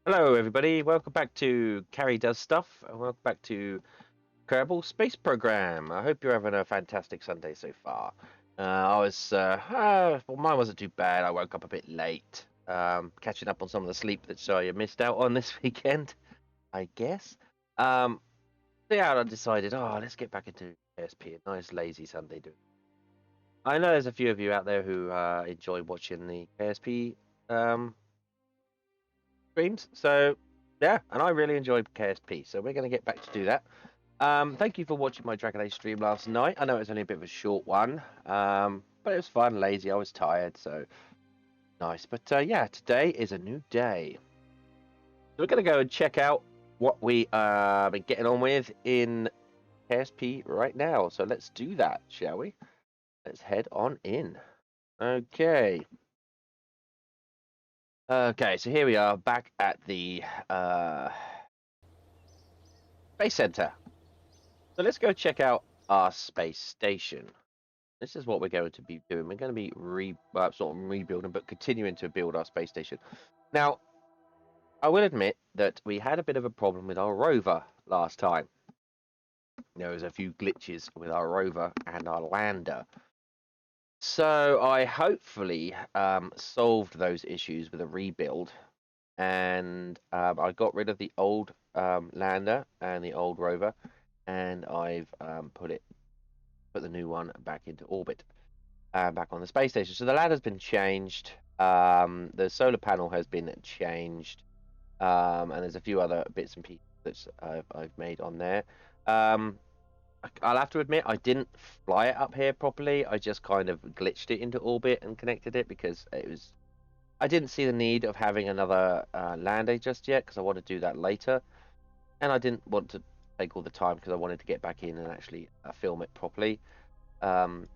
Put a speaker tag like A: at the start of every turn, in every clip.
A: Hello, everybody. Welcome back to Karidoesstuff, and welcome back to Kerbal Space Program. I hope you're having a fantastic Sunday so far. Well, mine wasn't too bad. I woke up a bit late, catching up on some of the sleep that I missed out on this weekend, I guess. Um, I decided, let's get back into KSP, a nice lazy Sunday. I know there's a few of you out there who enjoy watching the KSP um, streams. So yeah, and I really enjoyed KSP. So we're going to get back to do that. Thank you for watching my Dragon Age stream last night. I know it was only a bit of a short one, but it was fun, lazy. I was tired, so nice. But yeah, today is a new day. So we're going to go and check out what we been getting on with in KSP right now. So let's do that, shall we? Let's head on in. Okay. Okay, so here we are back at the Space Center. So let's go check out our space station. This is what we're going to be doing. We're going to be sort of rebuilding, but continuing to build our space station. Now, I will admit that we had a bit of a problem with our rover last time. There was a few glitches with our rover and our lander. So I hopefully solved those issues with a rebuild, and I got rid of the old lander and the old rover, and I've put the new one back into orbit, back on the space station. So the ladder has been changed. The solar panel has been changed, and there's a few other bits and pieces that I've made on there. I'll have to admit I didn't fly it up here properly. I just kind of glitched it into orbit and connected it because I didn't see the need of having another lander just yet because I want to do that later, and I didn't want to take all the time because I wanted to get back in and actually film it properly. So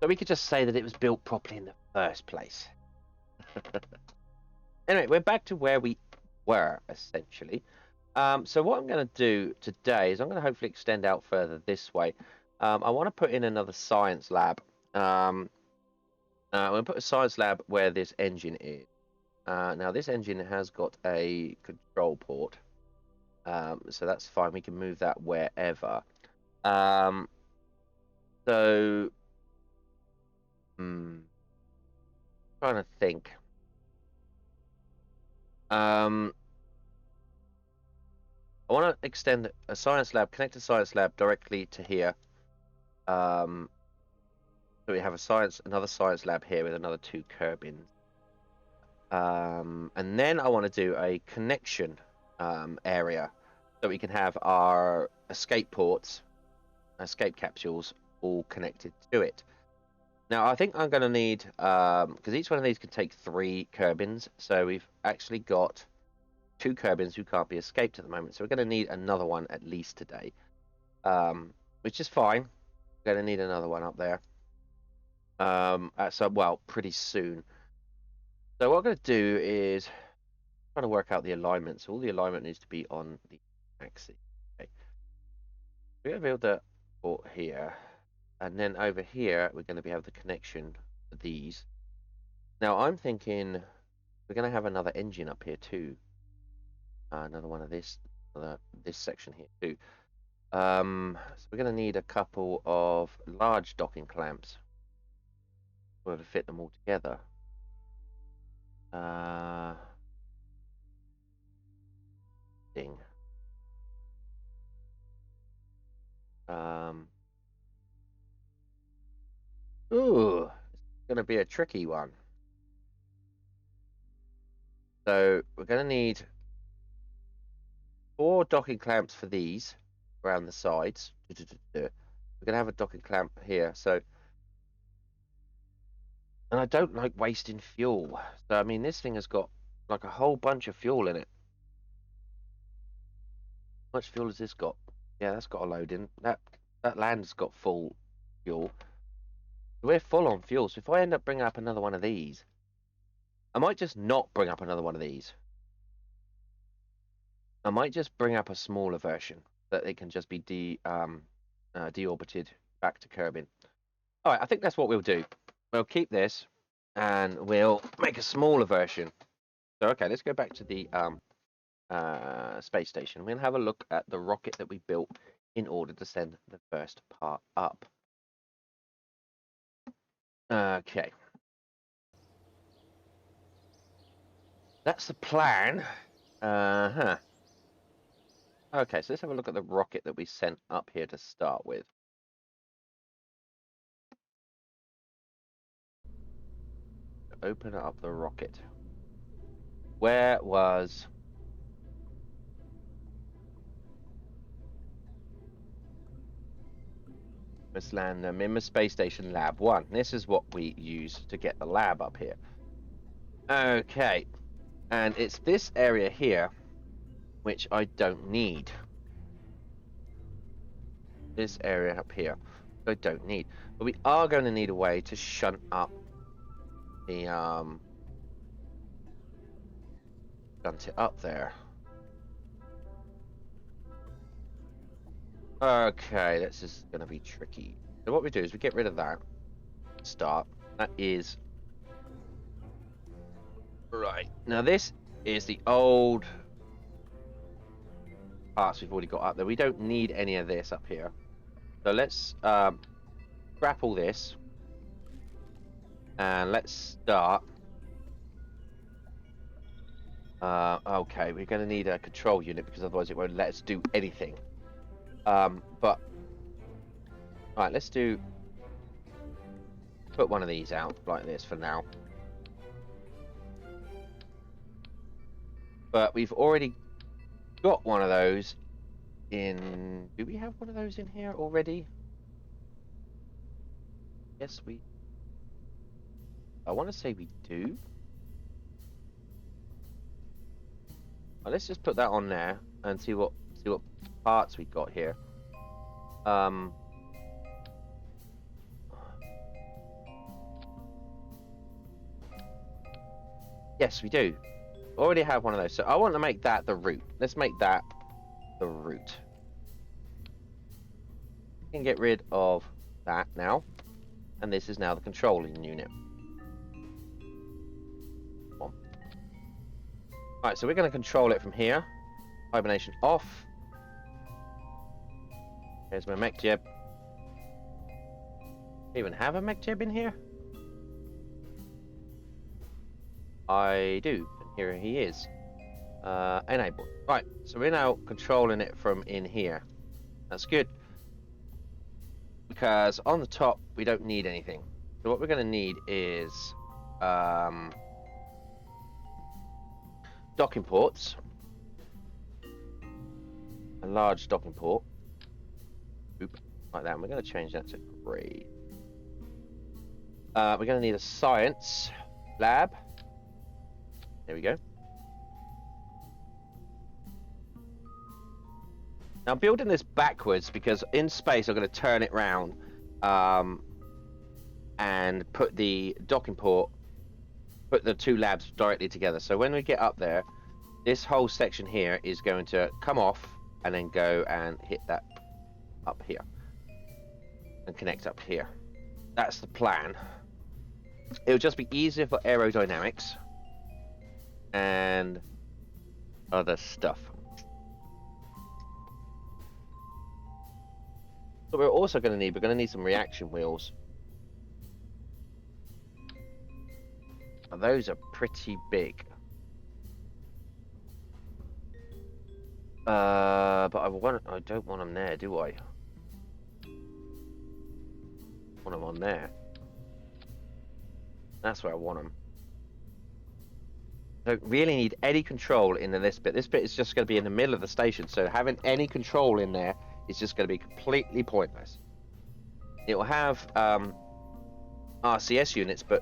A: we could just say that it was built properly in the first place. Anyway, we're back to where we were, essentially. So what I'm going to do today is I'm going to hopefully extend out further this way. I want to put in another science lab. I'm going to put a science lab where this engine is. Now, this engine has got a control port. So that's fine. We can move that wherever. Um, so, trying to think. I want to extend a science lab, connect a science lab directly to here. So we have another science lab here with another 2 Kerbins. And then I want to do a connection area so we can have our escape ports, escape capsules all connected to it. Now I think I'm going to need, because each one of these can take 3 Kerbins, so we've actually got 2 Kerbins who can't be escaped at the moment. So we're going to need another one at least today, which is fine. We're going to need another one up there. Pretty soon. So what I'm going to do is try to work out the alignment. So all the alignment needs to be on the axis. Okay. We're going to build the port here, and then over here we're going to have the connection to these. Now I'm thinking we're going to have another engine up here too. Another one of this section here too. So we're going to need a couple of large docking clamps in order to fit them all together. Thing. Ooh, it's going to be a tricky one. So we're going to need 4 docking clamps for these around the sides. We're going to have a docking clamp here. So, and I don't like wasting fuel. So I mean, this thing has got like a whole bunch of fuel in it. How much fuel has this got? Yeah, that's got a load in. That land's got full fuel. We're full on fuel. So if I end up bringing up another one of these, I might just not bring up another one of these. I might just bring up a smaller version that it can just be deorbited back to Kerbin. All right, I think that's what we'll do. We'll keep this, and we'll make a smaller version. So okay, let's go back to the space station. We're going to have a look at the rocket that we built in order to send the first part up. Okay. That's the plan. Uh-huh. Okay, so let's have a look at the rocket that we sent up here to start with. Open up the rocket. Where was... Let's land them in the space station lab 1. This is what we use to get the lab up here. Okay. And it's this area here which I don't need. This area up here I don't need. But we are going to need a way to shunt up the shunt it up there. Okay, this is going to be tricky. So what we do is we get rid of that. Start. That is... Right. Now this is the old parts we've already got up there. We don't need any of this up here. So let's scrap all this. And let's start. Okay, we're going to need a control unit because otherwise it won't let us do anything. But... Right, let's do... Put one of these out like this for now. But we've already got one of those in... Do we have one of those in here already? Yes, we... I want to say we do. Well, let's just put that on there and see what parts we got here. Yes, we do. Already have one of those. So I want to make that the root. Let's make that the root. We can get rid of that now. And this is now the controlling unit. Alright, so we're going to control it from here. Hibernation off. Here's my mech jib. Do I even have a mech jib in here? I do. And here he is. Enabled. Right, so we're now controlling it from in here. That's good. Because on the top, we don't need anything. So what we're going to need is... docking ports. A large docking port. Oop, like that. And we're going to change that to grey. We're going to need a science lab. There we go. Now I'm building this backwards because in space I'm going to turn it round and put the docking port, put the two labs directly together. So when we get up there, this whole section here is going to come off and then go and hit that up here and connect up here. That's the plan. It'll just be easier for aerodynamics and other stuff. But we're also going to need some reaction wheels. And those are pretty big. But I don't want them there, do I? Want them on there. That's where I want them. Don't really need any control in this bit. This bit is just going to be in the middle of the station, so having any control in there is just going to be completely pointless. It will have RCS units, but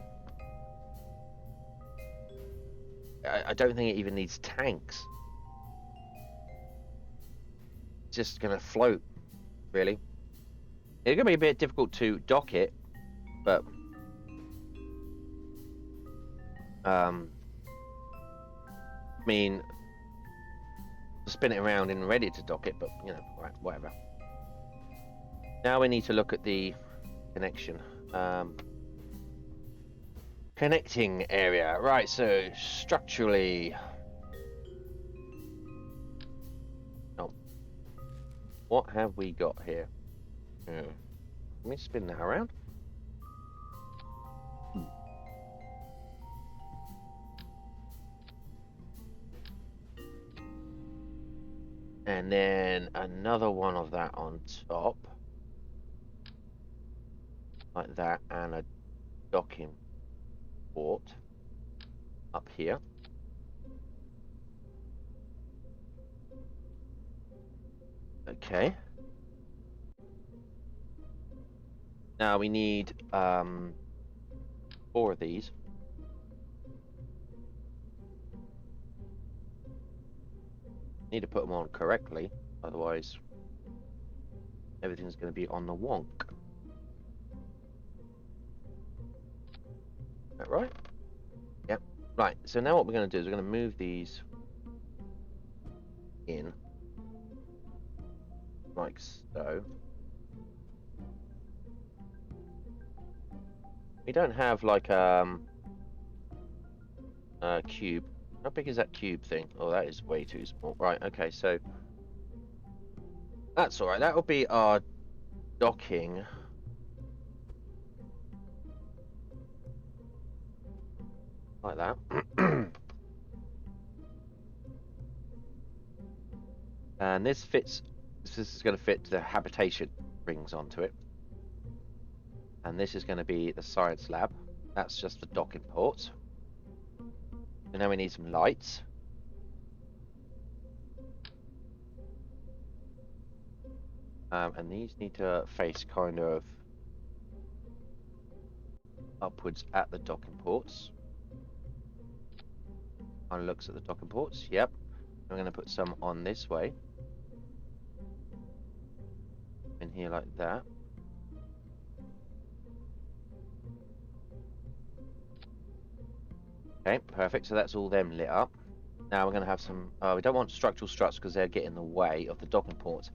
A: I don't think it even needs tanks. It's just going to float, really. It's going to be a bit difficult to dock it, but I mean, spin it around and ready to dock it, but you know, right, whatever. Now we need to look at the connection. Connecting area. Right, so structurally what have we got here? Let me spin that around. And then another one of that on top. Like that, and a docking port up here. Okay. Now we need 4 of these. Need to put them on correctly, otherwise everything's going to be on the wonk. Is that right? Yep. Right, so now what we're going to do is we're going to move these in, like so. We don't have like a cube. How big is that cube thing? Oh, that is way too small. Right, okay, so that's all right. That will be our docking. Like that. And this fits, this is going to fit the habitation rings onto it. And this is going to be the science lab. That's just the docking ports. And now we need some lights. And these need to face kind of upwards at the docking ports. Kind of looks at the docking ports. Yep. I'm going to put some on this way. In here like that. Okay, perfect. So that's all them lit up. Now we're going to have some... we don't want structural struts because they'll get in the way of the docking ports.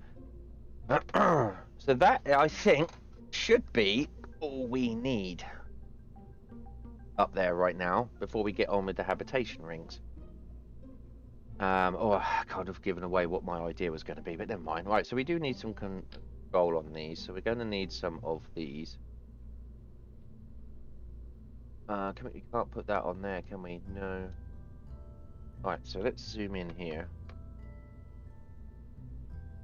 A: So that, I think, should be all we need up there right now before we get on with the habitation rings. Oh, I kind of given away what my idea was going to be, but never mind. Right, so we do need some control on these. So we're going to need some of these. We can't put that on there, can we? No. Right, so let's zoom in here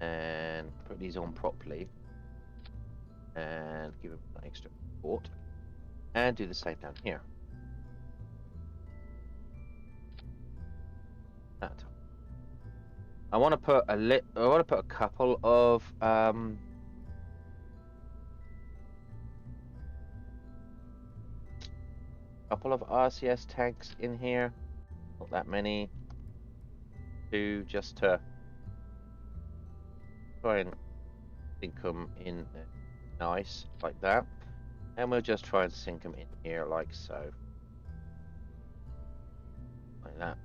A: and put these on properly and give them an extra support and do the same down here. That. I want to put a couple of RCS tanks in here. Not that many. 2 just to try and sink them in nice like that. And we'll just try and sink them in here like so. Like that.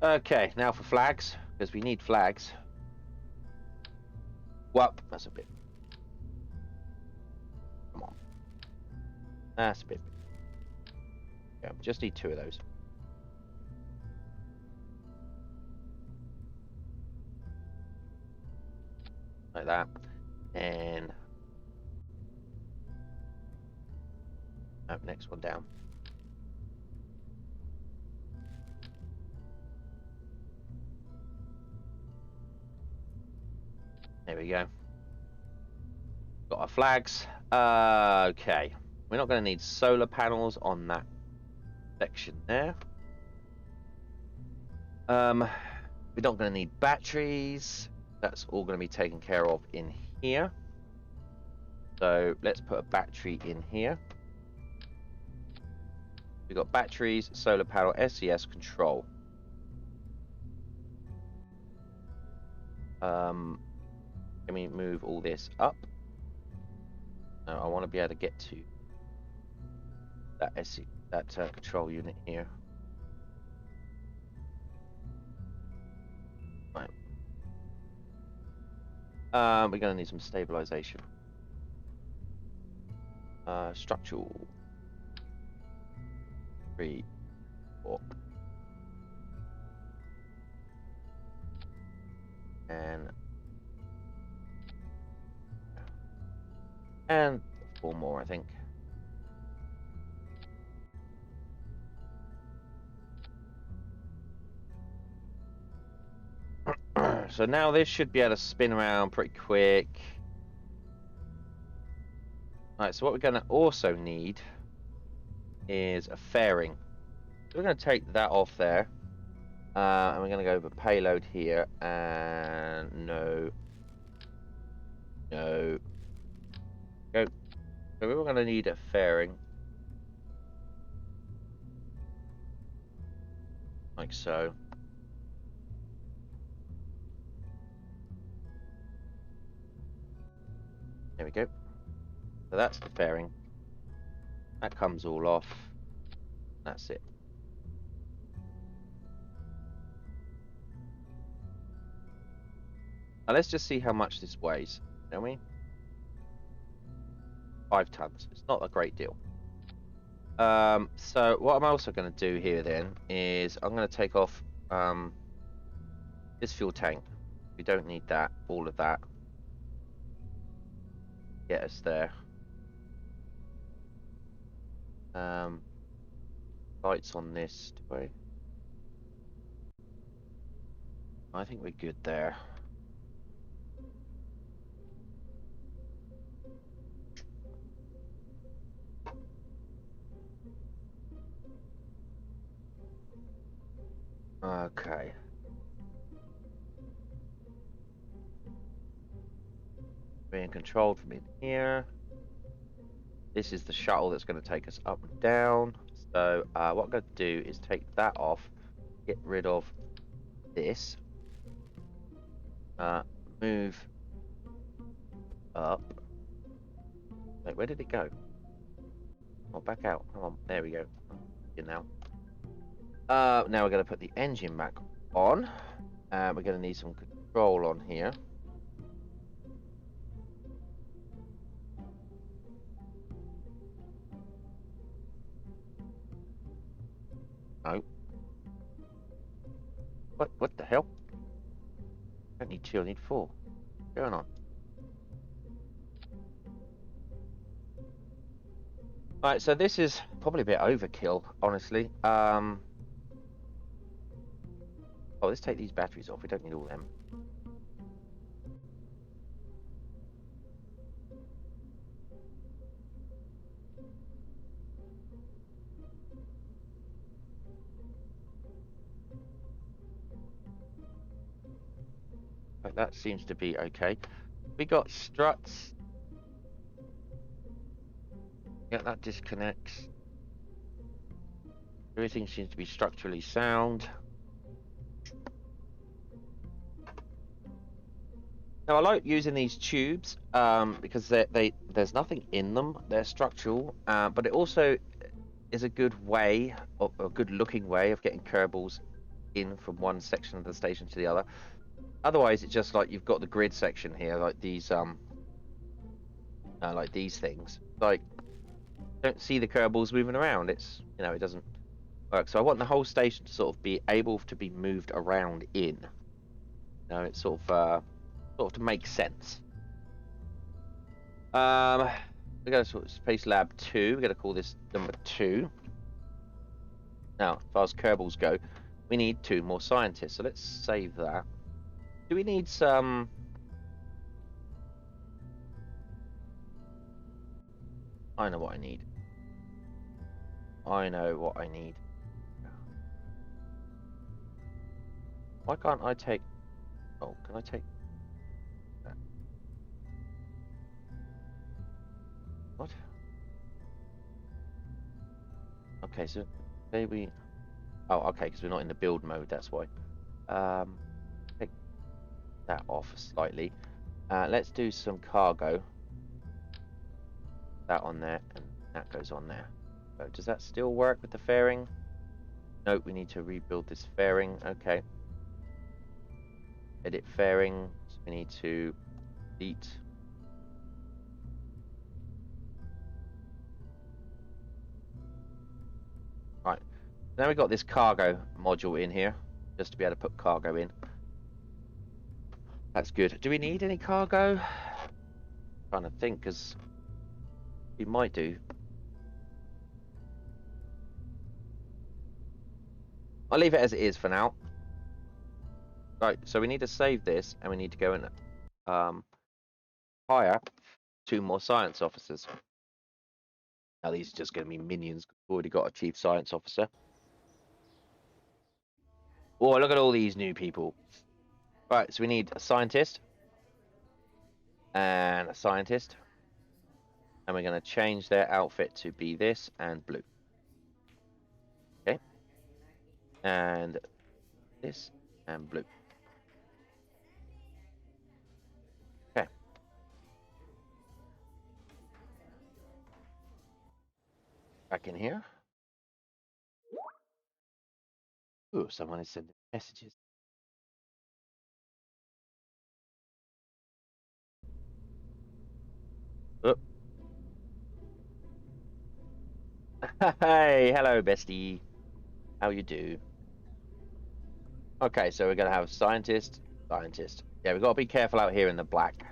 A: Okay, now for flags, because we need flags. Well, that's a bit. Come on. That's a bit. Yeah, just need 2 of those. Like that. And next one down. There we go. Got our flags. Okay. We're not going to need solar panels on that section there. We're not going to need batteries. That's all going to be taken care of in here. So let's put a battery in here. We've got batteries, solar panel, SES control. Can we move all this up? No, I want to be able to get to that control unit here. Right. We're going to need some stabilization. Structural. 3, 4. And And 4 more, I think. So now this should be able to spin around pretty quick. Alright, so what we're going to also need is a fairing. So we're going to take that off there. And we're going to go over payload here. And no. Go. So we're going to need a fairing. Like so. There we go. So that's the fairing. That comes all off. That's it. Now let's just see how much this weighs, shall we? 5 tons. It's not a great deal. So what I'm also going to do here then is I'm going to take off this fuel tank. We don't need that, all of that. Get us there. Lights on this, do we? I think we're good there. Okay. Being controlled from in here. This is the shuttle that's going to take us up and down. So what I'm going to do is take that off, get rid of this, move up. Wait, where did it go? Oh, back out. Come on, there we go. Here now. Now we're going to put the engine back on. We're going to need some control on here. No. What the hell? I don't need 2, I need 4. What's going on? Right, so this is probably a bit overkill, honestly. Oh, let's take these batteries off. We don't need all them. Right, that seems to be okay. We got struts. Yeah, that disconnects. Everything seems to be structurally sound. Now I like using these tubes because there's nothing in them. They're structural, but it also is a good way, or a good looking way of getting Kerbals in from one section of the station to the other. Otherwise, it's just like you've got the grid section here, like these things. Like, don't see the Kerbals moving around. It's, you know, it doesn't work. So I want the whole station to sort of be able to be moved around in. You know, it's sort of to make sense. We're going to sort of Space Lab 2. We're going to call this number 2. Now, as far as Kerbals go, we need 2 more scientists. So let's save that. Do we need some? I know what I need. I know what I need. Why can't I take? Oh, can I take that? What? Okay, so maybe. Oh, okay, because we're not in the build mode. That's why. Take that off slightly. Let's do some cargo. That on there, and that goes on there. So does that still work with the fairing? Nope, we need to rebuild this fairing. Okay. Edit fairing. So we need to delete. Right. Now we've got this cargo module in here, just to be able to put cargo in. That's good. Do we need any cargo? I'm trying to think, because We might do. I'll leave it as it is for now. Right, so we need to save this, and we need to go and hire 2 more science officers. Now these are just going to be minions. We've already got a chief science officer. Oh, look at all these new people. Right, so we need a scientist and a scientist, and we're going to change their outfit to be this and blue. Okay, and this and blue. Okay. Back in here. Ooh, someone is sending messages. Oh. Hey, hello, bestie. How you do? Okay, so we're gonna have scientist, scientist. Yeah, we've got to be careful out here in the black.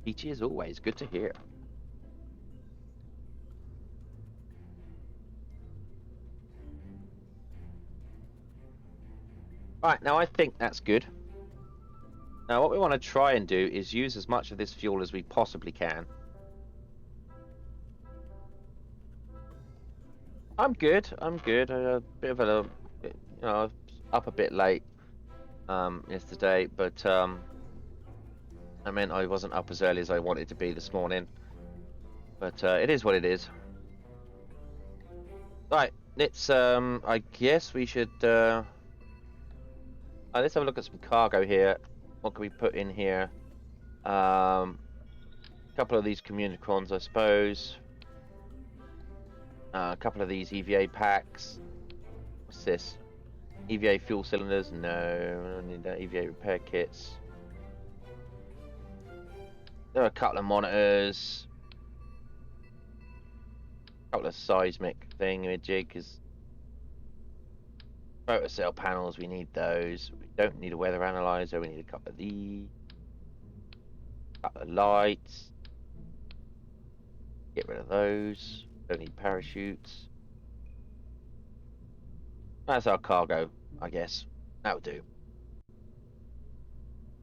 A: Peachy as always, good to hear. Right, now I think that's good. Now what we want to try and do is use as much of this fuel as we possibly can. I'm good. I'm good. A bit of a, you know, up a bit late yesterday, but I meant I wasn't up as early as I wanted to be this morning. But it is what it is. Right, let's I guess we should let's have a look at some cargo here. What can we put in here? A couple of these communicons, I suppose. A couple of these EVA packs. What's this? EVA fuel cylinders? No, I don't need that. EVA repair kits. There are a couple of monitors. A couple of seismic thingamajigs. Photocell panels, we need those. We don't need a weather analyzer, we need a couple of these. A couple of lights. Get rid of those. Don't need parachutes. That's our cargo, I guess. That'll do.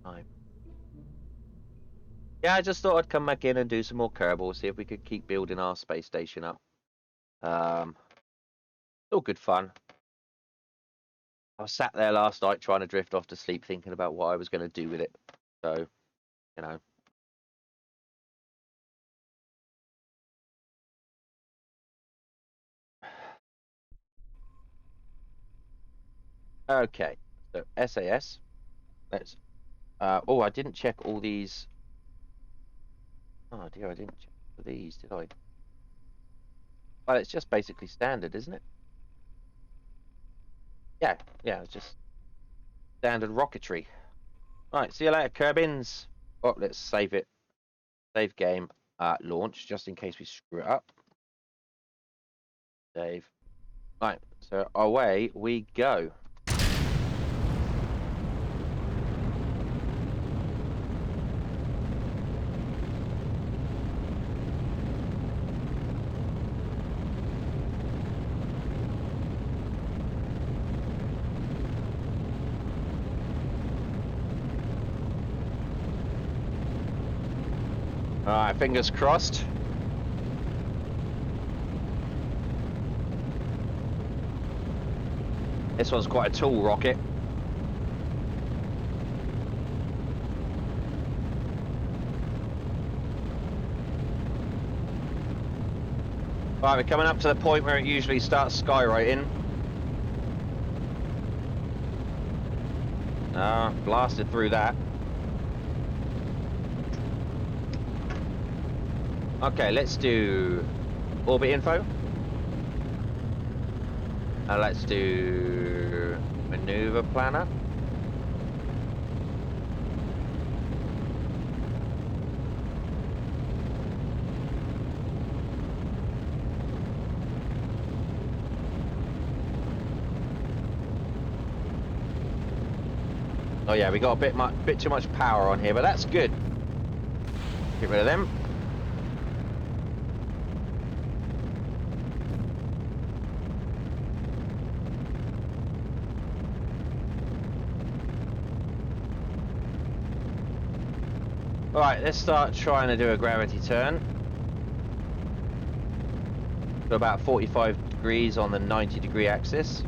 A: Right. Yeah, I just thought I'd come back in and do some more Kerbal, see if we could keep building our space station up. All good fun. I was sat there last night trying to drift off to sleep thinking about what I was going to do with it. So, you know. Okay, so SAS. Let's. Oh, I didn't check all these. Oh dear, I didn't check for these, did I? Well, it's just basically standard, isn't it? Yeah, it's just standard rocketry. Right, see you later, Kerbins. Oh, let's save it. Save game. Launch, just in case we screw it up. Save. Right, so away we go. Alright, fingers crossed. This one's quite a tall rocket. Right, we're coming up to the point where it usually starts skywriting. Blasted through that. Okay, let's do orbit info. Let's do maneuver planner. Oh yeah, we got a bit too much power on here, but that's good. Get rid of them. Alright, let's start trying to do a gravity turn. So about 45 degrees on the 90-degree axis.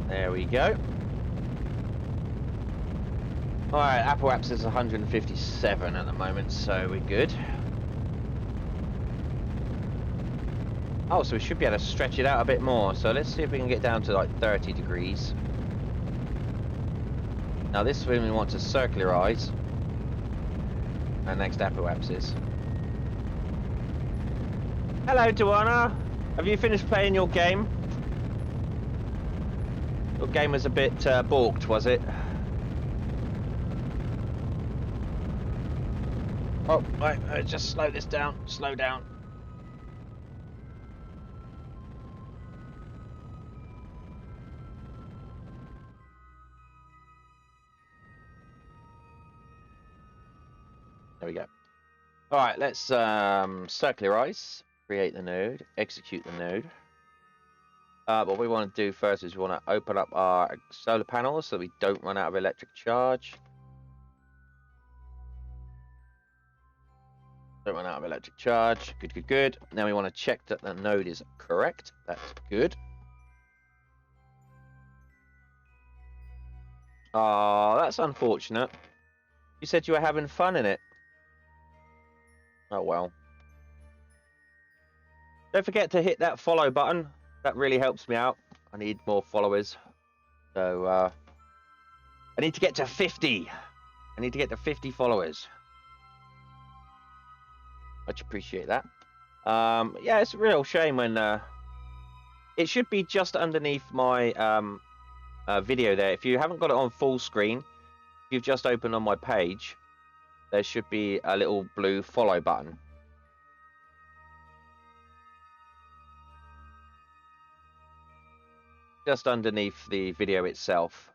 A: There we go. Alright, apoapsis is 157 at the moment, so we're good. Oh, so we should be able to stretch it out a bit more. So let's see if we can get down to like 30 degrees. Now this one we want to circularize. Our next apoapsis. Hello, Duana. Have you finished playing your game? Your game was a bit balked, was it? Oh, right, just slow this down. Slow down. There we go. All right, let's circularize, create the node, execute the node. What we want to do first is we want to open up our solar panels so we don't run out of electric charge. Don't run out of electric charge. Good, good, good. Now we want to check that the node is correct. That's good. Oh, that's unfortunate. You said you were having fun in it. Oh, well. Don't forget to hit that follow button. That really helps me out. I need more followers. So, I need to get to 50. I need to get to 50 followers. Much appreciate that. Yeah, it's a real shame when... it should be just underneath my video there. If you haven't got it on full screen, if you've just opened on my page, there should be a little blue follow button. Just underneath the video itself.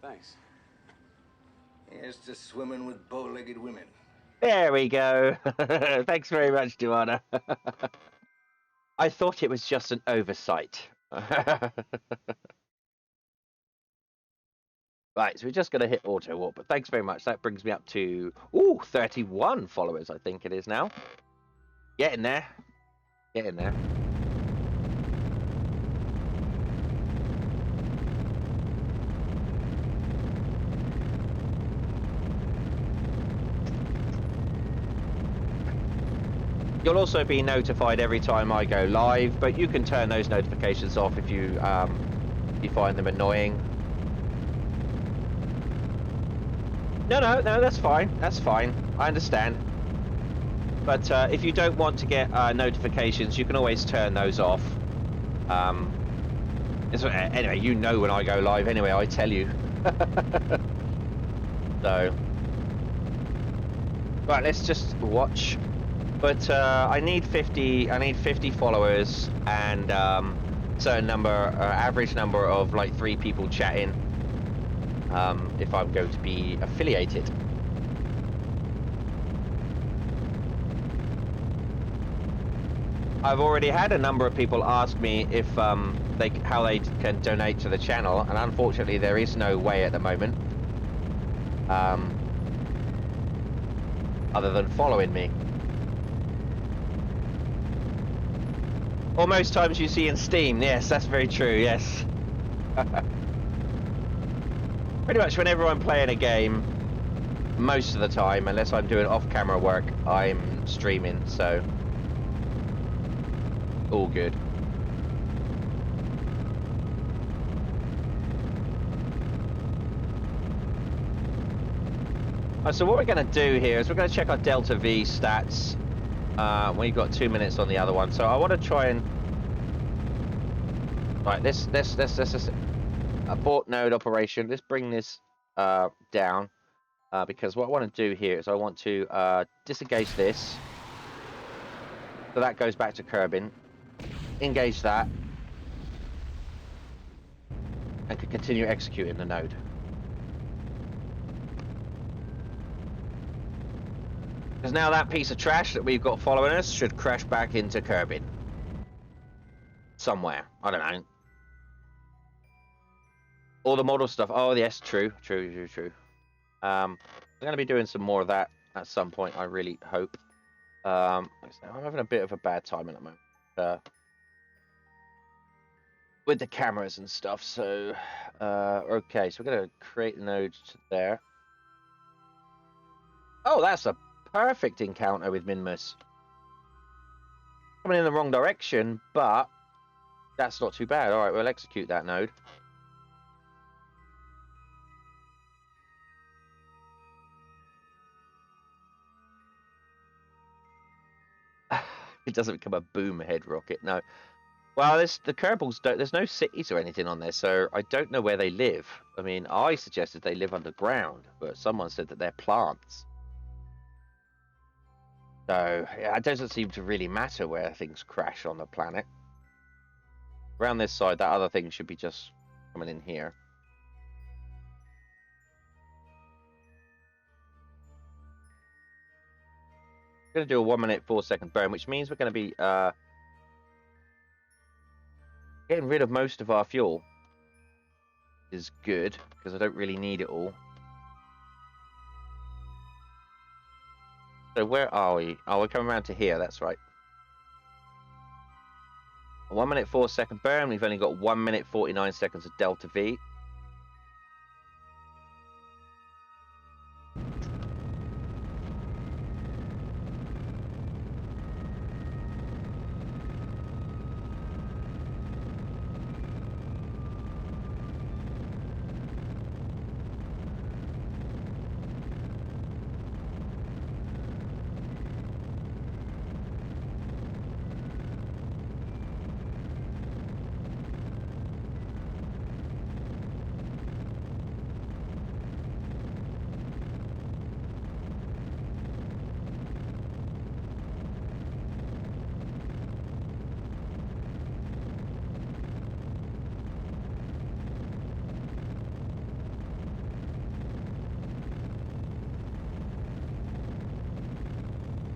B: Thanks. Here's to swimming with bow-legged women.
A: There we go. Thanks very much, Duana. I thought it was just an oversight. Right, so we're just going to hit auto warp, but thanks very much. That brings me up to 31 followers, I think it is now. Get in there. Get in there. You'll also be notified every time I go live, but you can turn those notifications off if you find them annoying. No, that's fine. That's fine. I understand. But if you don't want to get notifications, you can always turn those off. Anyway, you know when I go live. Anyway, I tell you. So, right, let's just watch. But I need 50. I need 50 followers and certain number, average number of like 3 people chatting. If I'm going to be affiliated. I've already had a number of people ask me if how they can donate to the channel, and unfortunately there is no way at the moment, other than following me. Or most times you see in Steam. Yes, that's very true. Yes. Pretty much whenever I'm playing a game, most of the time, unless I'm doing off-camera work, I'm streaming, so all good. So what we're going to do here is we're going to check our Delta V stats. We've got 2 minutes on the other one, so I want to try and... Right, this abort node operation. Let's bring this down, because what I want to do here is I want to disengage this, so that goes back to Kerbin. engage that, and can continue executing the node. Because now that piece of trash that we've got following us should crash back into Kerbin. Somewhere. I don't know. All the model stuff. Oh, yes, true. I'm going to be doing some more of that at some point, I really hope. I'm having a bit of a bad time at the moment. With the cameras and stuff, so... okay, so we're going to create a node to there. Oh, that's a perfect encounter with Minmus. Coming in the wrong direction, but that's not too bad. All right, we'll execute that node. It doesn't become a boom head rocket, no. Well, the Kerbals don't. There's no cities or anything on there, so I don't know where they live. I mean, I suggested they live underground, but someone said that they're plants. So yeah, it doesn't seem to really matter where things crash on the planet. Around this side, that other thing should be just coming in here. We're going to do a 1 minute 4 second burn, which means we're going to be getting rid of most of our fuel. Is good because I don't really need it all. So where are we? Oh, we're coming around to here. That's right. 1 minute 4 second burn. We've only got 1 minute 49 seconds of delta V.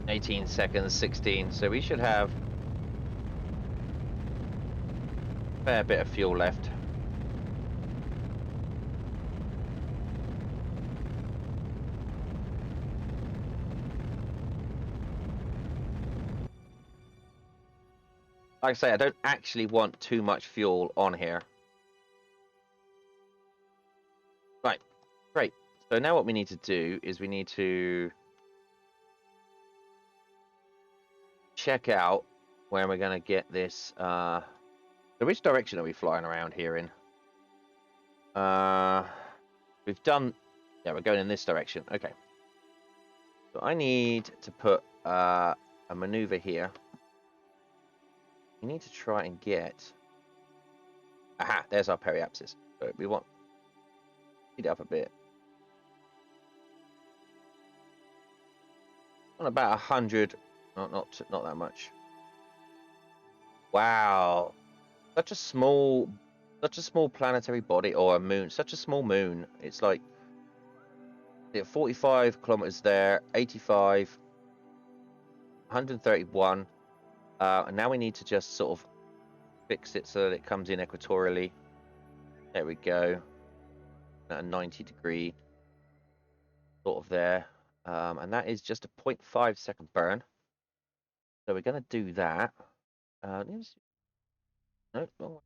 A: $18 seconds, 16. So we should have a fair bit of fuel left. Like I say, I don't actually want too much fuel on here. Right, great. So now what we need to do is we need to check out where we're going to get this. So which direction are we flying around here in? We've done... Yeah, we're going in this direction. Okay. So I need to put a maneuver here. We need to try and get... Aha, there's our periapsis. So we want... Speed it up a bit. On about 100... Not that much. Wow. Such a small planetary body, or a moon. Such a small moon. It's like 45 kilometers there, 85, 131. And now we need to just sort of fix it so that it comes in equatorially. There we go. At a 90-degree sort of there. And that is just a 0.5 second burn. So we're going to do that. No, wrong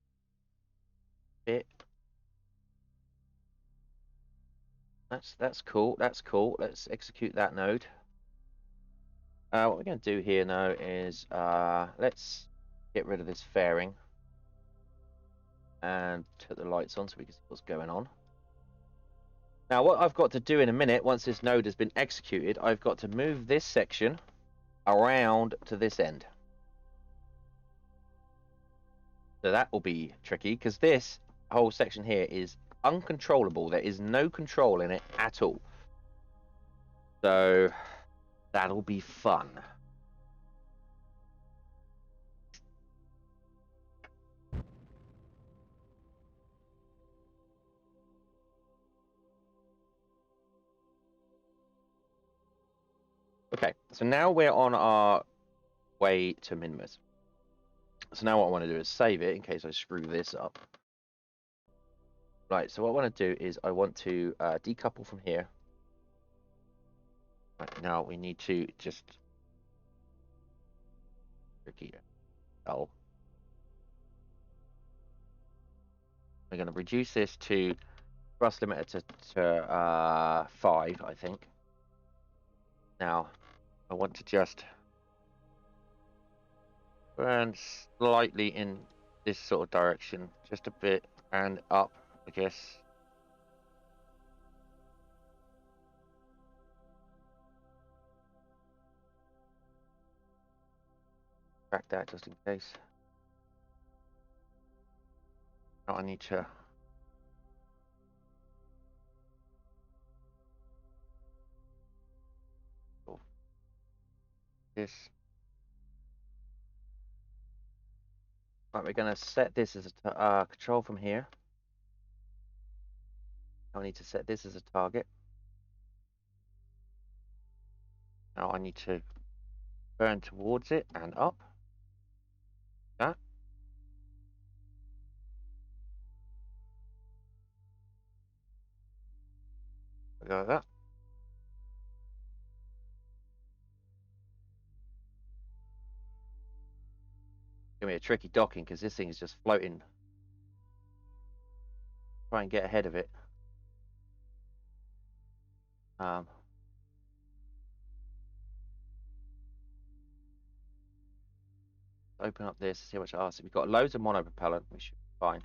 A: bit. That's cool. That's cool. Let's execute that node. What we're going to do here now is let's get rid of this fairing and turn the lights on so we can see what's going on. Now, what I've got to do in a minute, once this node has been executed, I've got to move this section around to this end. So that will be tricky because this whole section here is uncontrollable. There is no control in it at all. So that'll be fun. Okay, so now we're on our way to Minmus. So now what I want to do is save it in case I screw this up. Right, so what I want to do is I want to decouple from here. Right, now we need to just tricky. Oh, we're going to reduce this to thrust limiter to 5, I think. Now I want to just burn slightly in this sort of direction, just a bit, and up, I guess. Track that just in case. Now I need to this. Right, we're going to set this as a control from here. Now I need to set this as a target. Now I need to burn towards it and up. That. Go like that. Gonna be a tricky docking because this thing is just floating. Try and get ahead of it. Open up this, see how much RC. We've got loads of monopropellant, we should be fine.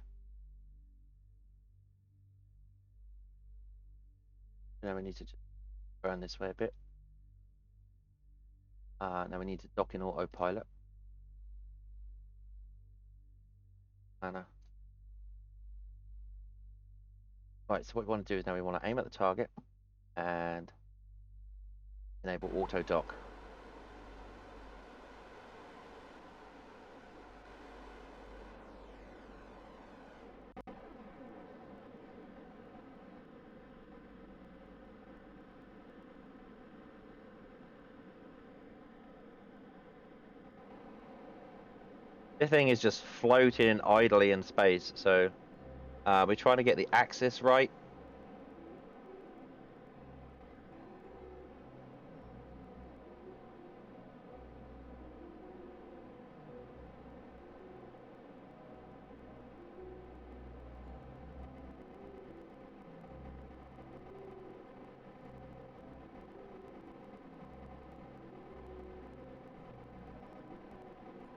A: And then we need to just burn this way a bit. Now we need to dock in autopilot. Right, so what we want to do is now we want to aim at the target and enable auto dock. This thing is just floating idly in space, so we're trying to get the axis right.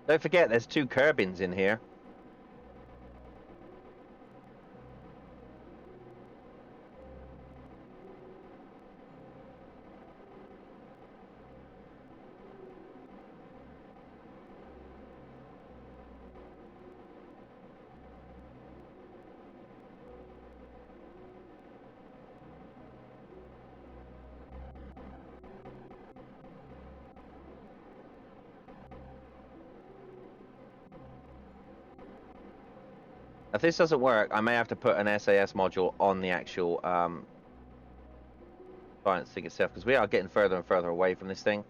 A: Don't forget, there's 2 Kerbins in here. If this doesn't work, I may have to put an SAS module on the actual science thing itself, because we are getting further and further away from this thing.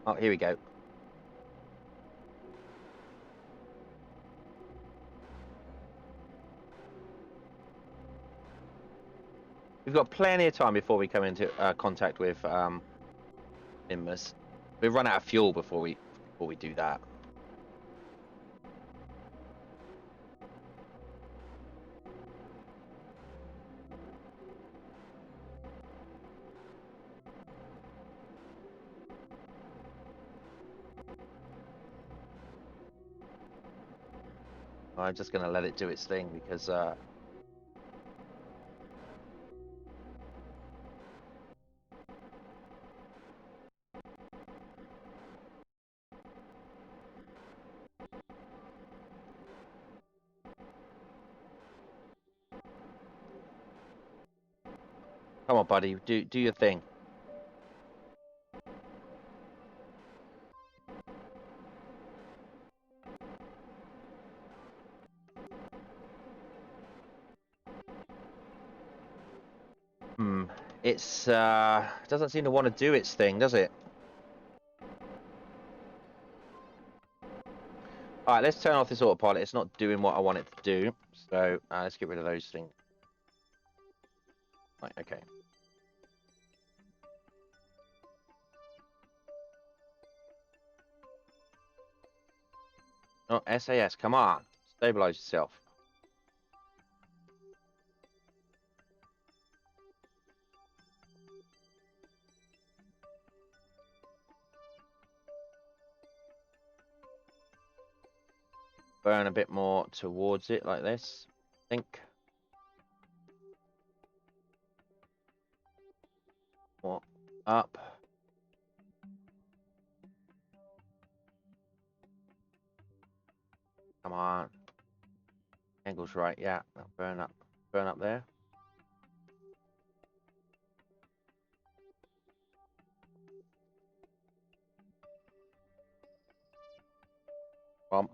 A: Oh, here we go. We've got plenty of time before we come into contact with Nimbus. We run out of fuel before we do that. I'm just gonna let it do its thing because come on, buddy, do your thing. It's doesn't seem to want to do its thing, does it? All right, let's turn off this autopilot. It's not doing what I want it to do. So let's get rid of those things. Right, okay. Oh, SAS, come on. Stabilize yourself. Burn a bit more towards it like this. I think. More up. Come on. Angle's right, yeah. Burn up. Burn up there. Bump.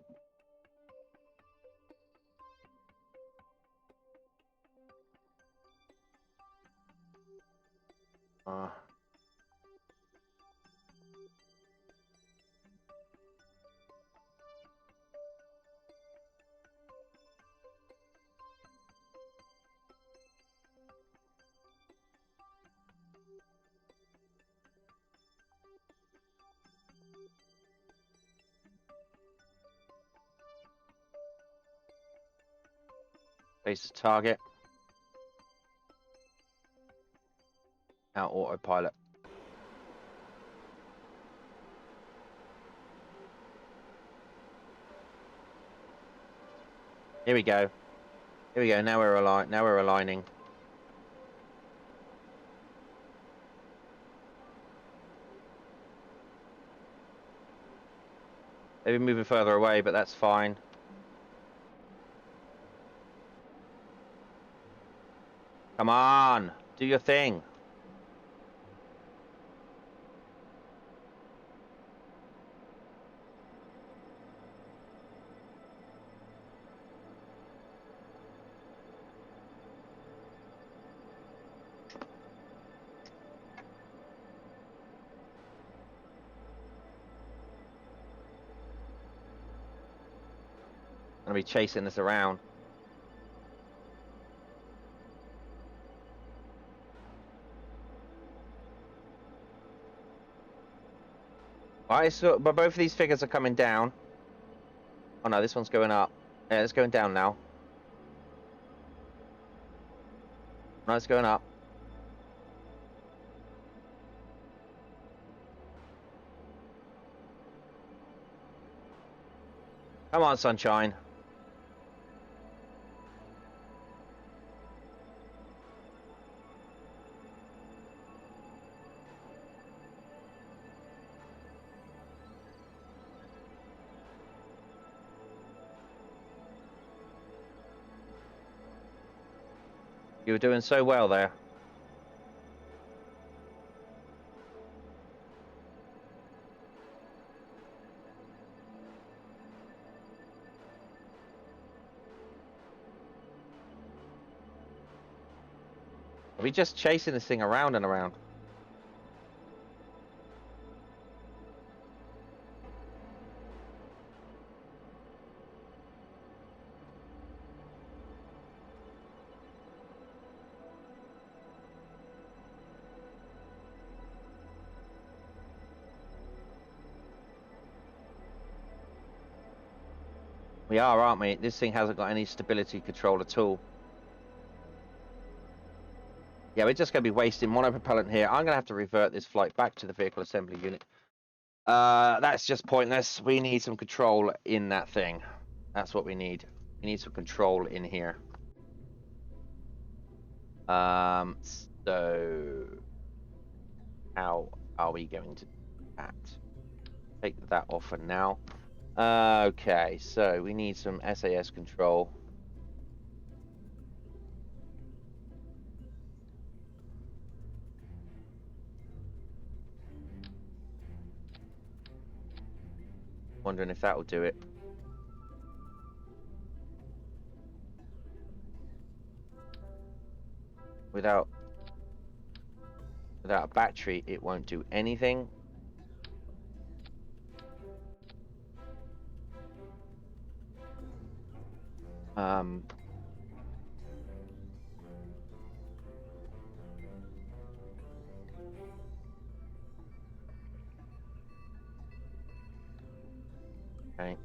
A: Face the target. Out autopilot. Here we go. Here we go. Now we're aligning. They've been moving further away, but that's fine. Come on, do your thing. I'm gonna be chasing this around. Alright, so but both of these figures are coming down. Oh no, this one's going up. Yeah, it's going down now. No, it's going up. Come on, sunshine. You were doing so well there. Are we just chasing this thing around and around? We are, aren't we? This thing hasn't got any stability control at all. Yeah, we're just going to be wasting monopropellant here. I'm going to have to revert this flight back to the vehicle assembly unit. That's just pointless. We need some control in that thing. That's what we need. We need some control in here. So how are we going to do that? Take that off for now. Okay, so we need some SAS control. Wondering if that will do it. Without Without a battery, it won't do anything. Okay.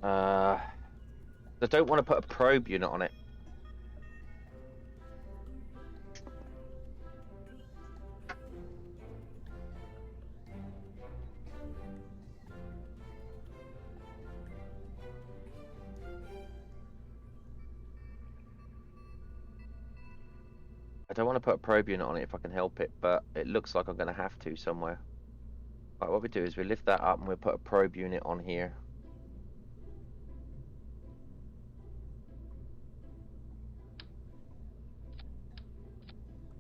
A: I don't want to put a probe unit on it. I don't want to put a probe unit on it if I can help it, but it looks like I'm going to have to somewhere. Right, what we do is we lift that up and we'll put a probe unit on here.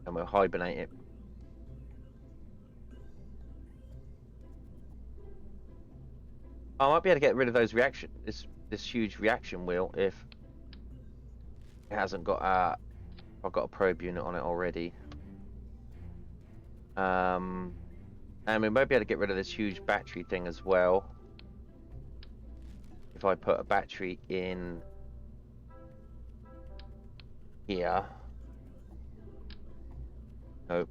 A: And we'll hibernate it. I might be able to get rid of those this huge reaction wheel if it hasn't got I've got a probe unit on it already. And we might be able to get rid of this huge battery thing as well. If I put a battery in here. Nope.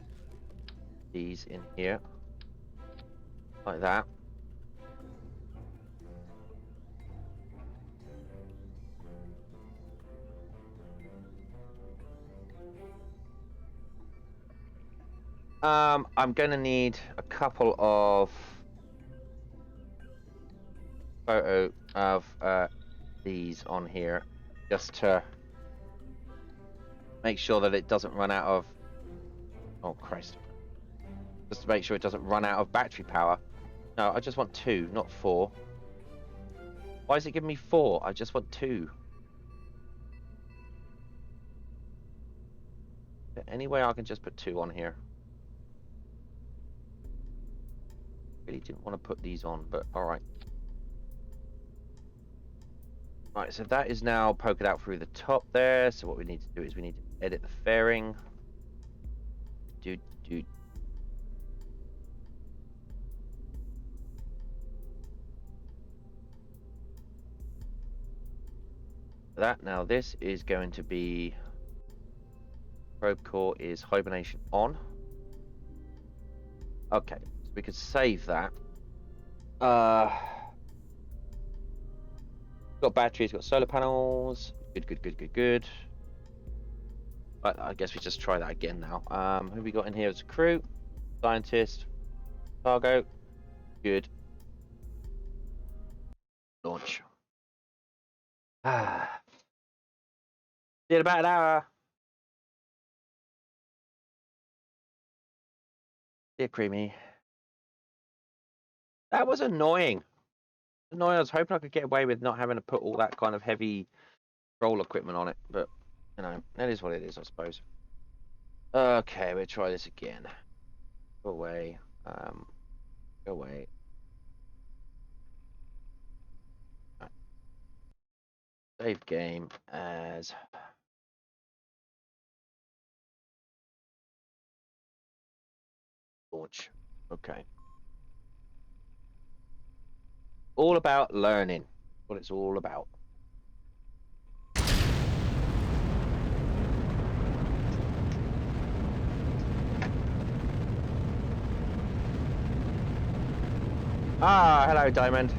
A: These in here. Like that. I'm gonna need a couple of photo of these on here just to make sure that it doesn't run out of Christ. Just to make sure it doesn't run out of battery power. No, I just want 2, not 4. Why is it giving me 4? I just want 2. Is there any way I can just put 2 on here? Really didn't want to put these on, but alright. Right, so that is now poking out through the top there. So what we need to do is we need to edit the fairing. That now this is going to be probe core is hibernation on. Okay, so we could save that. Got batteries, got solar panels. Good. But I guess we just try that again now. Who we got in here as a crew? Scientist, cargo. Good. Launch. Did about an hour. Dear Creamy. That was annoying. Annoying. I was hoping I could get away with not having to put all that kind of heavy roll equipment on it, but you know, that is what it is, I suppose. Okay, we'll try this again. Go away. Go away. Right. Save game as launch. Okay. All about learning. What it's all about. Ah, hello, Diamond.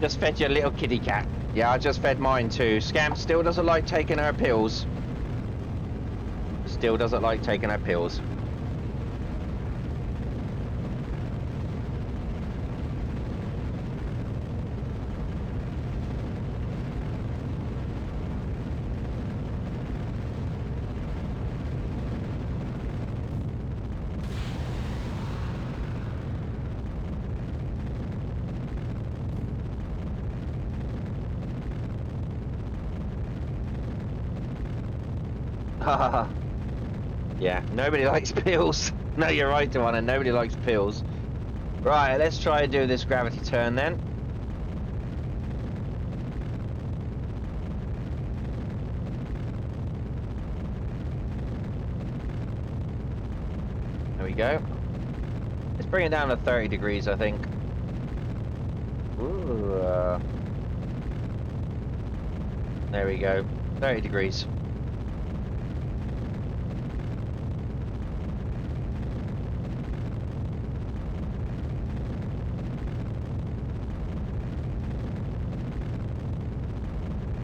A: Just fed your little kitty cat. Yeah, I just fed mine too. Scamp still doesn't like taking her pills. still doesn't like taking our pills. Yeah, nobody likes pills. No, you're right, Tawana. Nobody likes pills. Right, let's try and do this gravity turn then. There we go. Let's bring it down to 30 degrees, I think. Ooh, there we go. 30 degrees.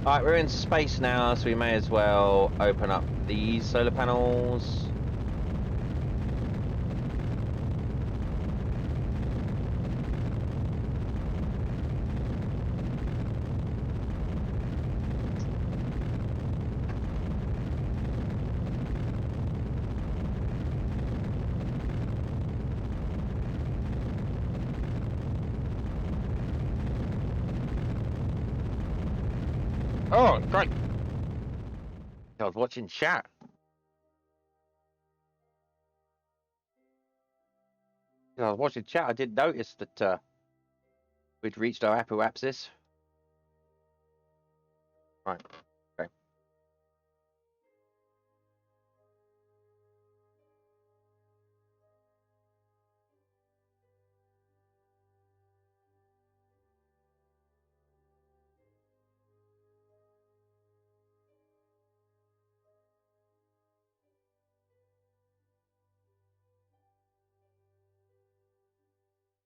A: Alright, we're in space now, so we may as well open up these solar panels. Oh, great! I was watching chat. I was watching chat. I didn't notice that we'd reached our apoapsis. Right. Okay.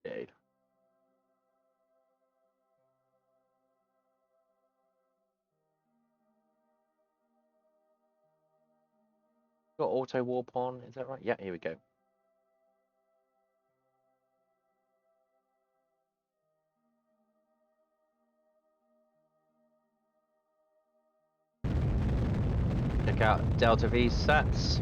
A: Okay. Got auto warp on. Is that right? Yeah. Here we go. Check out Delta V stats.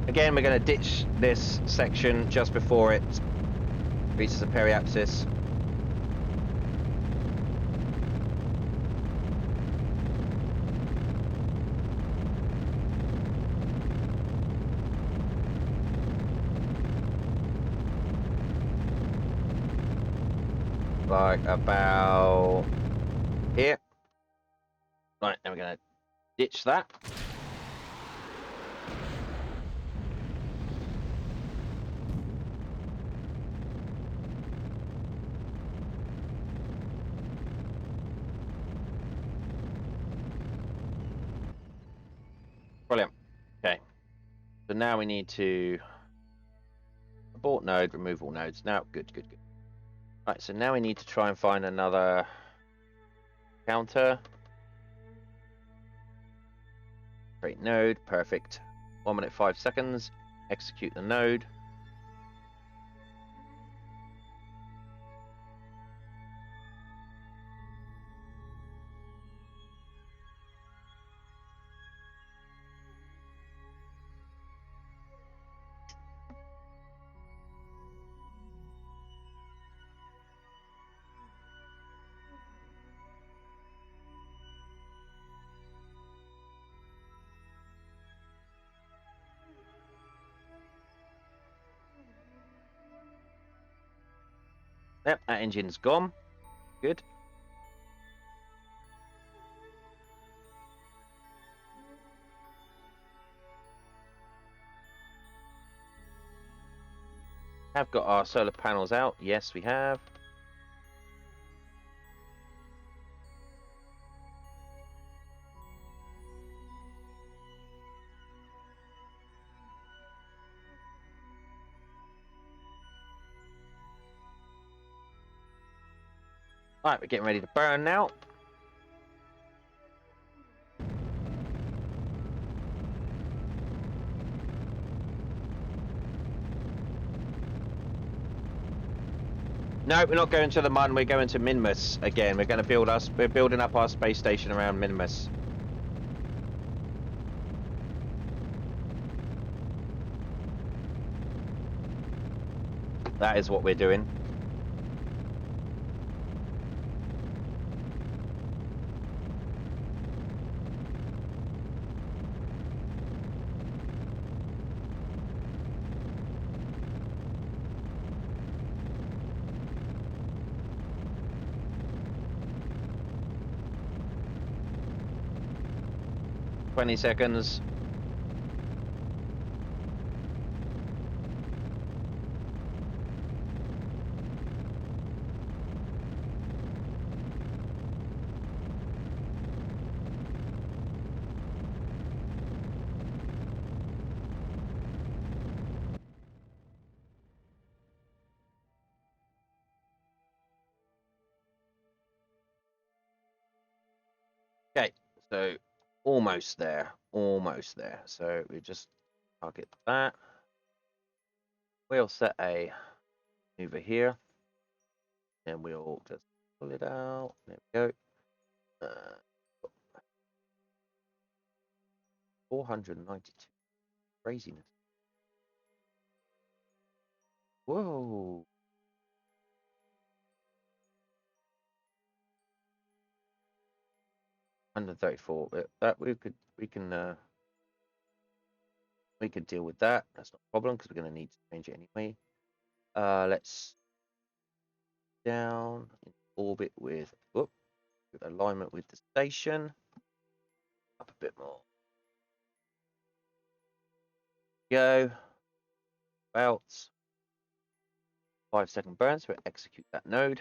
A: Again, we're going to ditch this section just before it reaches the periapsis. Like about here. Right, and we're going to ditch that. Brilliant. Okay. So now we need to abort node, remove all nodes. Now, good. Right, so now we need to try and find another counter. Create node, perfect. 1 minute 5 seconds. Execute the node. Yep, that engine's gone. Good. Have got our solar panels out. Yes, we have. All right, we're getting ready to burn now. No, we're not going to the Mun. We're going to Minmus again. We're going to build us. We're building up our space station around Minmus. That is what we're doing. "20 seconds. Okay, so almost there. Almost there. So we just target that. We'll set a over here. And we'll just pull it out. There we go. 492. Craziness. Whoa. 134. That we can deal with that. That's not a problem because we're going to need to change it anyway. Let's down in orbit with alignment with the station. Up a bit more. Go. About 5-second burn, so we'll execute that node.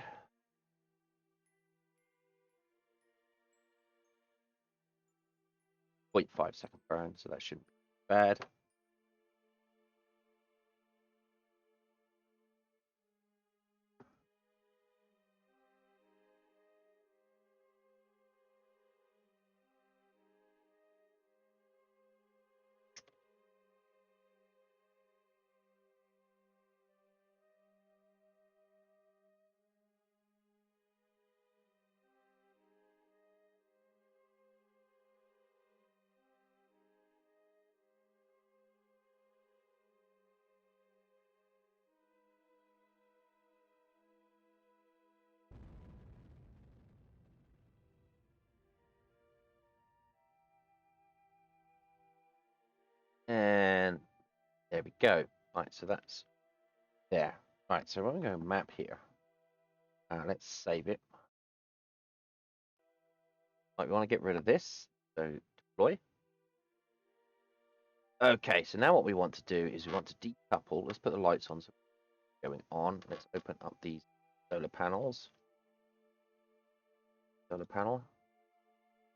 A: .5 second burn, so that shouldn't be bad. And there we go. Right, so that's there. Right, so I'm going to map here. Let's save it. Right, we want to get rid of this. So deploy. Okay, so now what we want to do is we want to decouple. Let's put the lights on. So going on. Let's open up these solar panels. Solar panel.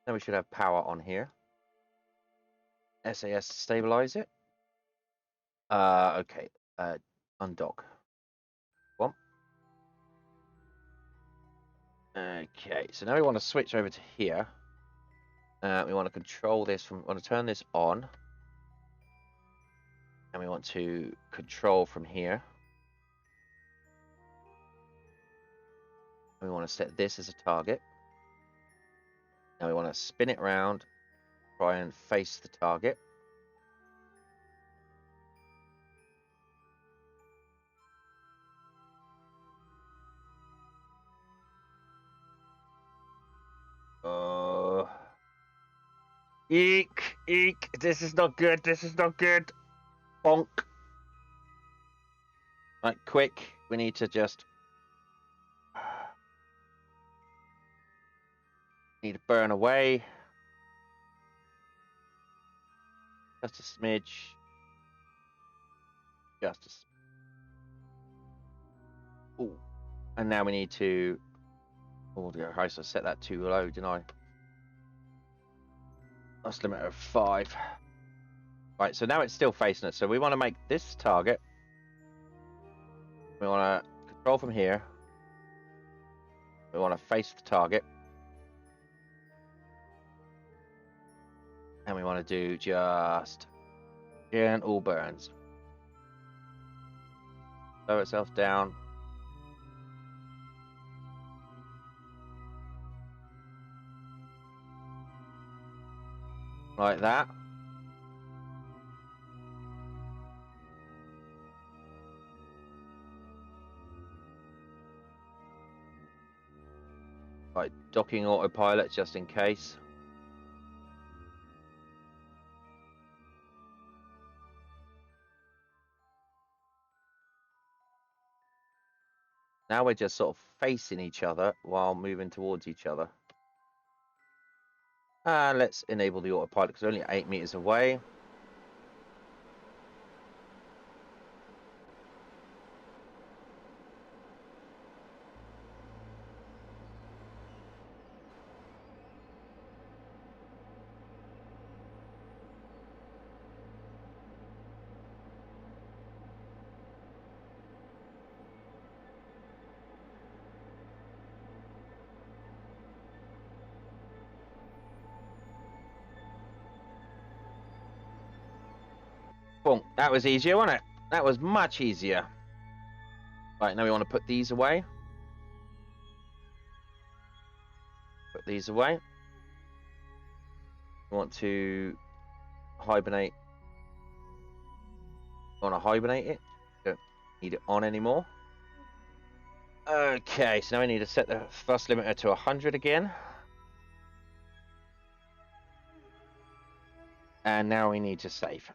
A: Then we should have power on here. SAS to stabilize it. Okay. Undock. One. Okay, so now we want to switch over to here. We want to control this from. We want to turn this on. And we want to control from here. And we want to set this as a target. Now we want to spin it around, try and face the target. Eek, eek, this is not good, this is not good. Bonk. Right, quick, we need to just Need to burn away. Just a smidge. Just a Ooh. And now we need to... Oh dear, I set that too low, didn't I? That's limit of 5. Right, so now it's still facing us. So we want to make this target. We want to control from here. We want to face the target. And we want to do just gentle burns. Slow itself down. Like that. Right, docking autopilot just in case. Now we're just sort of facing each other while moving towards each other. And let's enable the autopilot because we're only 8 meters away. Boom, that was easier, wasn't it? That was much easier. Right, now we want to put these away. Put these away. We want to hibernate. We want to hibernate it. Don't need it on anymore. Okay, so now we need to set the thrust limiter to 100 again. And now we need to save.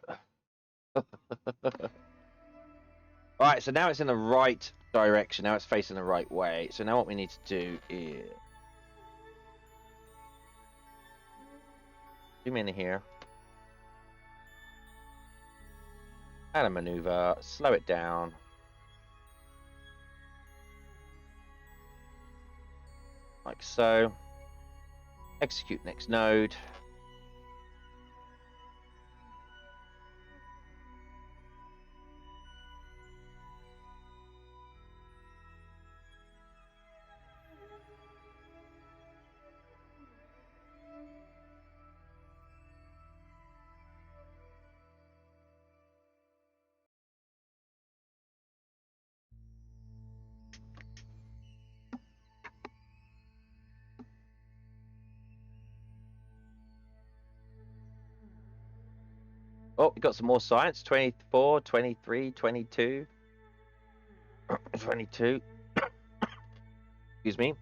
A: Alright, so now it's in the right direction. Now it's facing the right way. So now what we need to do is zoom in here. Add a maneuver. Slow it down. Like so. Execute next node. Oh, we got some more science. 24, 23, 22. 22. Excuse me.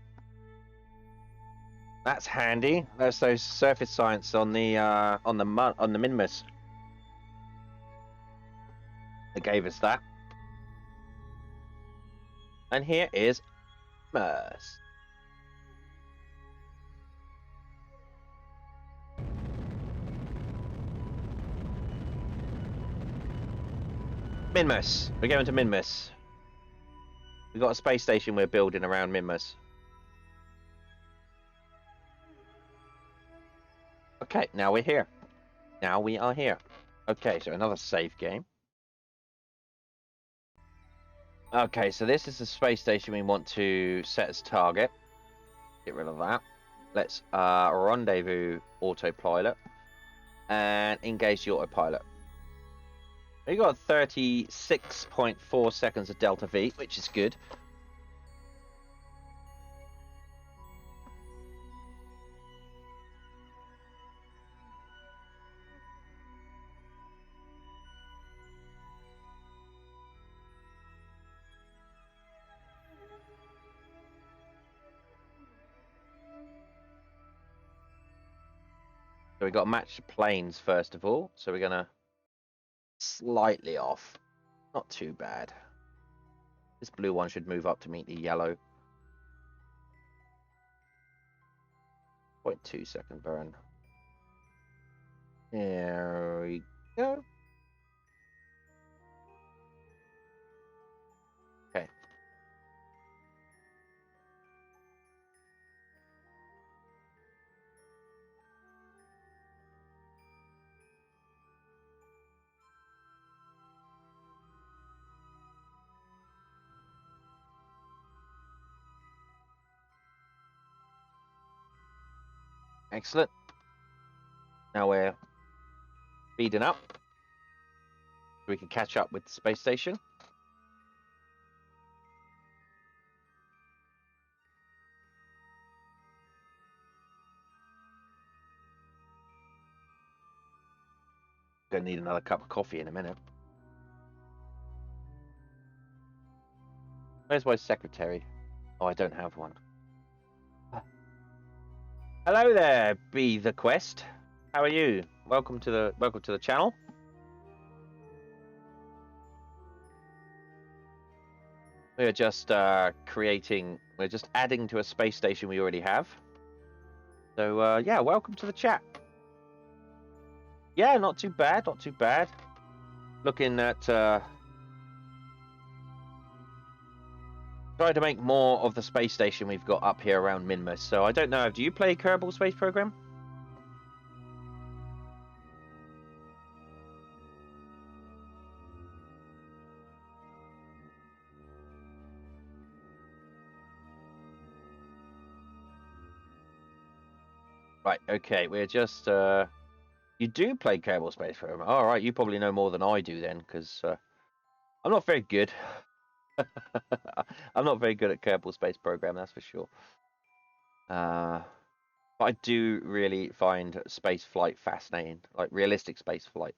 A: That's handy. That's those surface science on the Minmus. They gave us that. And here is Minmus. Minmus. We're going to Minmus. We've got a space station we're building around Minmus. Okay, now we're here. Now we are here. Okay, so another save game. Okay, so this is the space station we want to set as target. Get rid of that. Let's rendezvous autopilot and engage the autopilot. We got 36.4 seconds of delta V, which is good. So we got to match the planes first of all. So we're gonna slightly off, not too bad. This blue one should move up to meet the yellow. 0.2-second burn. There we go. Okay. Excellent. Now we're speeding up so we can catch up with the space station. Gonna need another cup of coffee in a minute. Where's my secretary? Oh, I don't have one. Hello there, Be the Quest. How are you? Welcome to the channel. We're just we're just adding to a space station we already have. So yeah, welcome to the chat. Yeah, not too bad, not too bad. Looking at try to make more of the space station we've got up here around Minmus. So I don't know, do you play Kerbal Space Program? Right, okay, we're just you do play Kerbal Space Program. All right, you probably know more than I do then, because I'm not very good. I'm not very good at Kerbal Space Program, that's for sure. But I do really find space flight fascinating, like realistic space flight.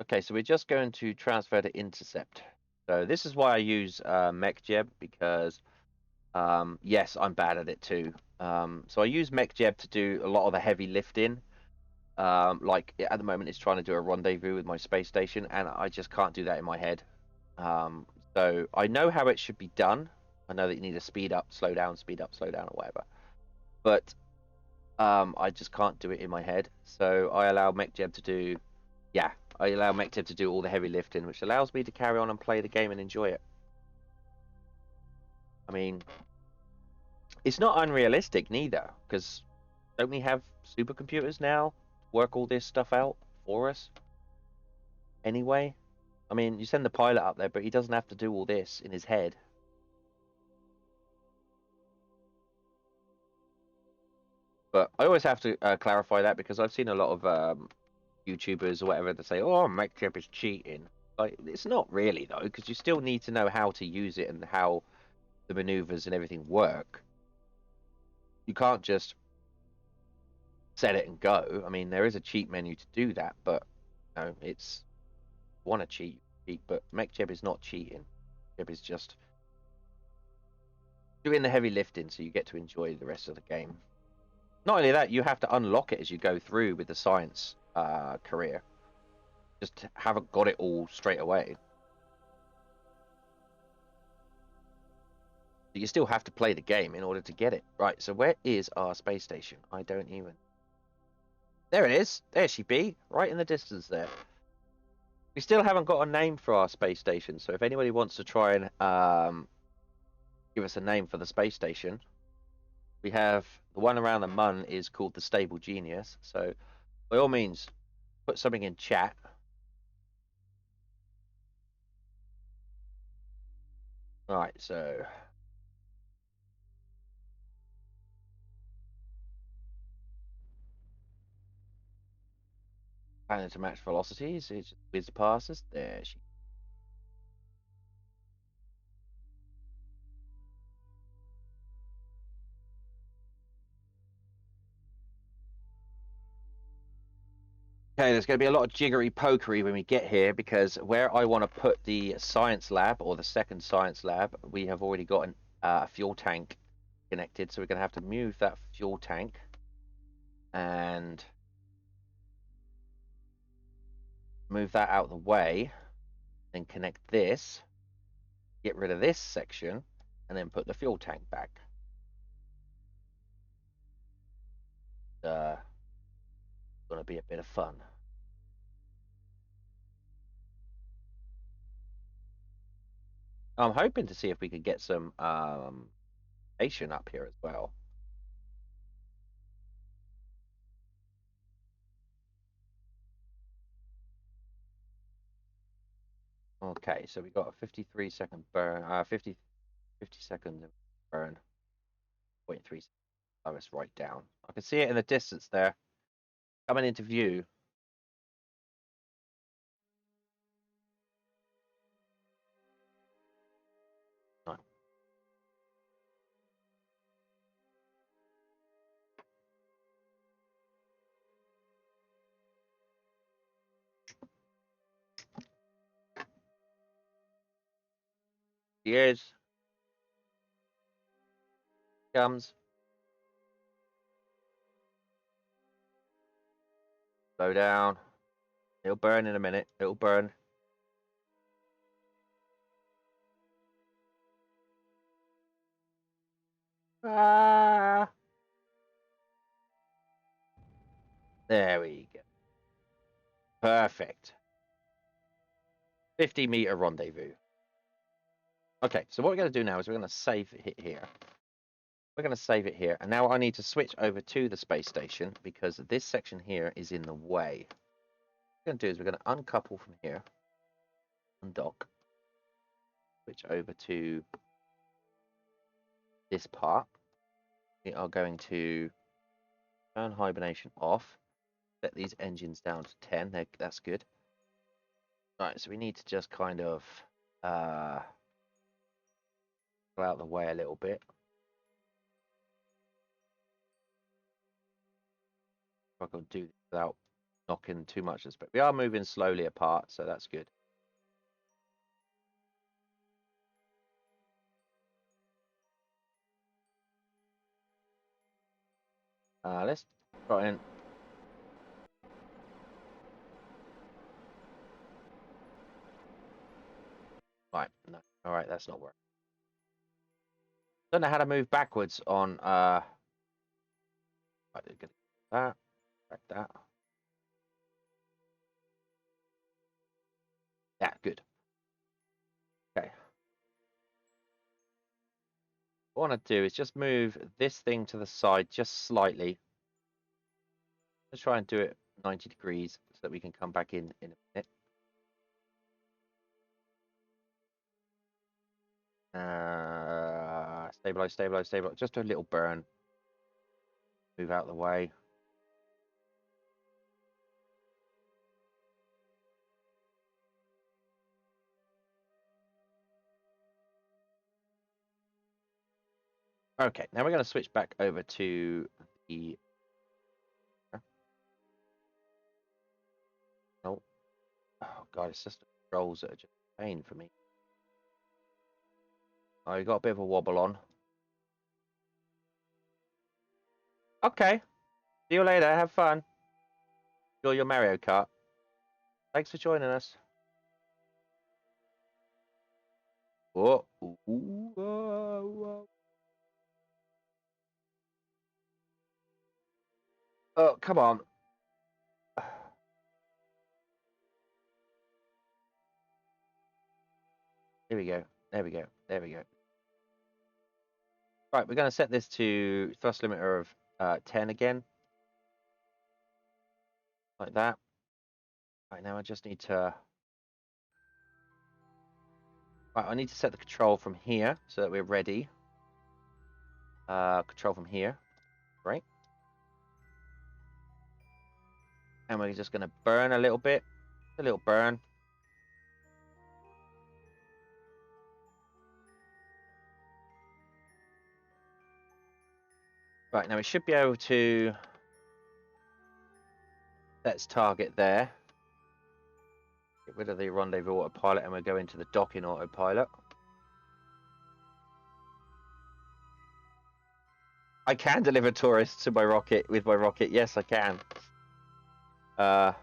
A: Okay, so we're just going to transfer to intercept. So this is why I use MechJeb, because yes, I'm bad at it too. So I use MechJeb to do a lot of the heavy lifting. Like at the moment, it's trying to do a rendezvous with my space station, and I just can't do that in my head. So I know how it should be done. I know that you need to speed up, slow down, or whatever. But I just can't do it in my head. So I allow MechJeb to do, yeah, I allow MechJeb to do all the heavy lifting, which allows me to carry on and play the game and enjoy it. I mean, it's not unrealistic neither, because don't we have supercomputers now to work all this stuff out for us? Anyway, I mean, you send the pilot up there, but he doesn't have to do all this in his head. But I always have to clarify that, because I've seen a lot of YouTubers or whatever that say, "Oh, MechJeb is cheating." Like, it's not really though, because you still need to know how to use it and how the maneuvers and everything work. You can't just set it and go. I mean, there is a cheat menu to do that, but you know, it's want to cheat, but MechJeb is not cheating. MechJeb is just doing the heavy lifting, so you get to enjoy the rest of the game. Not only that, you have to unlock it as you go through with the science career. Just haven't got it all straight away. You still have to play the game in order to get it. Right, so where is our space station? I don't even... There it is. There she be, right in the distance there. We still haven't got a name for our space station, so if anybody wants to try and give us a name for the space station, we have the one around the Mun is called the Stable Genius. So by all means, put something in chat. All right, so planning to match velocities. It's whiz passes. There she. Okay, there's going to be a lot of jiggery pokery when we get here, because where I want to put the science lab, or the second science lab, we have already got a fuel tank connected, so we're going to have to move that fuel tank and move that out of the way, then connect this, get rid of this section, and then put the fuel tank back. to be a bit of fun. I'm hoping to see if we could get some station up here as well. Okay, so we got a 53-second burn, 50 second burn, 0.3. Oh, it's right down. I can see it in the distance there, coming into view. No. He is. Comes. Slow down. It'll burn in a minute. It'll burn. Ah. There we go. Perfect. 50-meter rendezvous. Okay, so what we're going to do now is we're going to save it here. We're going to save it here. And now I need to switch over to the space station because this section here is in the way. What we're going to do is we're going to uncouple from here. Undock. Switch over to this part. We are going to turn hibernation off. Set these engines down to 10. That's good. Right, so we need to just kind of go out of the way a little bit. If I can do this without knocking too much of space. We are moving slowly apart, so that's good. Let's try and right. No, all right, that's not working. Don't know how to move backwards on right, that, back that. Yeah, good. Okay. What I want to do is just move this thing to the side just slightly. Let's try and do it 90 degrees so that we can come back in a minute. Stabilize, stabilize, stabilize. Just a little burn. Move out of the way. Okay, now we're going to switch back over to the. Oh, oh God, it's just the controls that are just a pain for me. Oh, you got a bit of a wobble on. Okay. See you later. Have fun. Enjoy your Mario Kart. Thanks for joining us. Whoa. Ooh, whoa, whoa. Oh, come on. Here we go. There we go. There we go. Right, we're going to set this to thrust limiter of 10 again. Like that. Right, now I just need to... Right, I need to set the control from here so that we're ready. Control from here. Right. And we're just going to burn a little bit. A little burn. Right, now we should be able to... Let's target there. Get rid of the rendezvous autopilot and we'll go into the docking autopilot. I can deliver tourists to my rocket with my rocket. Yes, I can. Right,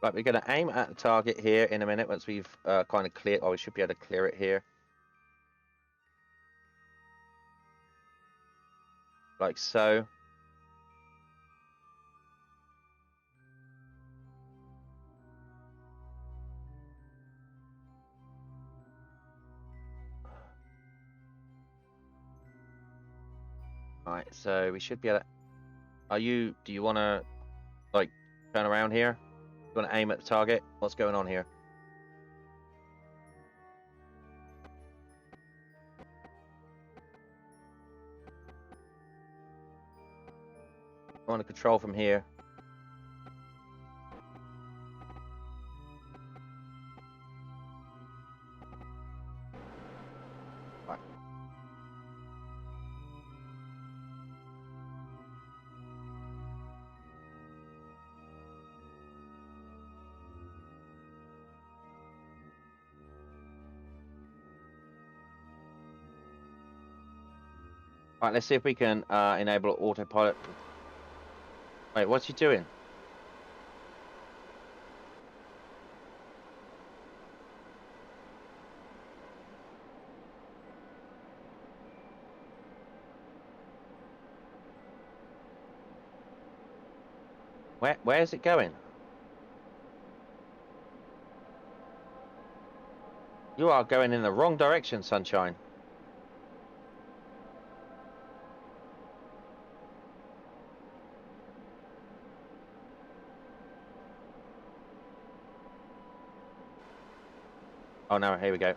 A: we're going to aim at the target here in a minute once we've kind of cleared. Oh, we should be able to clear it here. Like so. Right, so we should be able to... Do you want to, like, turn around here? You want to aim at the target? What's going on here? I want to control from here. Right. Right, let's see if we can enable autopilot. Wait, what's he doing? Where is it going? You are going in the wrong direction, Sunshine. Oh no, here we go.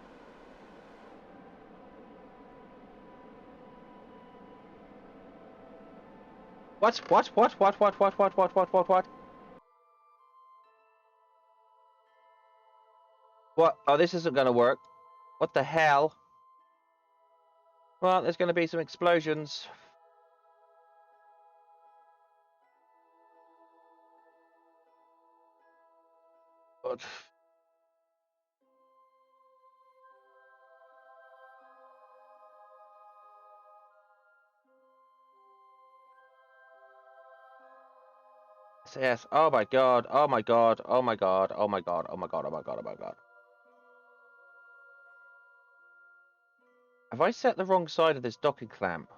A: What? What? Oh, this isn't going to work. What the hell? Well, there's going to be some explosions. But... Yes. Oh my god. Oh my god. Oh my god. Oh my god. Oh my god. Oh my god. Oh my god. Have I set the wrong side of this docking clamp?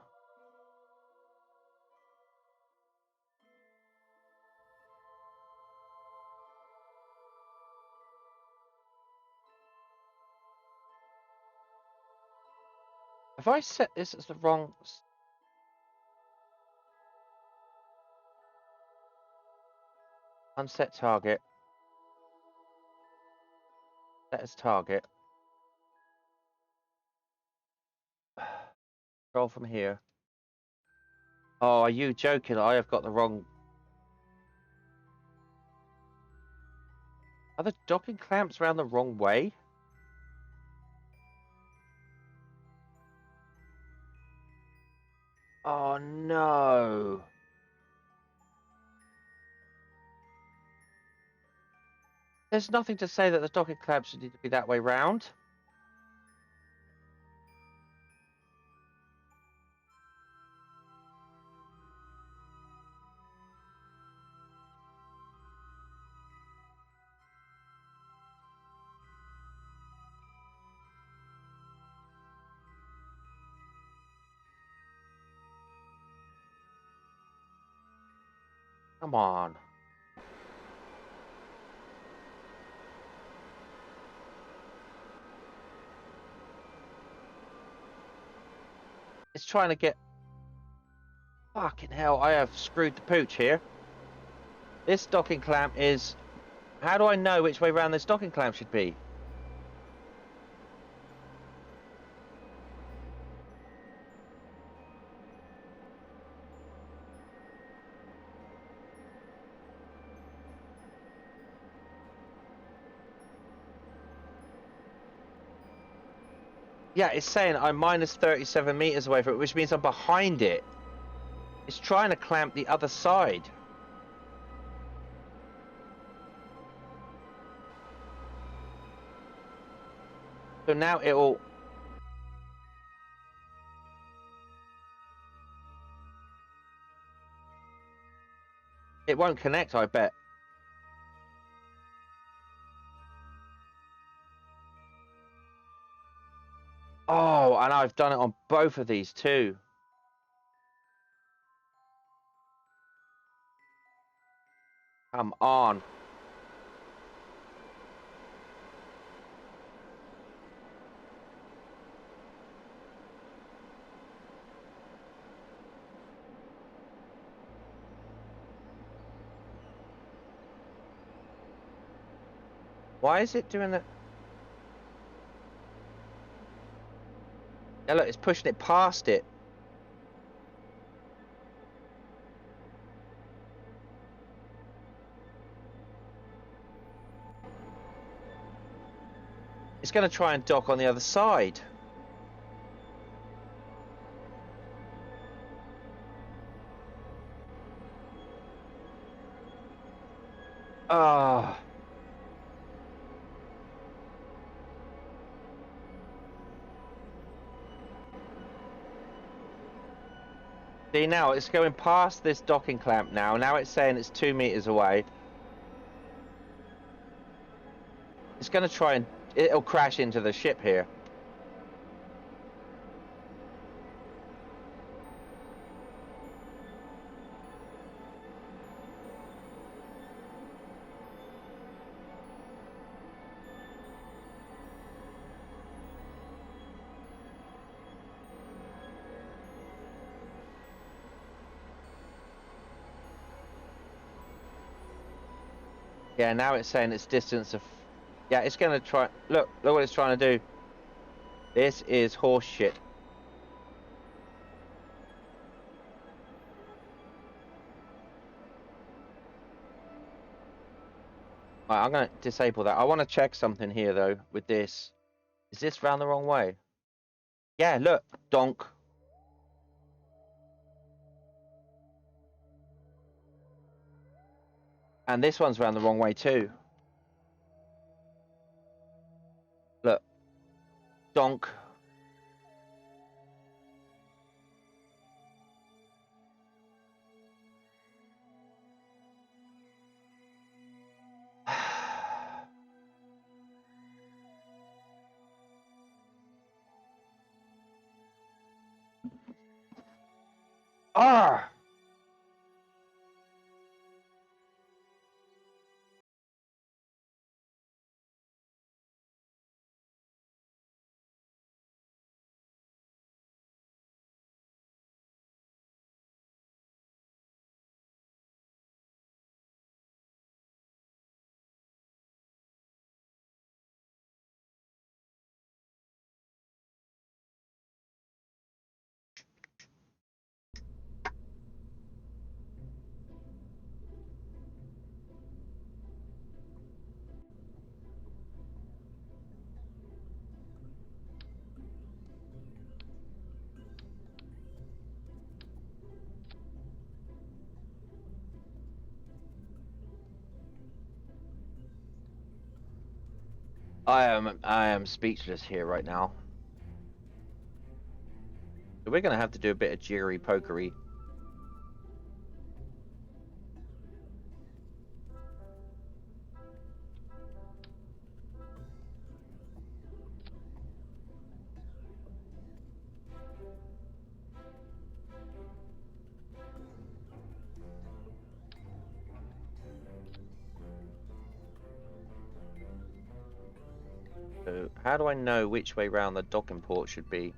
A: Have I set this as the wrong... Unset target. Set as target. Roll from here. Oh, are you joking? I have got the wrong... Are the docking clamps around the wrong way? Oh no. There's nothing to say that the docking clamps should need to be that way round. Come on. It's trying to get... Fucking hell, I have screwed the pooch here. This docking clamp is... How do I know which way round this docking clamp should be? Yeah, it's saying I'm minus 37 meters away from it, which means I'm behind it. It's trying to clamp the other side. So now it'll... It won't connect, I bet. Oh, and I've done it on both of these too. Come on. Why is it doing that? Yeah, look, it's pushing it past it. It's going to try and dock on the other side. Ah. See, now it's going past this docking clamp now. Now it's saying it's 2 meters away. It's going to try and it'll crash into the ship here. Yeah, now it's saying it's distance of. Yeah, it's going to try. Look what it's trying to do. This is horse shit. Right, I'm going to disable that. I want to check something here though with this. Is this round the wrong way? Yeah, look, donk. And this one's round the wrong way too. Look, donk. Ah! I am speechless here right now. So we're gonna have to do a bit of jiggery pokery. So how do I know which way round the docking port should be?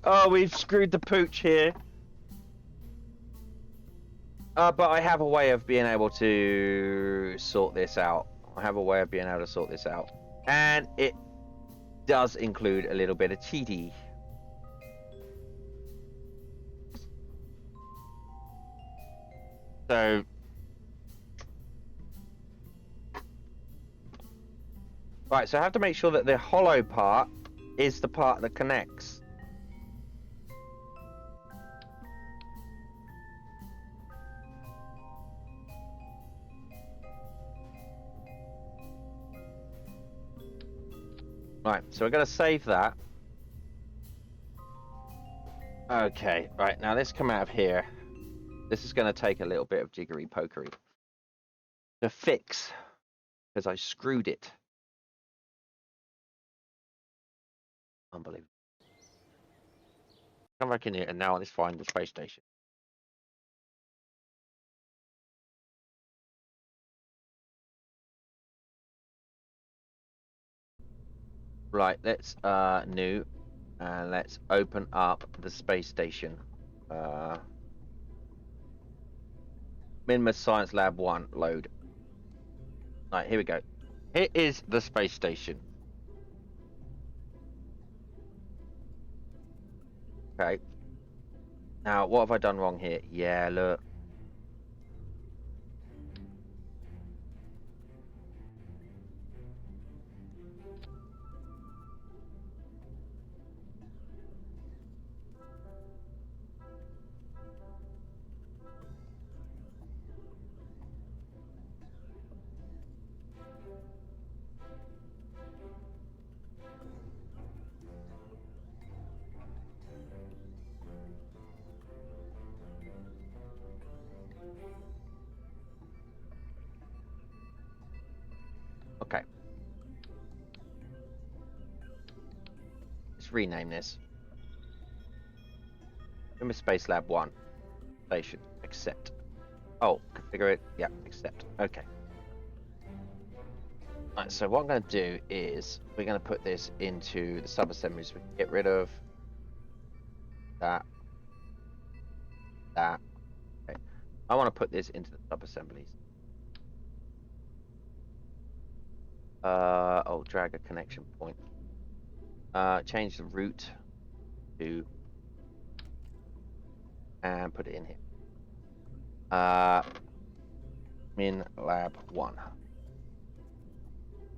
A: Oh, we've screwed the pooch here. But I have a way of being able to sort this out. I have a way of being able to sort this out. And it does include a little bit of TD. So right, so I have to make sure that the hollow part is the part that connects. Right, so we're going to save that. Okay, right, now let's come out of here. This is going to take a little bit of jiggery pokery to fix because I screwed it. Unbelievable. Come back in here and now let's find the space station. Right, let's new and let's open up the space station. Minmus Science Lab 1 load. Right, here we go. Here is the space station. Okay. Now, what have I done wrong here? Yeah, look. Okay. Let's rename this. Minmus Space Lab 1 station. Accept. Oh, configure it. Yeah, accept. Okay. Right, so what I'm going to do is we're going to put this into the sub-assemblies. We can get rid of that. That. Okay. I want to put this into the sub-assemblies. Oh, drag a connection point. Change the route to and put it in here. Min lab 1.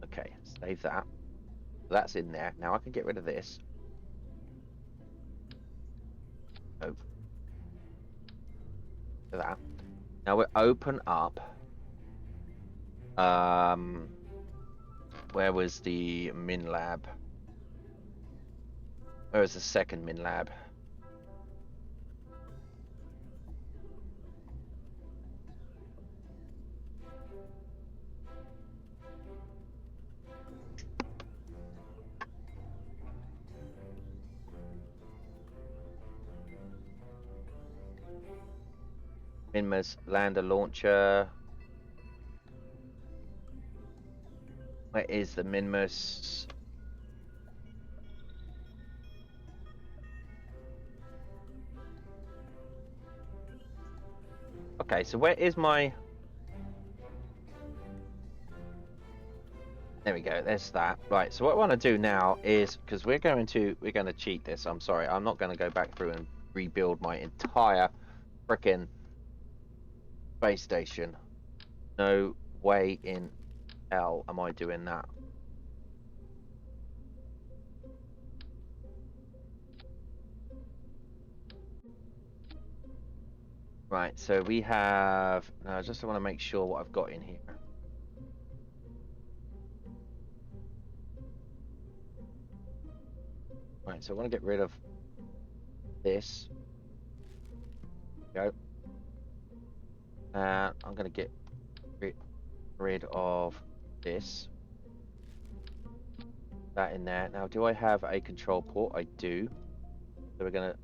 A: Okay, save that. That's in there. Now I can get rid of this. Oh. That. Now we open up. Where was the min lab? Where was the second min lab? Minmus lander launcher. Where is the Minmus? Okay, so where is my? There we go. There's that. Right. So what I want to do now is because we're going to cheat this. I'm sorry. I'm not going to go back through and rebuild my entire frickin' space station. No way in hell am I doing that. Right, so we have. No, I just want to make sure what I've got in here. Right, so I want to get rid of this. Go. I'm going to get rid of this. That in there. Now, do I have a control port? I do. So we're going to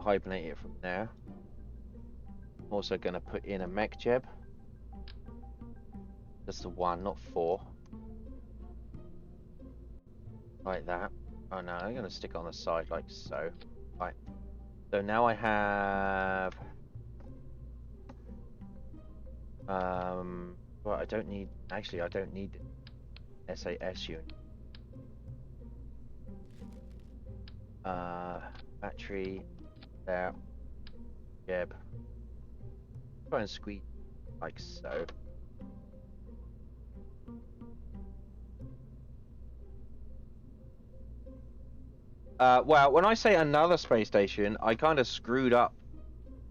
A: hibernate it from there. I'm also going to put in a mech jeb. Just the one, not 4. Like that. Oh no, I'm going to stick on the side like so. Right. So now I have... well, I don't need... Actually, I don't need SAS unit. Battery. There. Jeb. Try and squeeze like so. Well, when I say another space station, I kind of screwed up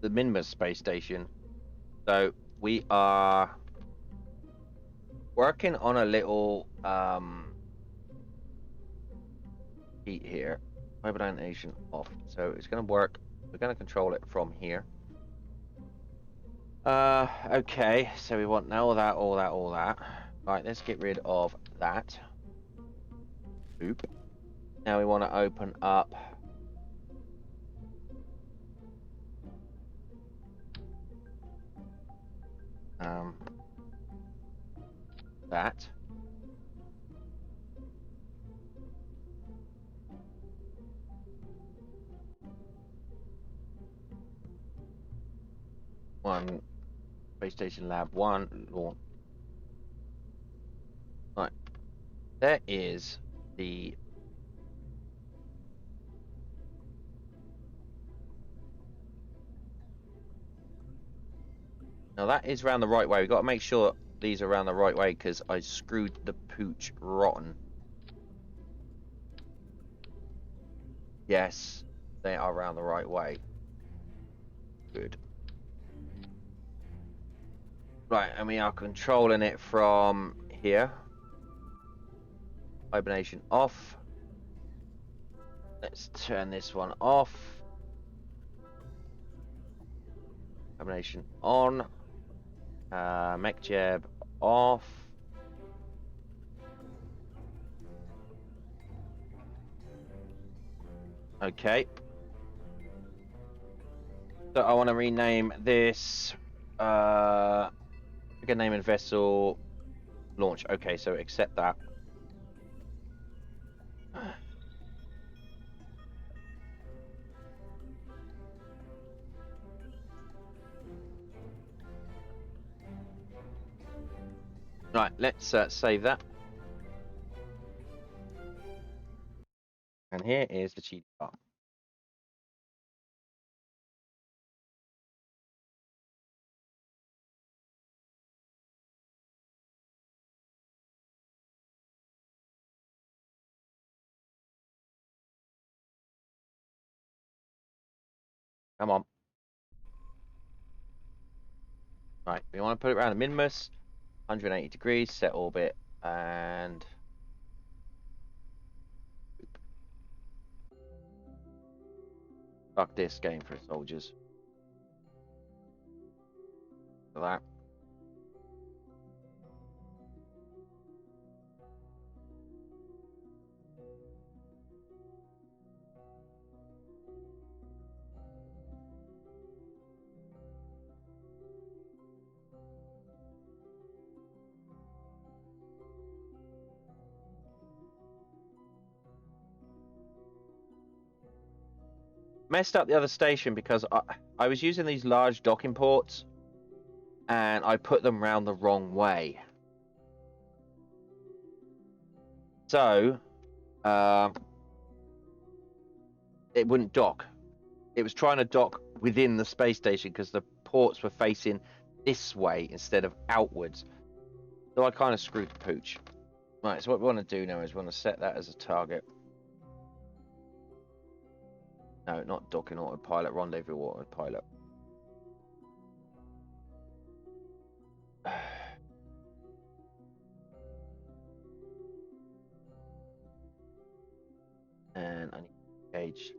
A: the Minmus space station. So we are working on a little heat here. Hibernation off. So it's going to work. We're going to control it from here. Okay, so we want now all that, all that, all that. Right, let's get rid of that. Oop. Now we want to open up that. One Space Station Lab 1 launch. Right, there is the now that is round the right way. We've got to make sure these are around the right way because I screwed the pooch rotten. Yes, they are around the right way. Good. Right, and we are controlling it from here. Hibernation off. Let's turn this one off. Hibernation on. Mech jab off. Okay. So I want to rename this. We can name it vessel launch. Okay, so accept that. Right, let's save that. And here is the cheat part. Come on. Right, we want to put it around the minimus, 180 degrees, set orbit, and fuck this game for soldiers. For that. Messed up the other station because I was using these large docking ports and I put them round the wrong way. So, it wouldn't dock. It was trying to dock within the space station because the ports were facing this way instead of outwards. So I kind of screwed the pooch. Right, so what we want to do now is we want to set that as a target. No, not docking autopilot, rendezvous autopilot. And I need to gauge.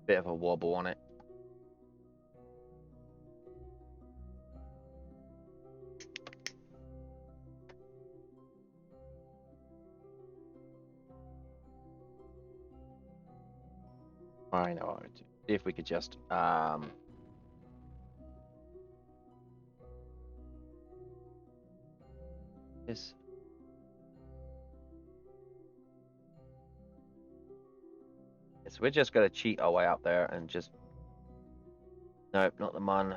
A: Bit of a wobble on it. I know. See if we could just this. So we're just gonna cheat our way up there and just nope, not the mun.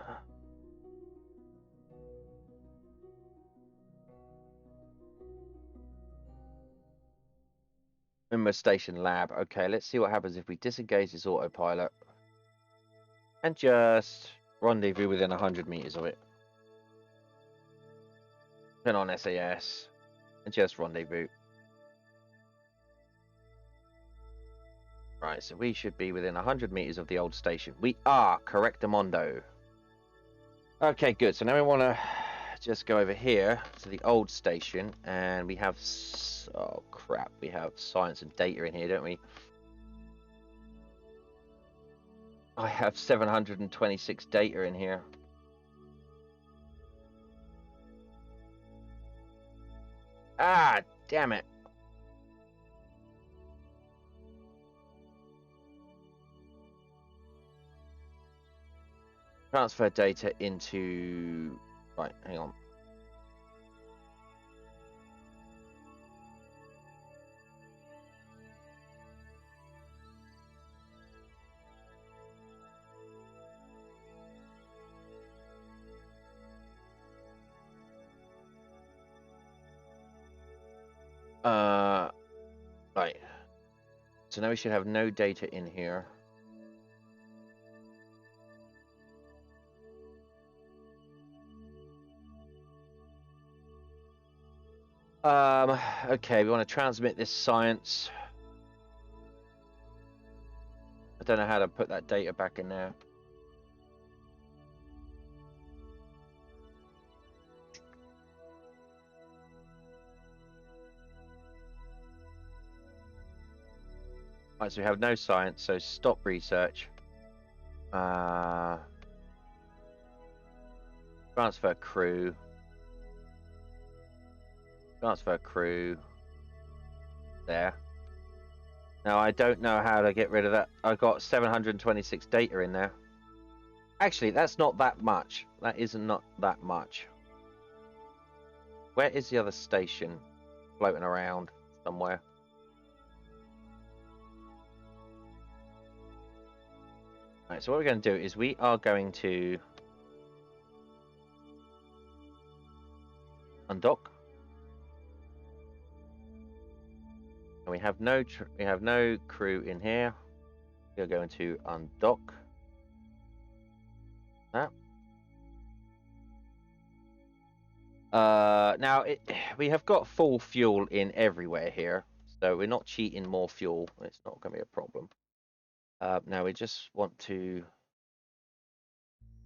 A: Member Station Lab. Okay, let's see what happens if we disengage this autopilot and just rendezvous within 100 meters of it. Turn on SAS and just rendezvous. Right, so we should be within 100 meters of the old station. We are, correctamundo. Okay, good. So now we want to just go over here to the old station, and we have... Oh, crap. We have science and data in here, don't we? I have 726 data in here. Ah, damn it. Transfer data into... Right, hang on. Right. So now we should have no data in here. Okay, we want to transmit this science. I don't know how to put that data back in there. Right, so we have no science, so stop research. Transfer crew. Transfer crew. There. Now I don't know how to get rid of that. I've got 726 data in there. Actually, that's not that much. That is not that much. Where is the other station? Floating around somewhere. Right, so what we're going to do is we are going to undock. And we have no crew in here. We are going to undock that. Now we have got full fuel in everywhere here, so we're not cheating more fuel. It's not going to be a problem. Now we just want to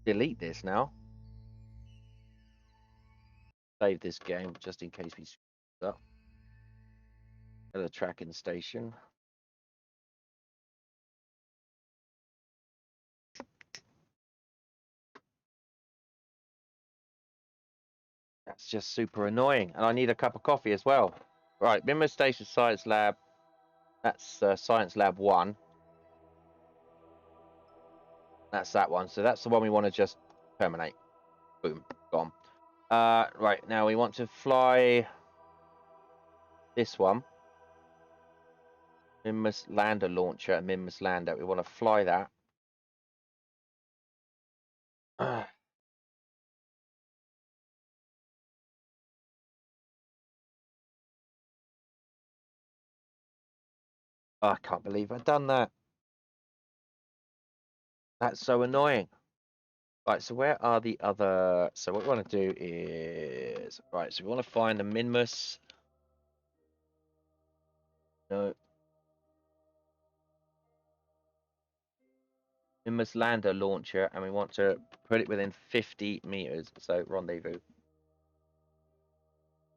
A: delete this now. Save this game just in case we screw up. At the tracking station. That's just super annoying, and I need a cup of coffee as well. Right, Minmo Station Science Lab. That's Science Lab 1. That's that one. So that's the one we want to just terminate. Boom, gone. Right, now we want to fly this one. Minmus Lander Launcher and Minmus Lander. We want to fly that. I can't believe I've done that. That's so annoying. Right, so where are the other... So what we want to do is... Right, so we want to find the Minmus... No. Minmus Lander Launcher, and we want to put it within 50 meters. So rendezvous.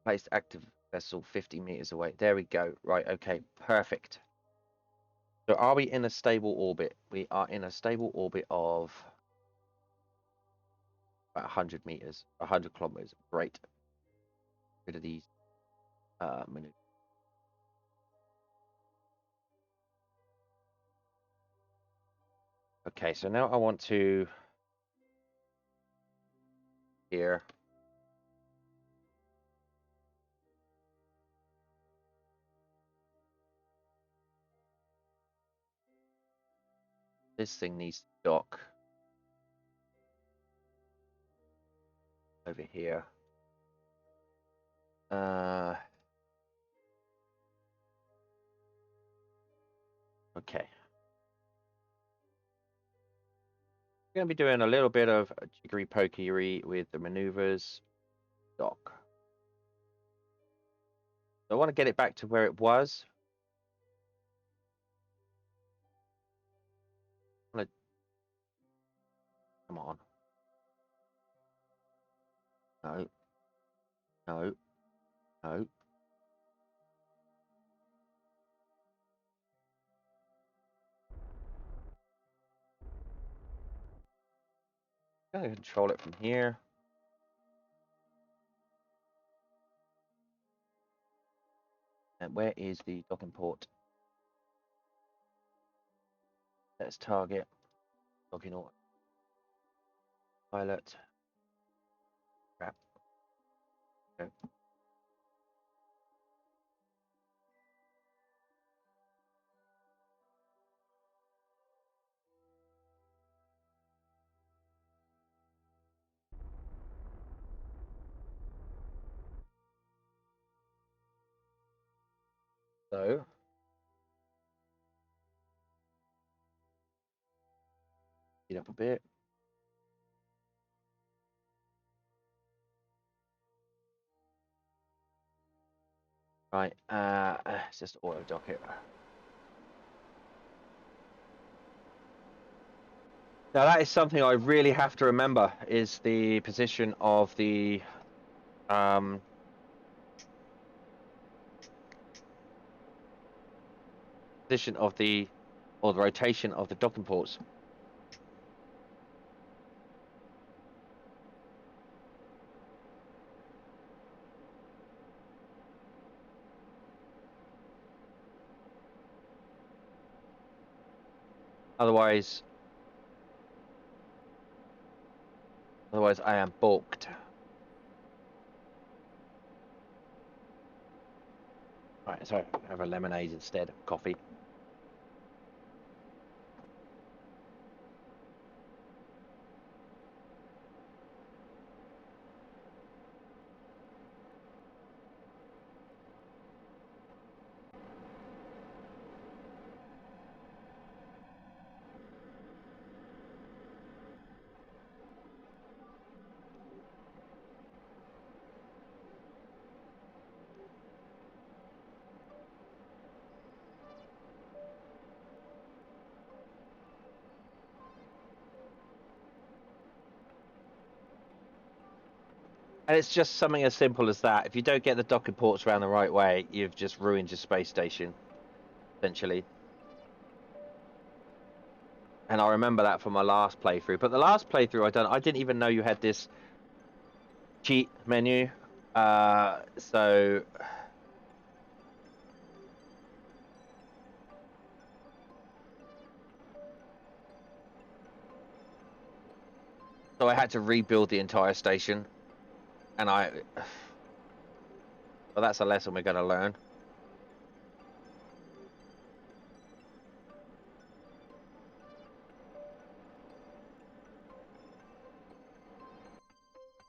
A: Placed active vessel 50 meters away. There we go. Right, okay, perfect. So are we in a stable orbit? We are in a stable orbit of about 100 meters, 100 kilometers. Great. Rid of these minutes. Okay, so now I want to here. This thing needs to dock over here. Okay. We're going to be doing a little bit of jiggery pokery with the maneuvers. Dock. So I want to get it back to where it was. Come on. No. No. No. I'm going to control it from here. And where is the docking port? Let's target docking auto pilot. Crap. Okay. So get up a bit. Right, it's just auto dock it. Now that is something I really have to remember is the position of the um position of the or the rotation of the docking ports. Otherwise I am balked. Right, so have a lemonade instead of coffee. And it's just something as simple as that. If you don't get the docking ports around the right way, you've just ruined your space station, essentially. And I remember that from my last playthrough. But the last playthrough I didn't even know you had this cheat menu. So I had to rebuild the entire station, and well, that's a lesson we're going to learn.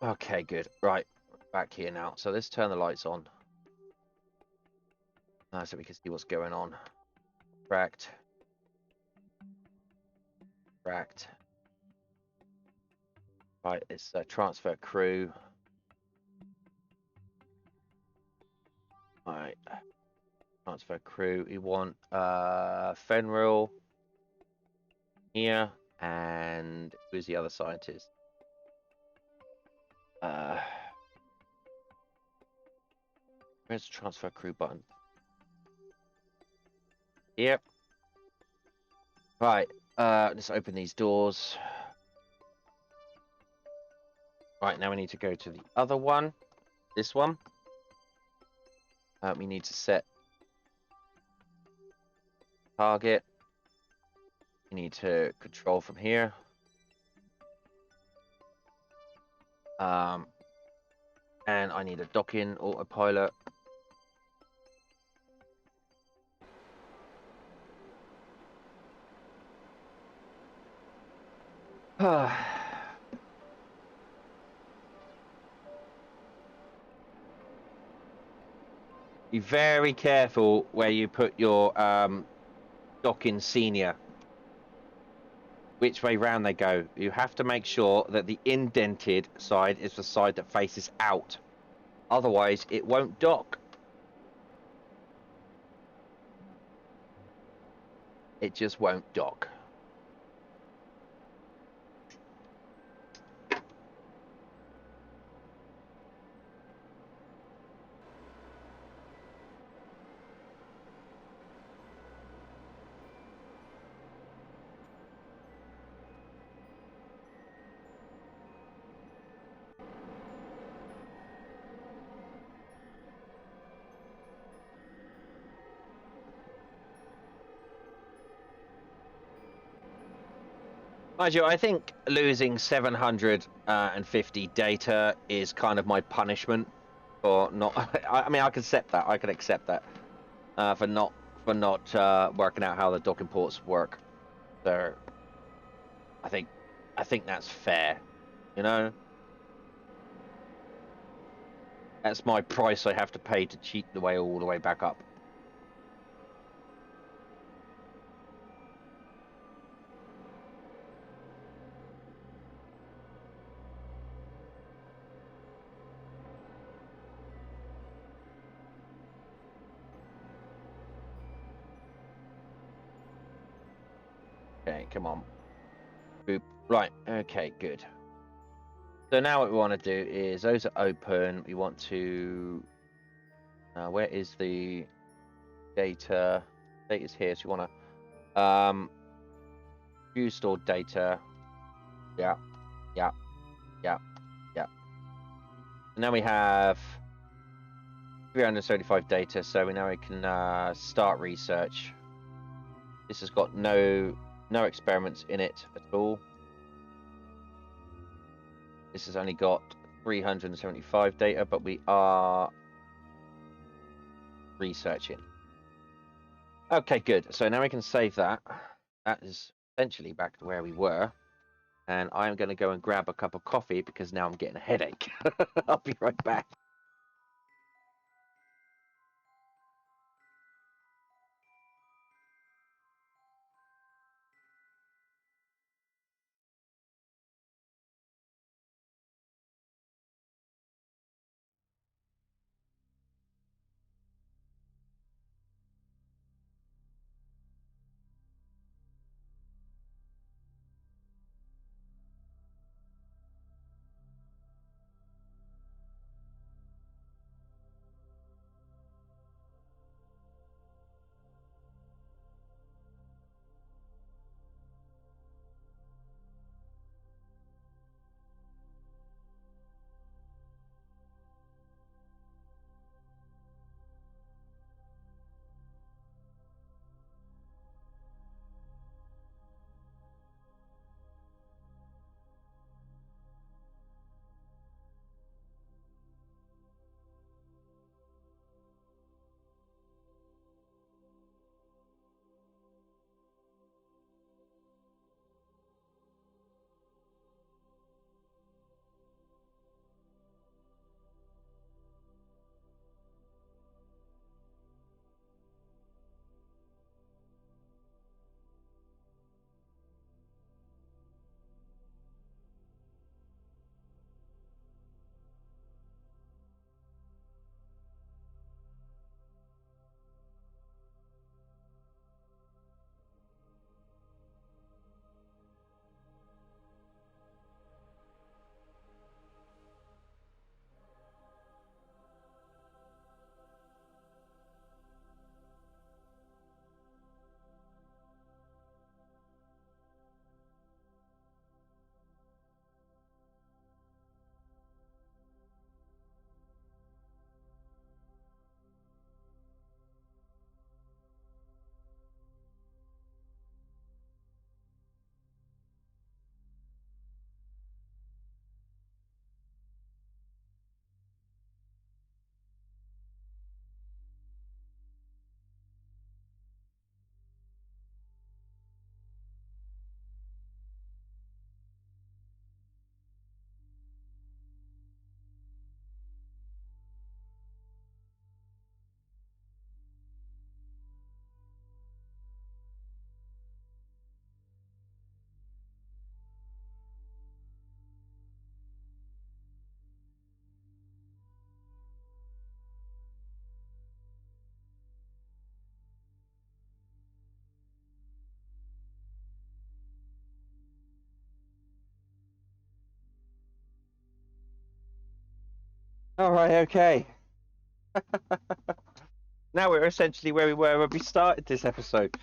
A: Okay, good. Right, back here now. So let's turn the lights on, so we can see what's going on. Tracked. Right, it's transfer crew. All right, transfer crew. We want Fenrir here, and who's the other scientist? Where's the transfer crew button? Yep. Right. Let's open these doors. Right, now we need to go to the other one. This one. We need to set target. We need to control from here. And I need a docking autopilot. Be very careful where you put your docking senior. Which way round they go. You have to make sure that the indented side is the side that faces out. Otherwise, it won't dock. It just won't dock. Mind you, I think losing 750 data is kind of my punishment for not. I mean, I can accept that. I can accept that for not working out how the docking ports work. So I think that's fair. You know, that's my price I have to pay to cheat the way all the way back up. Okay, come on. Boop. Right. Okay, good. So now what we want to do is those are open. We want to. Where is the data? Data's here. So you want to view stored data. Yeah, yeah, yeah, yeah. And now we have 375 data. So we now we can start research. This has got no experiments in it at all. This has only got 375 data, but we are researching. Okay, good. So now we can save that. That is essentially back to where we were. And I'm going to go and grab a cup of coffee because now I'm getting a headache. I'll be right back. All right, okay. Now we're essentially where we were when we started this episode.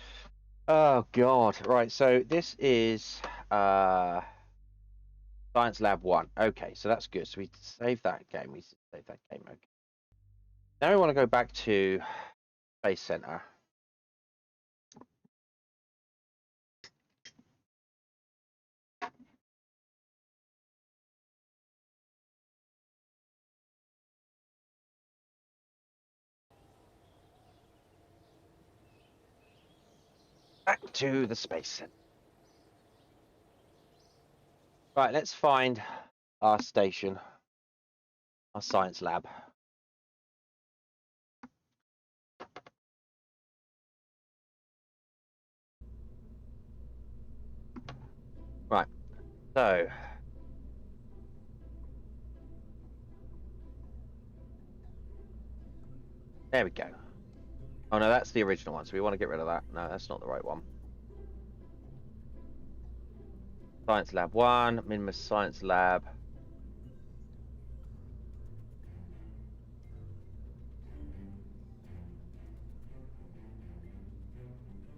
A: Oh God. Right, so this is Science Lab 1. Okay, so that's good. So we save that game. We save that game. Okay. Now we want to go back to Space Center. Back to the space center. Right, let's find our station, our science lab. Right, so there we go. Oh no, that's the original one, so we want to get rid of that. No, that's not the right one. Science Lab 1, Minimus Science Lab.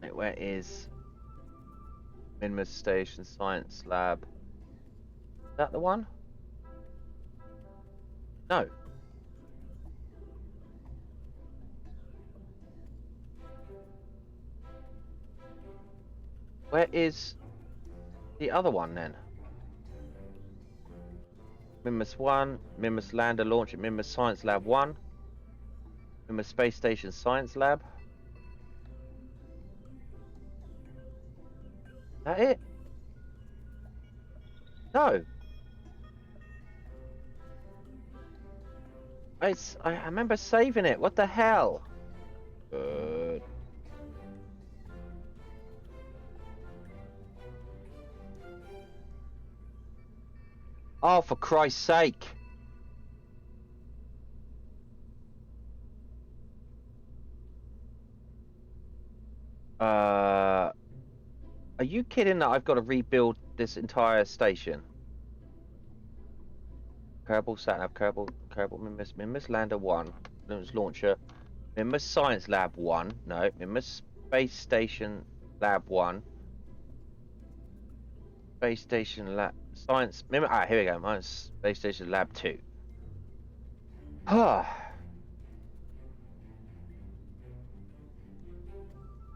A: Wait, where is Minimus Station Science Lab? Is that the one? No. Where is the other one then? Minimus 1, Minimus Lander Launch at Minimus Science Lab 1, Minimus Space Station Science Lab. Is that it? No. I remember saving it. What the hell? Good. Oh, for Christ's sake. Are you kidding that I've got to rebuild this entire station? Kerbal Satnav, Kerbal Mimus Lander 1, Mimus Launcher, Mimus Science Lab 1, no, Mimus Space Station Lab 1, Space Station Lab, Science, here we go, mine's Space Station Lab 2.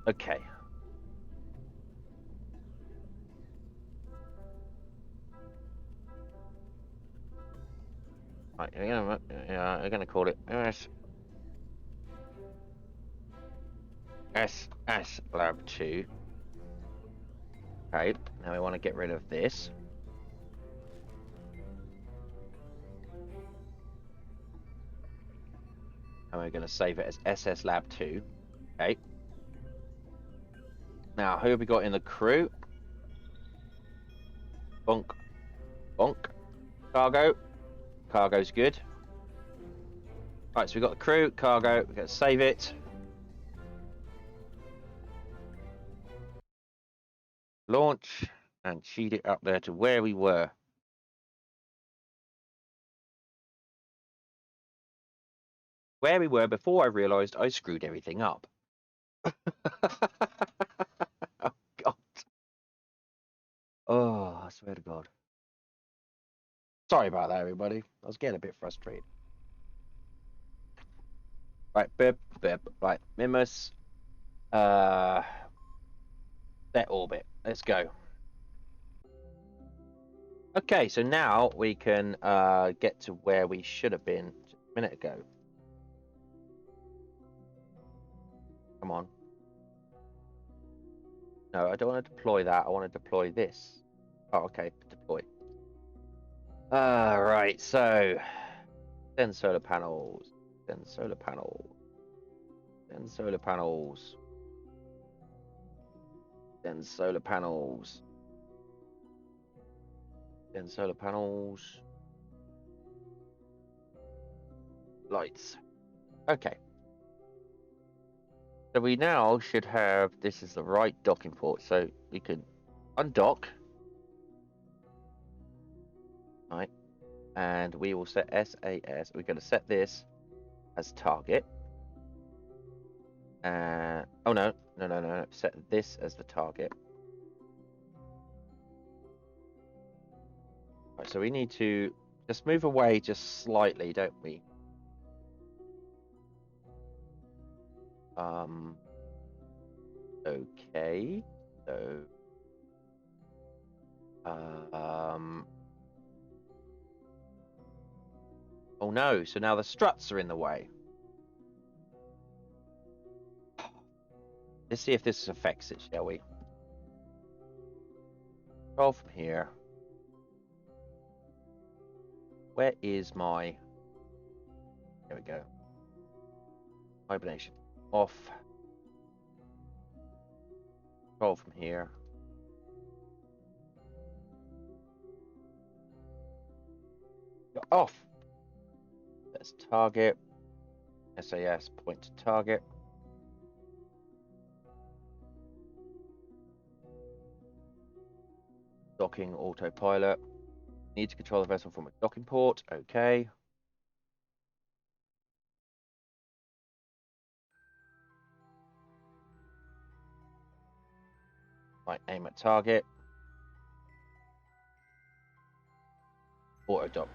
A: Okay. Right, I'm gonna call it SS Lab 2. Okay, now we want to get rid of this. And we're going to save it as SS Lab 2. Okay. Now, who have we got in the crew? Bonk. Bonk. Cargo. Cargo's good. Right, so we've got the crew, cargo. We're going to save it. Launch. And cheat it up there to where we were. Where we were before I realised I screwed everything up. Oh, God. Oh, I swear to God. Sorry about that, everybody. I was getting a bit frustrated. Right, bib. Right, Mimus. Set orbit. Let's go. Okay, so now we can get to where we should have been just a minute ago. Come on. No, I don't want to deploy that. I want to deploy this. Oh, okay. Deploy. Right, so 10 solar panels. 10 solar panels. 10 solar panels. 10 solar panels. 10 solar panels. Lights. Okay. So we now should have, this is the right docking port, so we can undock. Right. And we will set SAS. We're going to set this as target. Oh no. Set this as the target. Right, so we need to just move away just slightly, don't we? Okay. So oh no, so now the struts are in the way. Let's see if this affects it, shall we? Control from here. Where is my... There we go. Hibernation. Off. Control from here. Off. Let's target. SAS, point to target. Docking autopilot. Need to control the vessel from a docking port. Okay. Right, aim at target. Auto dock.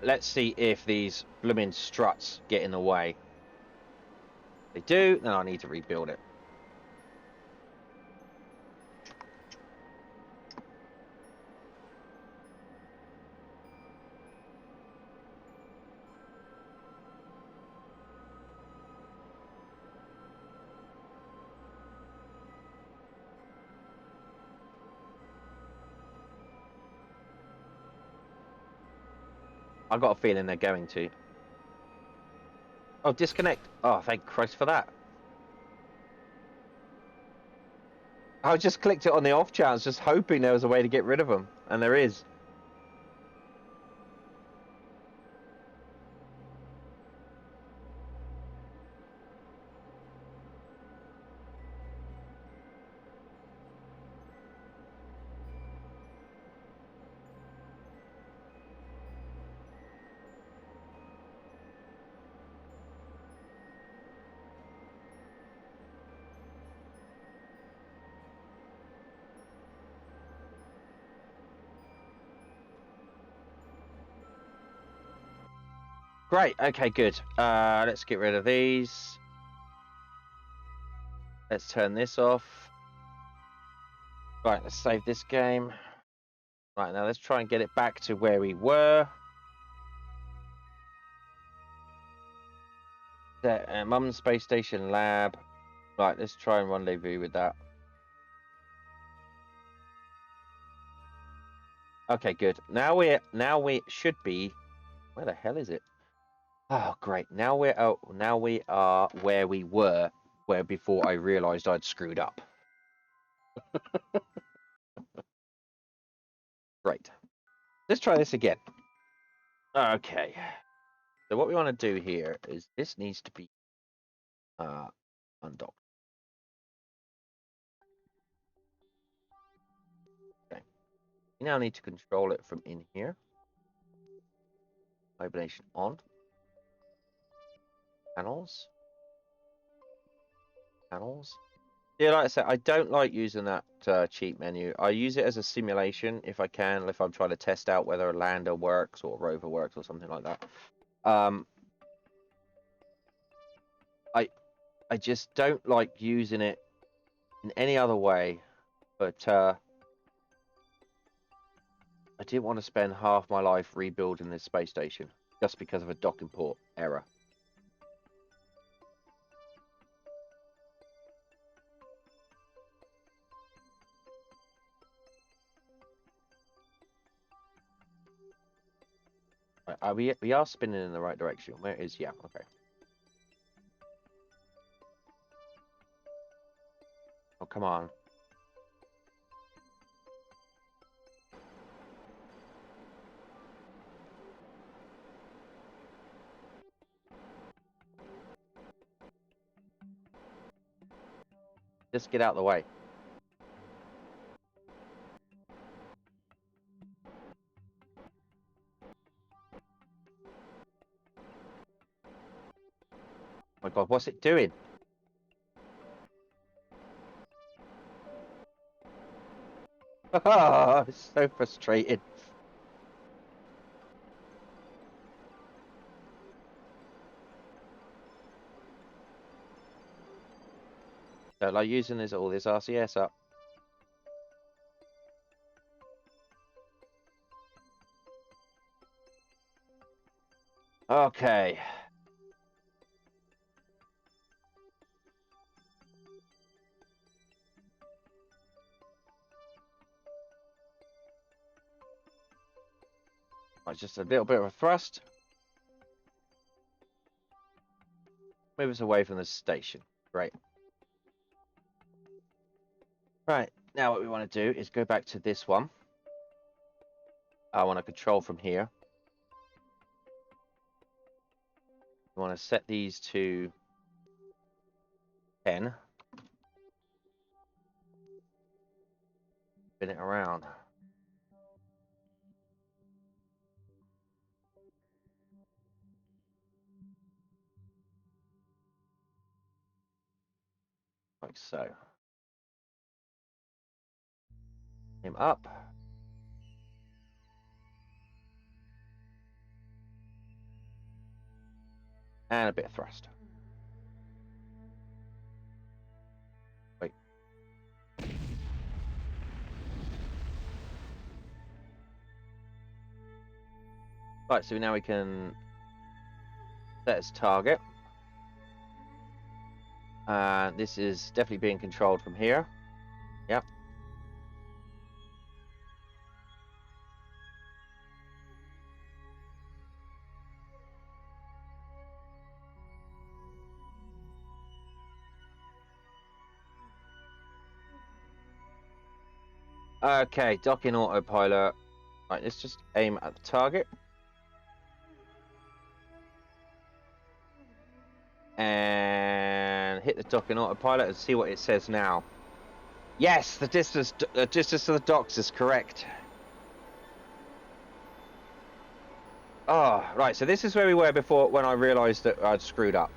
A: Let's see if these blooming struts get in the way. If they do, then I need to rebuild it. I got a feeling they're going to. Oh, disconnect. Oh, thank Christ for that. I just clicked it on the off chance, just hoping there was a way to get rid of them. And there is. Great. Okay, good. Let's get rid of these. Let's turn this off. Right, let's save this game. Right, now let's try and get it back to where we were. Mum's Space Station Lab. Right, let's try and rendezvous with that. Okay, good. Now we should be. Where the hell is it? Oh, great. Now we are where we were, where before I realised I'd screwed up. Great. Let's try this again. Okay. So what we want to do here is this needs to be undocked. Okay. You now need to control it from in here. Hibernation on. Panels. Panels. Yeah, like I said, I don't like using that cheat menu. I use it as a simulation if I can, if I'm trying to test out whether a lander works or a rover works or something like that. I just don't like using it in any other way. But I didn't want to spend half my life rebuilding this space station just because of a docking port error. We are spinning in the right direction. Where is... Yeah, okay. Oh, come on. Just get out of the way. Oh my God, what's it doing? Oh, it's so frustrating. Don't like using all this RCS up. Okay. Right, just a little bit of a thrust. Move us away from the station. Great. Right, now what we want to do is go back to this one. I want to control from here. We want to set these to 10. Spin it around. Like so. Him up. And a bit of thrust. Wait. Right, so now we can set as target. This is definitely being controlled from here. Yep. Okay, docking autopilot. Right, let's just aim at the target. And hit the docking autopilot and see what it says now. Yes, the distance to the docks is correct. Oh, right, so this is where we were before when I realised that I'd screwed up.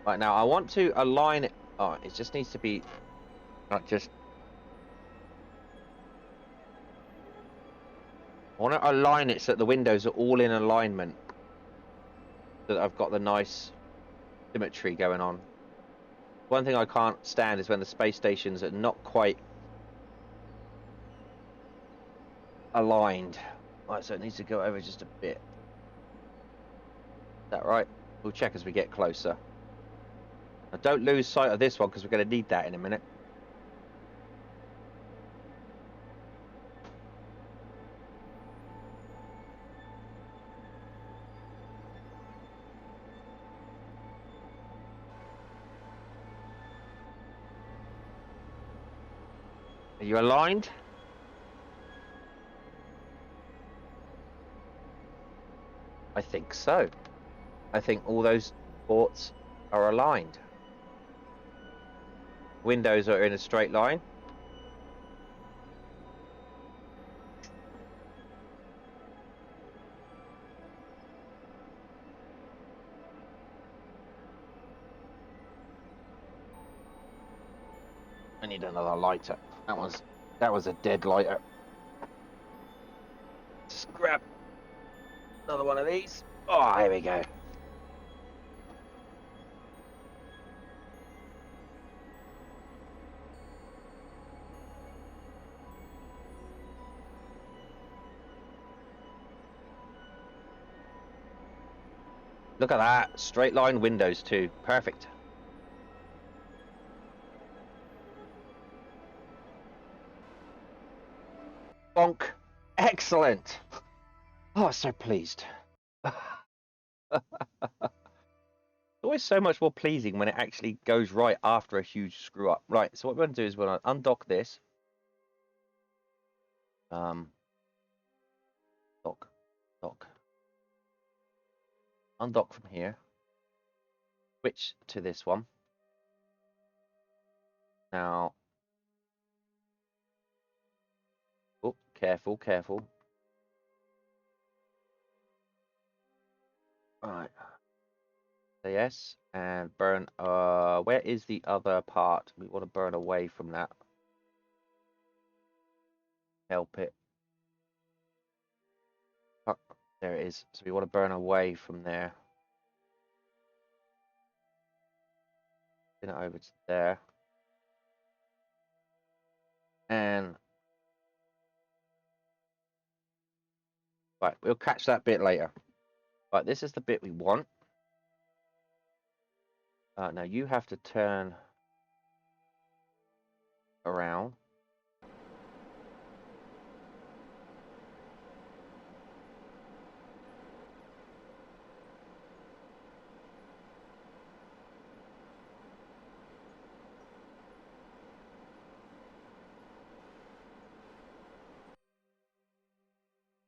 A: Right, now I want to align it. Oh, it just needs to be not just. I want to align it so that the windows are all in alignment. So that I've got the nice symmetry going on. One thing I can't stand is when the space stations are not quite aligned. Right, so it needs to go over just a bit. Is that right? We'll check as we get closer. Now, don't lose sight of this one because we're going to need that in a minute. Are you aligned? I think so. I think all those ports are aligned. Windows are in a straight line. I need another lighter. That was a dead lighter. Just grab another one of these. Oh, here we go. Look at that. Straight line windows too. Perfect. Bonk. Excellent. Oh, so pleased. Always so much more pleasing when it actually goes right after a huge screw up. Right, so what we're going to do is we're going to undock this. Dock. Undock from here. Switch to this one. Now, oh, careful. Right. Say yes, and burn. Where is the other part? We want to burn away from that. Help it. Oh, there it is. So we want to burn away from there. Spin it over to there. And right, we'll catch that bit later. Right, this is the bit we want. Now you have to turn around.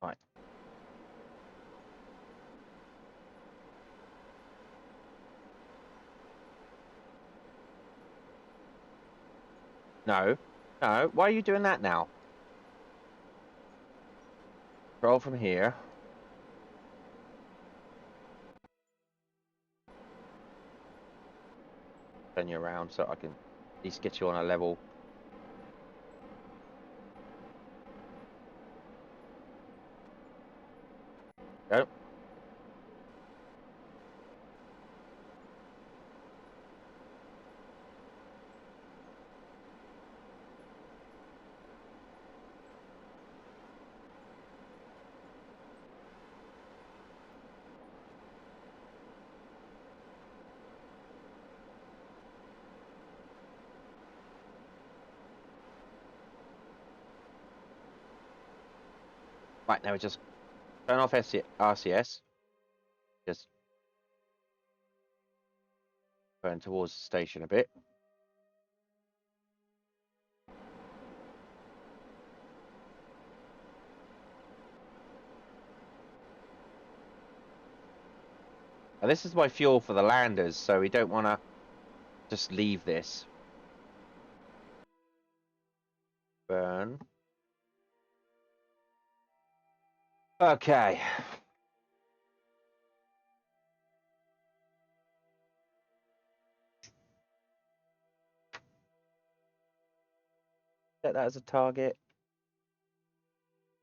A: Right. No. No. Why are you doing that now? Roll from here. Turn you around so I can at least get you on a level. Go. Right, now we just turn off RCS. Just turn towards the station a bit. And this is my fuel for the landers, so we don't want to just leave this. Burn. Okay. Set that as a target.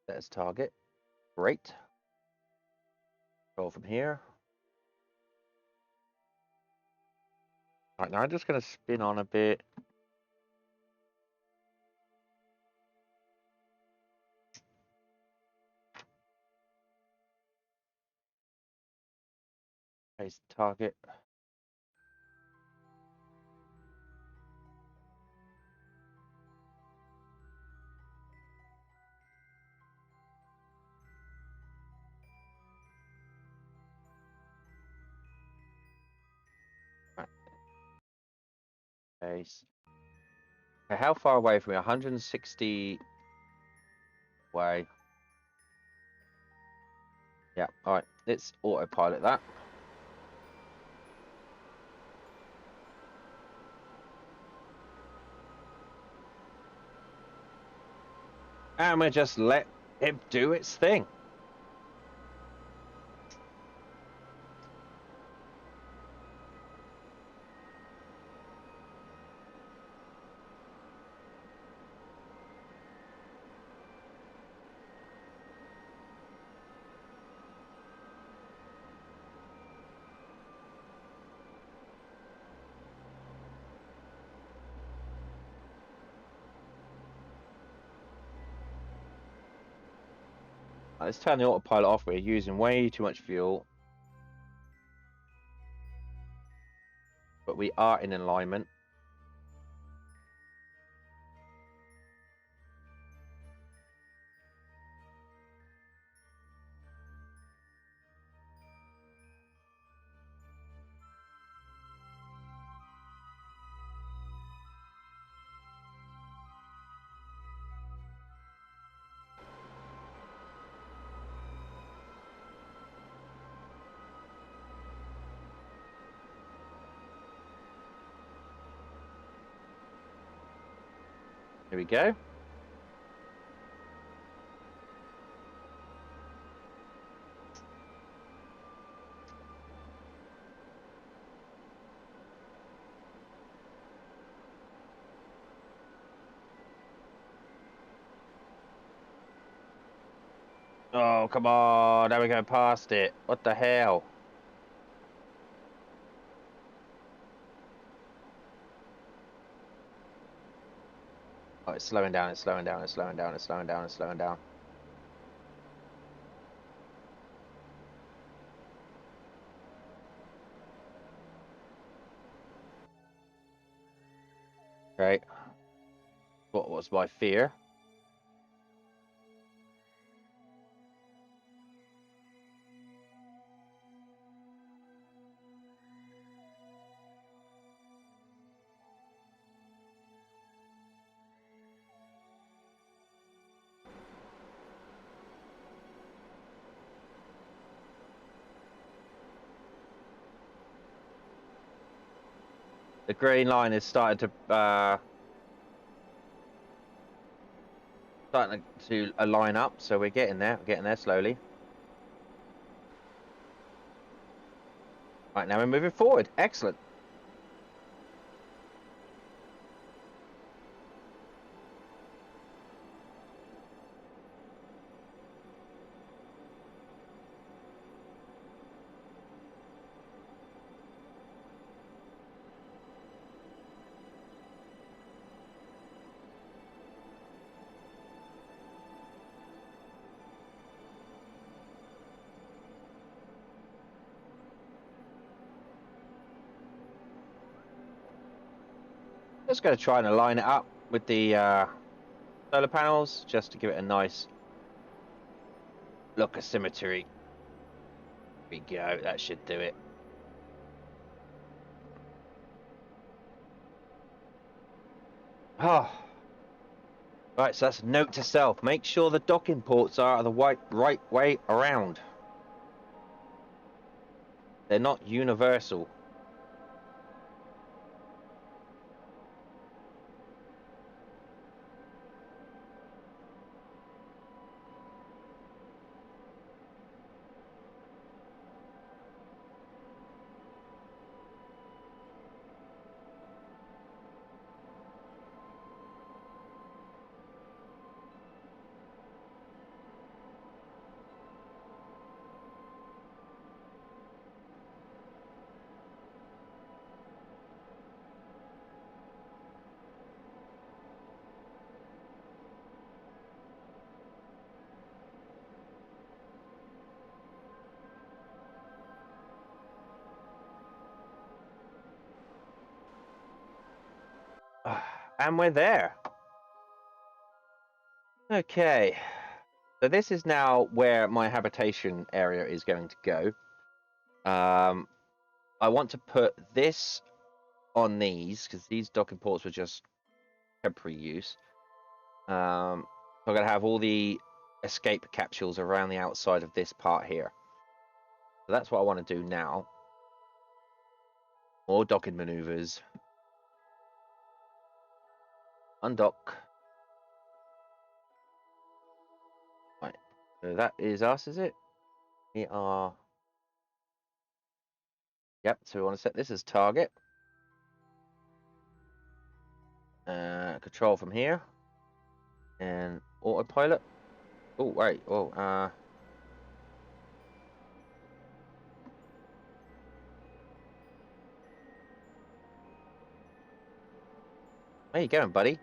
A: Set as target. Great. Go from here. Right, now I'm just going to spin on a bit. Place target. Right. Place. Okay, how far away from me? 160 away. Yeah, alright. Let's autopilot that. And we'll just let it do its thing. Let's turn the autopilot off. We're using way too much fuel. But we are in alignment. Here we go. Oh, come on. Now we're going past it. What the hell? Oh, it's slowing down, it's slowing down, it's slowing down, it's slowing down, it's slowing down. Right. What was my fear? The green line is starting to line up, so we're getting there. We're getting there slowly. Right, now we're moving forward. Excellent. Just going to try and align it up with the solar panels, just to give it a nice look of symmetry. There we go. That should do it. Oh. Right, so that's a note to self. Make sure the docking ports are the right way around. They're not universal. And we're there. Okay. So this is now where my habitation area is going to go. I want to put this on these, because these docking ports were just temporary use. So I'm going to have all the escape capsules around the outside of this part here. So that's what I want to do now. More docking maneuvers. Undock. Right. So that is us, is it? We are... Yep, so we want to set this as target. Control from here. And autopilot. Oh, wait. Oh, where you going, buddy?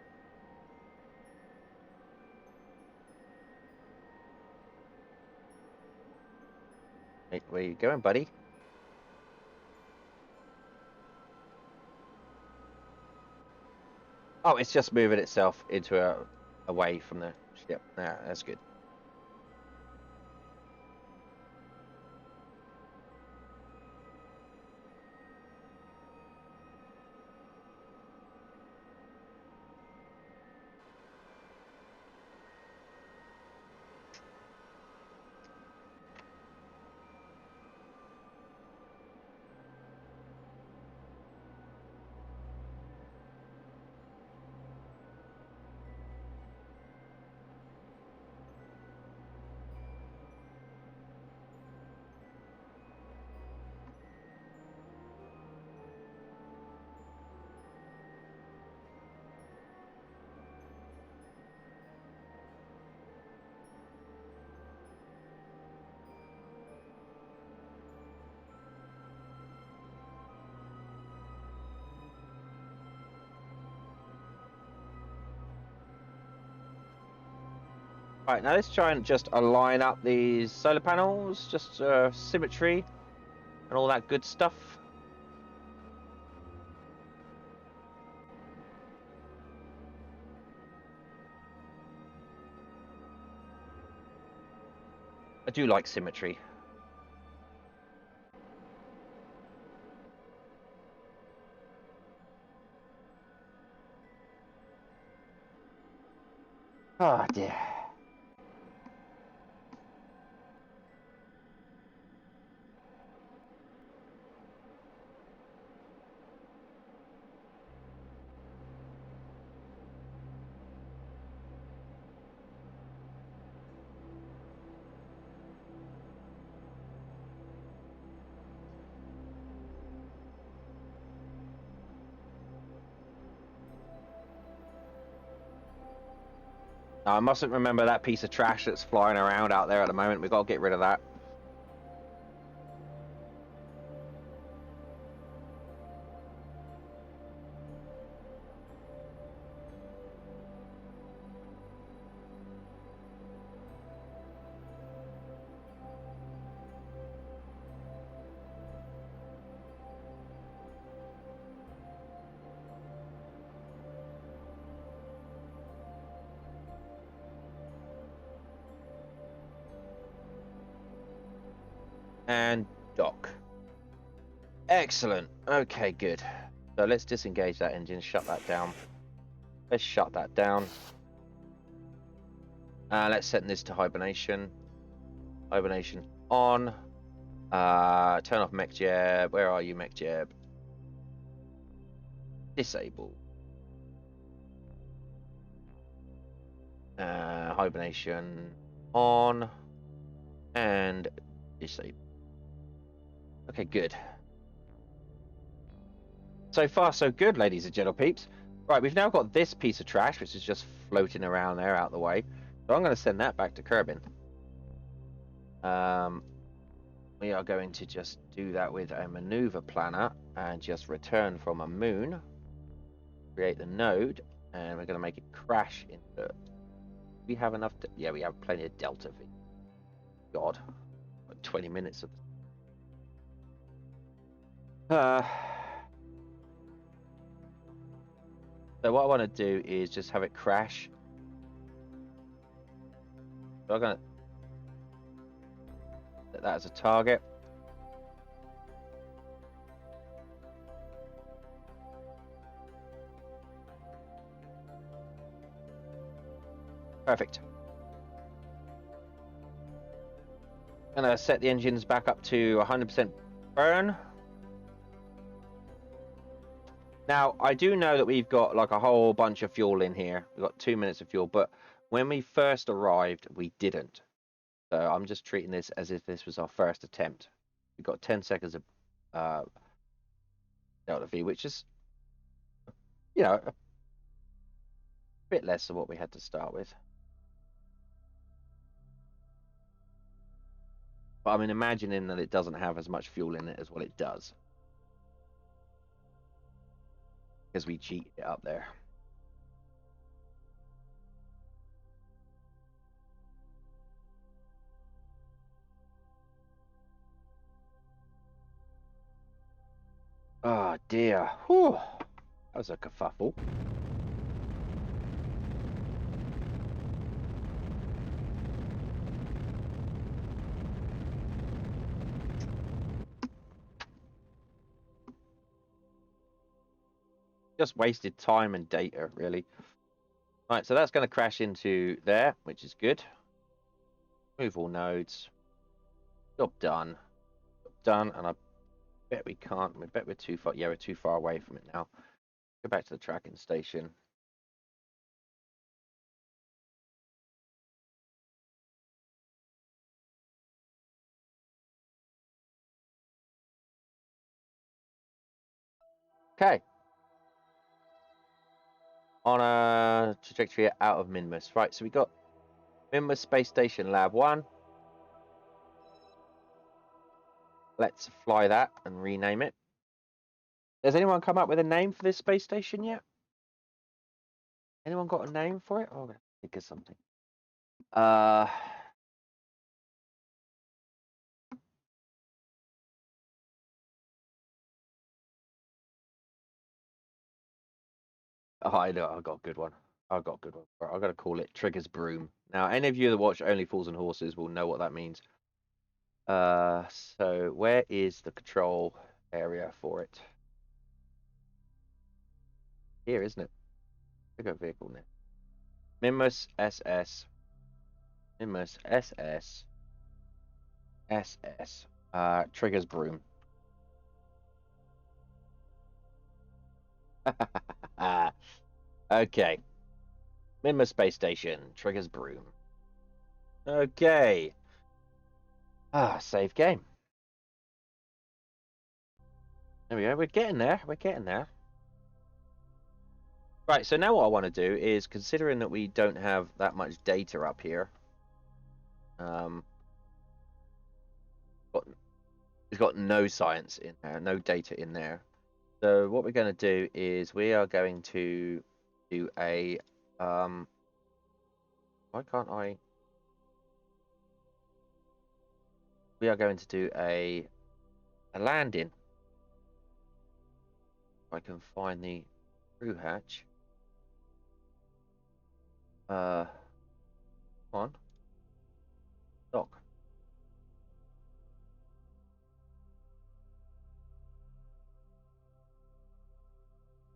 A: Hey, where you going, buddy? Oh, it's just moving itself into away from the ship. Yeah, that's good. Right, now let's try and just align up these solar panels, just symmetry and all that good stuff. I do like symmetry. Oh dear. I mustn't remember that piece of trash that's flying around out there at the moment. We've got to get rid of that. And dock. Excellent. Okay, good. So let's disengage that engine, shut that down. Let's shut that down. Let's set this to hibernation. Hibernation on. Turn off mech jab. Where are you, mech jab? Disable. Hibernation on. And disable. Okay, good. So far, so good, ladies and gentle peeps. Right, we've now got this piece of trash, which is just floating around there out the way. So I'm going to send that back to Kerbin. We are going to just do that with a maneuver planner and just return from a moon. Create the node, and we're going to make it crash into... We have enough... Yeah, we have plenty of delta V. God. 20 minutes of... So what I want to do is just have it crash. So I'm going to set that as a target. Perfect. I'm going to set the engines back up to 100% burn. Now, I do know that we've got like a whole bunch of fuel in here. We've got 2 minutes of fuel, but when we first arrived, we didn't. So I'm just treating this as if this was our first attempt. We've got 10 seconds of delta V, which is, you know, a bit less than what we had to start with. But I'm imagining that it doesn't have as much fuel in it as what it does. Because we cheated it up there. Oh dear. Whew. That was a kerfuffle. Just wasted time and data, really. Right, so that's going to crash into there, which is good. Move all nodes. Job done. Job done, and I bet we can't. I bet we're too far. Yeah, we're too far away from it now. Go back to the tracking station. Okay. On a trajectory out of Minmus. Right, so we got Minmus Space Station Lab 1. Let's fly that and rename it. Has anyone come up with a name for this space station yet? Anyone got a name for it? Oh, I'm gonna think of something. Oh, I know. I got a good one. I got a good one. Right, I got to call it Trigger's Broom. Now, any of you that watch Only Fools and Horses will know what that means. So where is the control area for it? Here, isn't it? Pick up vehicle now. Mimus SS. Mimus SS. SS. Triggers broom. Okay. Mimus space station. Triggers broom. Okay. Save game. There we go. We're getting there. We're getting there. Right, so now what I want to do is, considering that we don't have that much data up here, it's got no science in there, no data in there. So what we're going to do is we are going to do a, why can't I? We are going to do a landing. If I can find the crew hatch. Come on. Dock.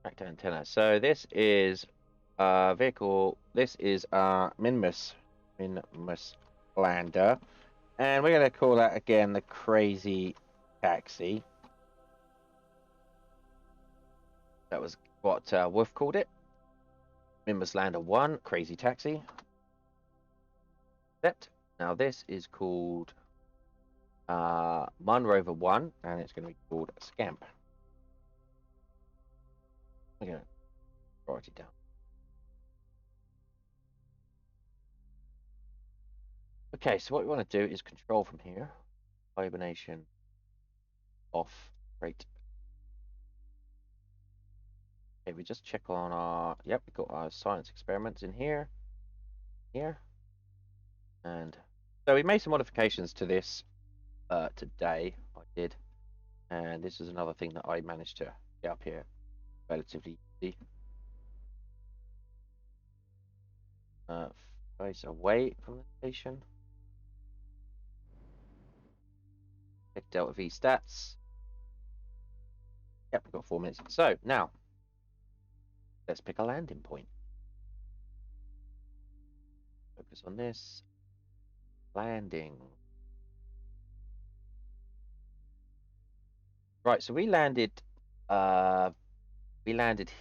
A: Back to antenna. So this is vehicle. This is Minmus lander, and we're gonna call that again the Crazy Taxi. That was what Wolf called it. Minmus Lander 1, Crazy Taxi. Set. Now this is called Mun Rover 1, and it's going to be called Scamp. I'm going to write it down. Okay, so what we want to do is control from here. Hibernation off. Great. Okay, we just check on our, yep, we've got our science experiments in here. And so we made some modifications to this today. I did. And this is another thing that I managed to get up here relatively easy. Face away from the station. Check Delta V stats. Yep, we've got 4 minutes. So now, let's pick a landing point. Focus on this. Landing. Right, so we landed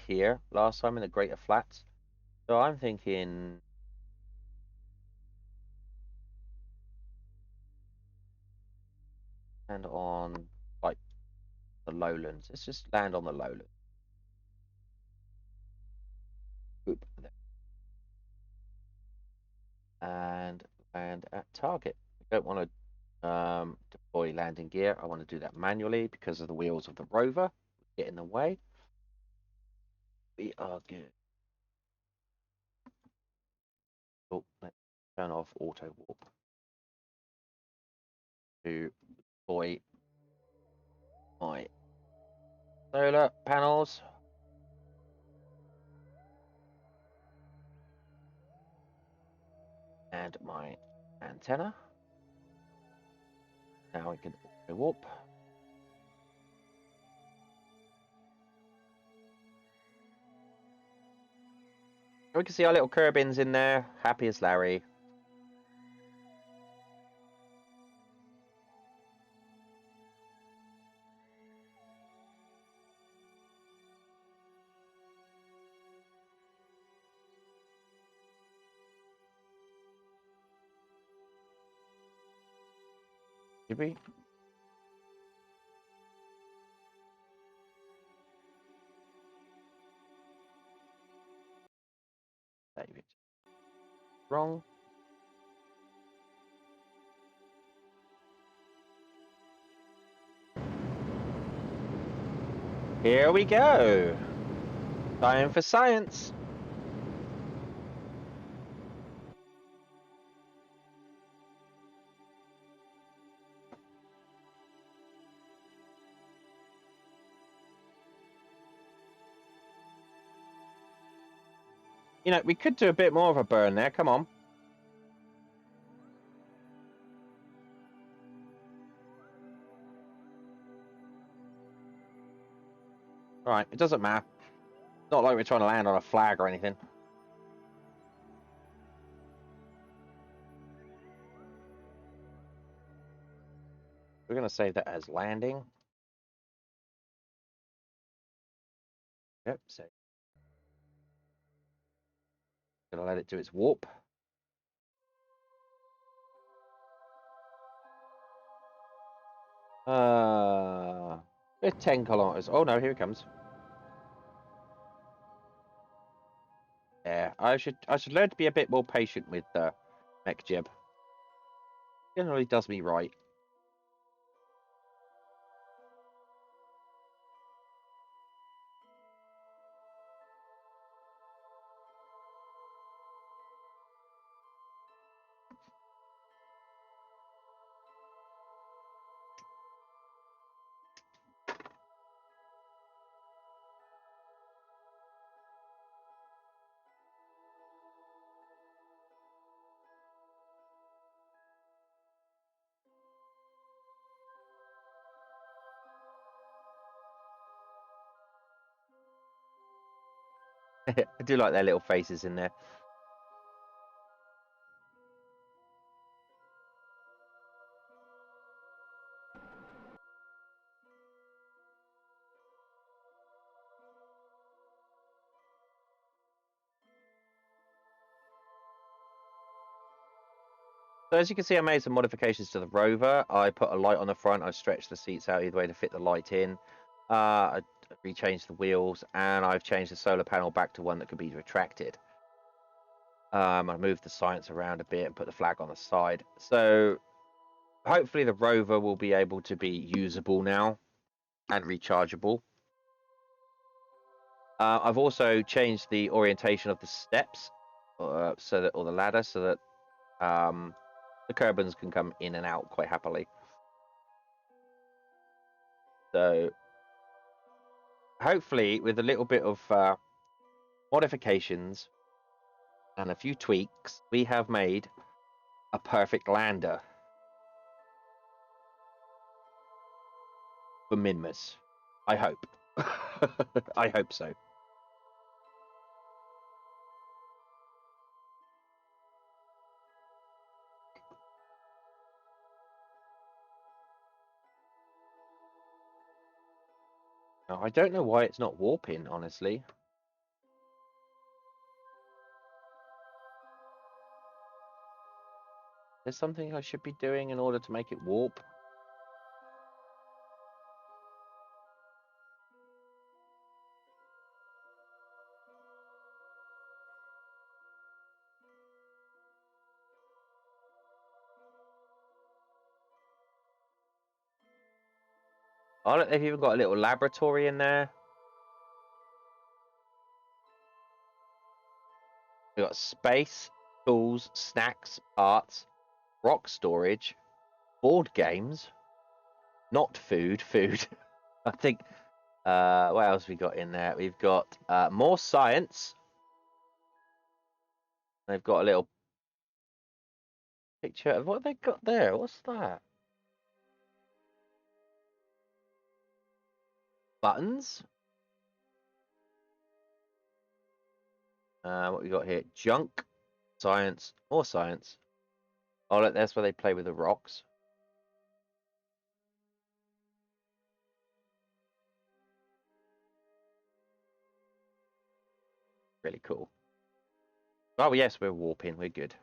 A: here last time in the Greater Flats. So I'm thinking land on like the lowlands. Let's just land on the lowlands. Oop, there. And land at target. I don't want to deploy landing gear. I want to do that manually because of the wheels of the rover get in the way. We are good. Oh, let's turn off auto warp to deploy my solar panels. And my antenna. Now we can auto warp. We can see our little Kerbins in there, happy as Larry. Did we? David. Wrong. Here we go. Time for science. You know, we could do a bit more of a burn there. Come on. Alright, it doesn't matter. It's not like we're trying to land on a flag or anything. We're going to save that as landing. Yep, so going to let it do its warp. We're 10 kilometers. Oh no, here it comes. Yeah, I should learn to be a bit more patient with mech jib. Generally does me right. I do like their little faces in there. So as you can see, I made some modifications to the rover. I put a light on the front. I stretched the seats out either way to fit the light in. I rechanged the wheels, and I've changed the solar panel back to one that could be retracted. I moved the science around a bit and put the flag on the side. So hopefully the rover will be able to be usable now and rechargeable. I've also changed the orientation of the steps, or the ladder, so that the Kerbals can come in and out quite happily. So hopefully, with a little bit of modifications and a few tweaks, we have made a perfect lander for Minmus. I hope. I hope so. Now, I don't know why it's not warping, honestly. There's something I should be doing in order to make it warp. Oh, look, they've even got a little laboratory in there. We've got space, tools, snacks, parts, rock storage, board games, not food, food. I think, what else we got in there? We've got more science. They've got a little picture of what they got there. What's that? Buttons. What we got here? Junk, science, more science. Oh, look, that's where they play with the rocks. Really cool. Oh, yes, we're warping. We're good.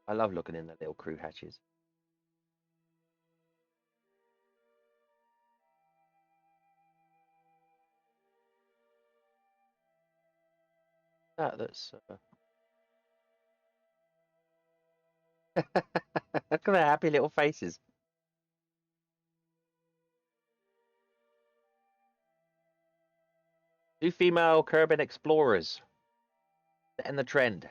A: I love looking in the little crew hatches. That's look at their happy little faces. Two female Kerbal explorers. Setting the trend.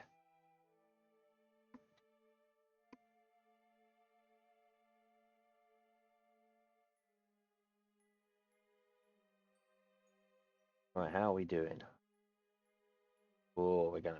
A: Right, how are we doing? Oh, we're gonna.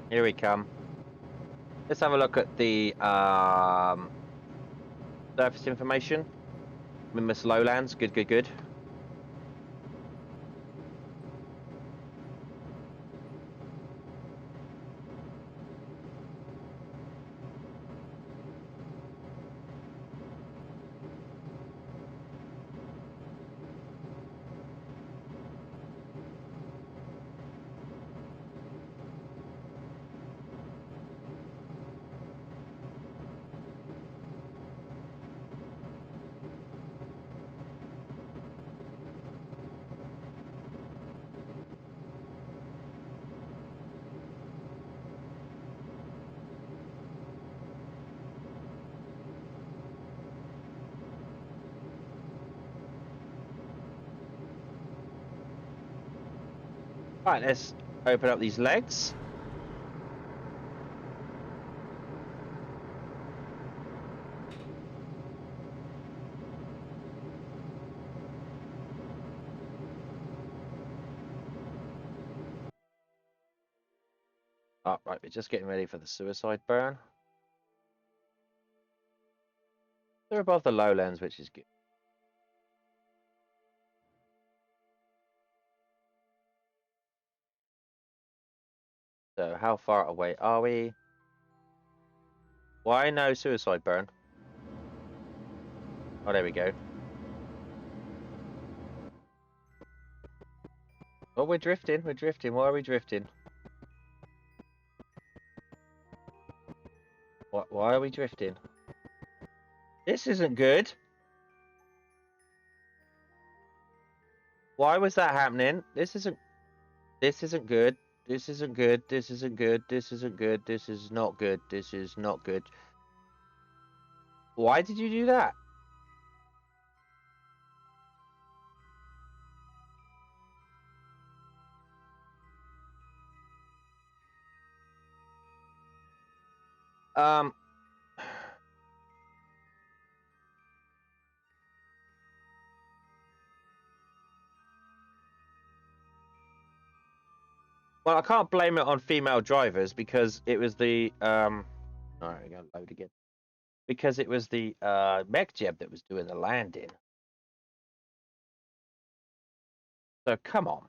A: Here we come. Let's have a look at the surface information. Miss Lowlands. Good, good, good. Right, let's open up these legs. Oh, right, we're just getting ready for the suicide burn. They're above the lowlands, which is good. So how far away are we? Why no suicide burn? Oh, there we go. Oh, we're drifting. We're drifting. Why are we drifting? Why are we drifting? This isn't good. Why was that happening? This isn't good. This isn't good. This isn't good. This isn't good. This is not good. This is not good. Why did you do that? Um Well, I can't blame it on female drivers because it was the all right, we're gonna load again. Because it was the mech jeb that was doing the landing. So come on.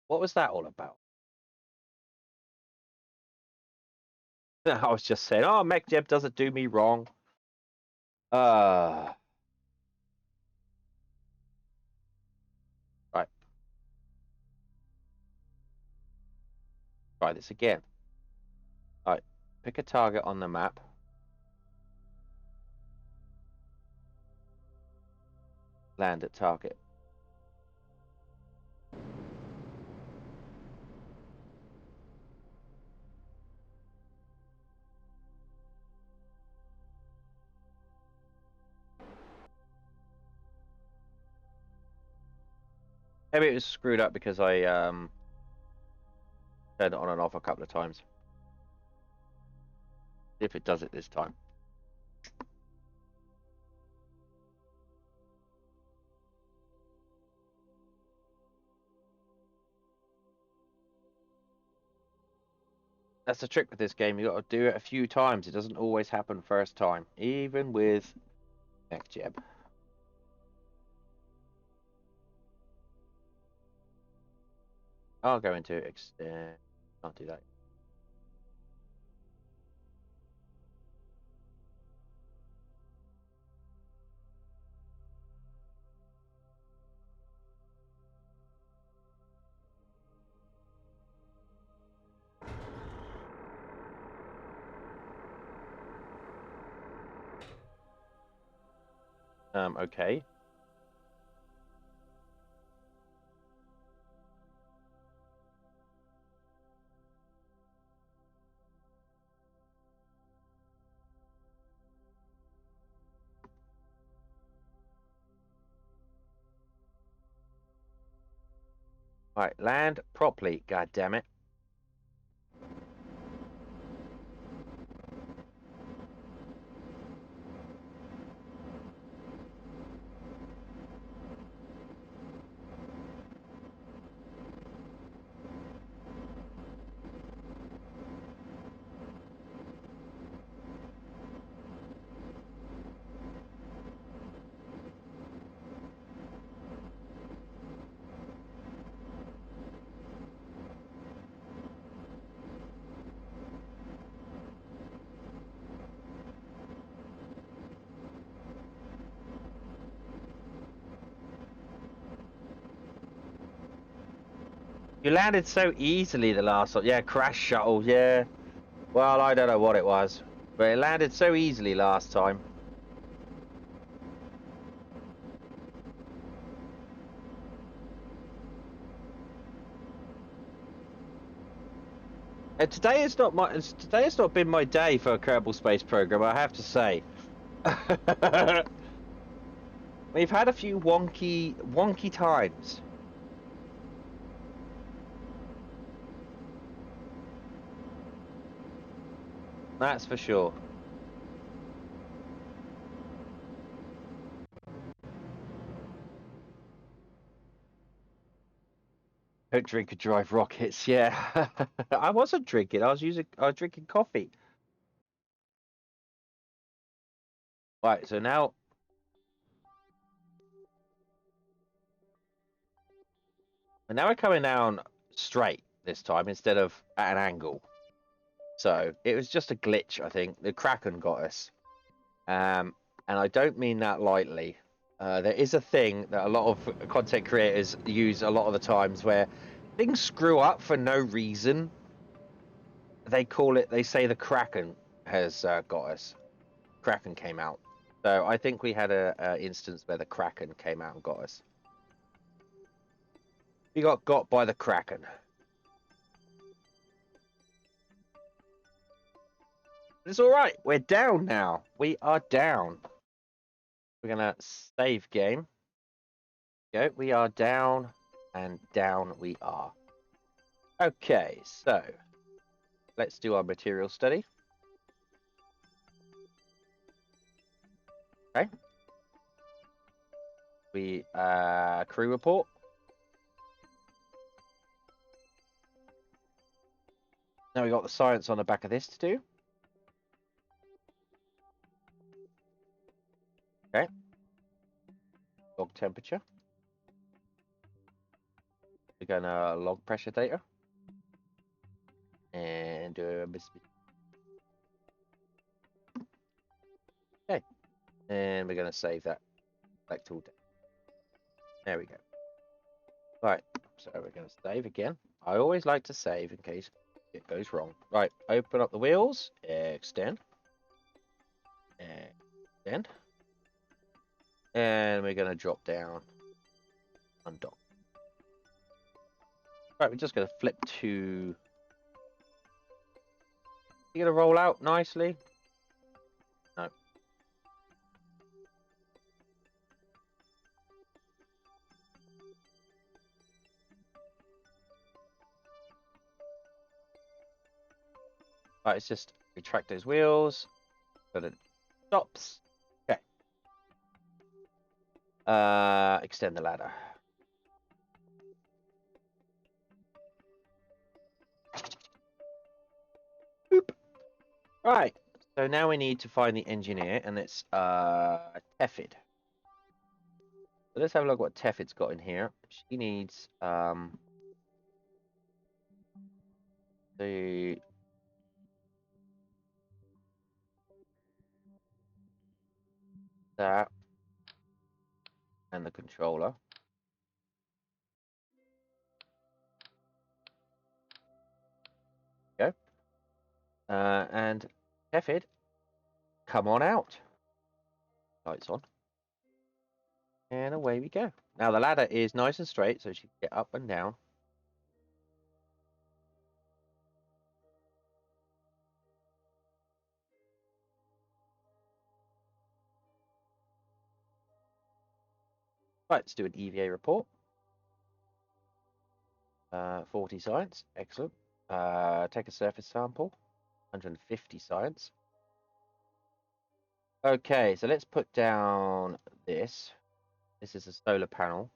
A: What was that all about? I was just saying, oh, mech jeb doesn't do me wrong. Right. Try this again. Right. Pick a target on the map. Land at target. Maybe it was screwed up because I turned it on and off a couple of times. See if it does it this time. That's the trick with this game. You got to do it a few times. It doesn't always happen first time, even with mech jeb. I'll go into extend. Can't do that. Okay. Right, land properly. God damn it. You landed so easily the last time. Yeah, crash shuttle. Yeah. Well, I don't know what it was, but it landed so easily last time. And today has not been my day for a Kerbal Space Program, I have to say. We've had a few wonky times. That's for sure. Don't drink and drive rockets. Yeah, I wasn't drinking. I was drinking coffee. Right. So now, and now we're coming down straight this time instead of at an angle. So it was just a glitch, I think. The Kraken got us. And I don't mean that lightly. There is a thing that a lot of content creators use a lot of the times where things screw up for no reason. They say the Kraken has got us. Kraken came out. So I think we had a instance where the Kraken came out and got us. We got by the Kraken. It's all right. We're down now. We are down. We're gonna save game. Go. We are down, and down we are. Okay, so let's do our material study. Okay. We crew report. Now we got the science on the back of this to do. Okay. Log temperature. We're gonna log pressure data. And okay. And we're gonna save that. Select all data. There we go. Right. So we're gonna save again. I always like to save in case it goes wrong. Right. Open up the wheels. Extend. Extend. And we're gonna drop down. Undock. Right. We're just gonna flip to. You gonna roll out nicely? No. Right, it's just retract those wheels so that it stops. Okay. Extend the ladder. Boop. Right. So now we need to find the engineer, and it's Tefid. So let's have a look what Tefid's got in here. She needs the that and the controller. Go. And Tefid, come on out. Lights on. And away we go. Now the ladder is nice and straight, so she can get up and down. Right, let's do an EVA report. 40 science, excellent. Take a surface sample, 150 science. Okay, so let's put down this. This is a solar panel.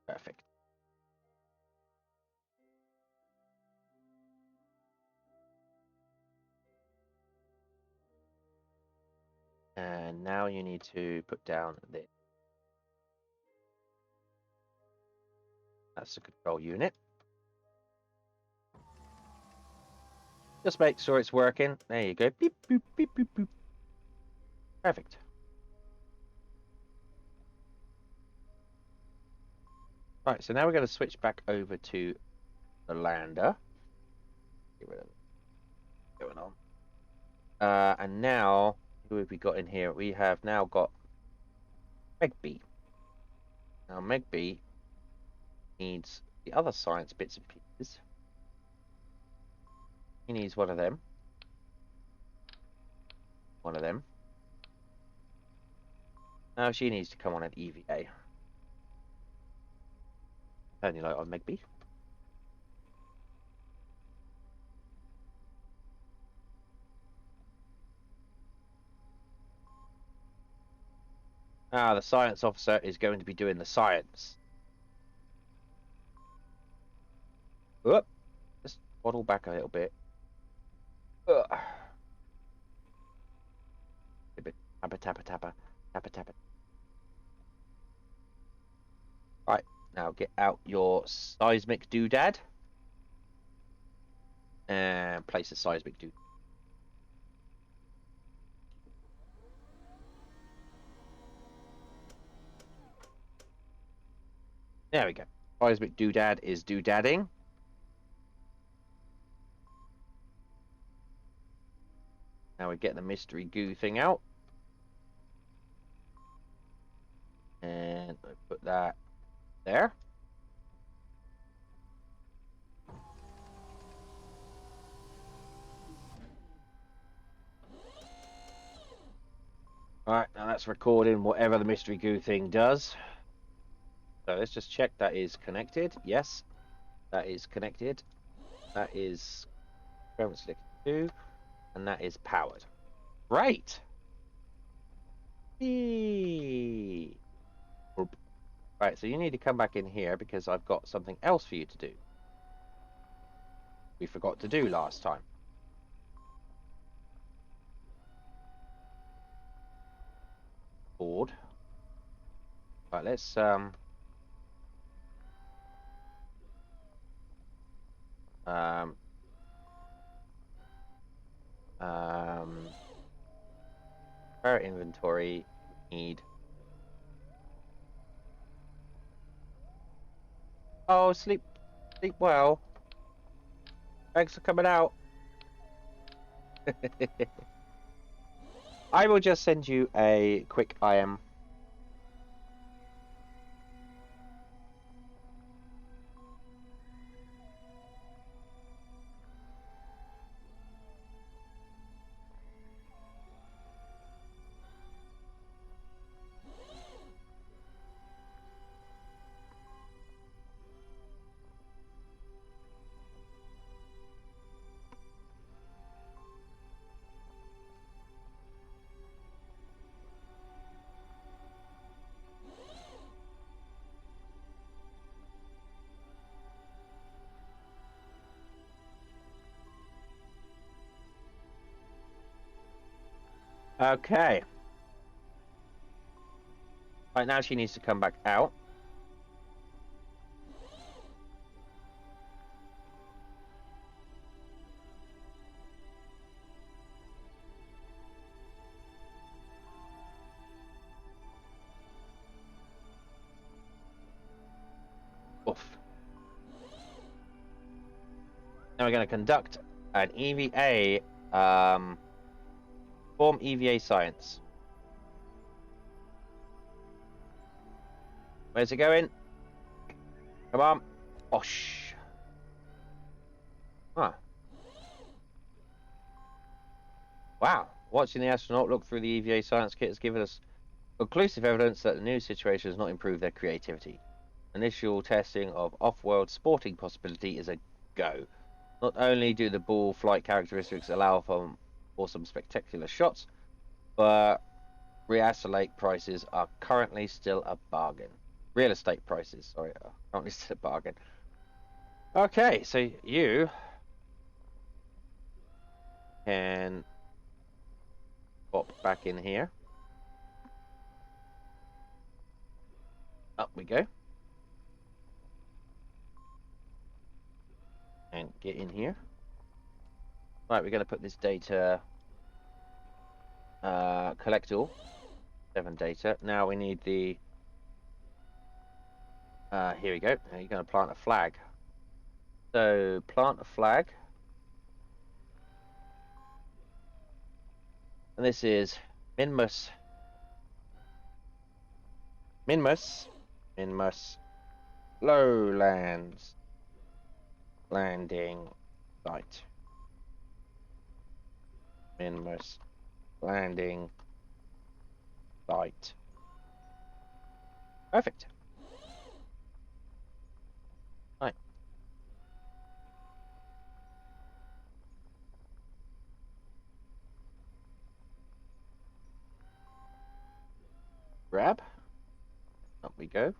A: Perfect. And now you need to put down this. That's the control unit. Just make sure it's working. There you go. Beep, boop, beep, boop, boop. Perfect. Right, so now we're going to switch back over to the lander. Get rid of it. Going on. And now, who have we got in here? We have now got Megby. Now, Megby needs the other science bits and pieces. He needs one of them. One of them. Now she needs to come on an EVA. Turn your light on, Megby. Ah, the science officer is going to be doing the science. Whoop. Just waddle back a little bit. Ugh. A bit. Tappa, tappa, tappa. Tappa, tappa. Right, now get out your seismic doodad. And place a seismic doodad. There we go. Seismic doodad is doodadding. Now we get the mystery goo thing out. And I put that there. Alright, now that's recording whatever the mystery goo thing does. So let's just check that is connected. Yes, that is connected. That is selected 2, and that is powered. Great! Eee. Right, so you need to come back in here because I've got something else for you to do. We forgot to do last time. Board. Right, let's our inventory need. Oh, sleep well. Thanks for coming out. I will just send you a quick IM. Okay. Right, now she needs to come back out. Oof. Now we're going to conduct an EVA, form EVA science. Where's it going? Come on. Osh. Huh. Wow. Watching the astronaut look through the EVA science kit has given us conclusive evidence that the new situation has not improved their creativity. Initial testing of off-world sporting possibility is a go. Not only do the ball flight characteristics allow for some spectacular shots, but real estate prices are currently still a bargain. Real estate prices, sorry, are currently still a bargain. Okay, so you can pop back in here. Up we go. And get in here. Right, we're going to put this data Collect all. 7 data. Now we need the... here we go. Now you're going to plant a flag. So, plant a flag. And this is Minmus. Minmus Lowlands landing site. Minmus landing site. Perfect. Right. Grab. Up we go.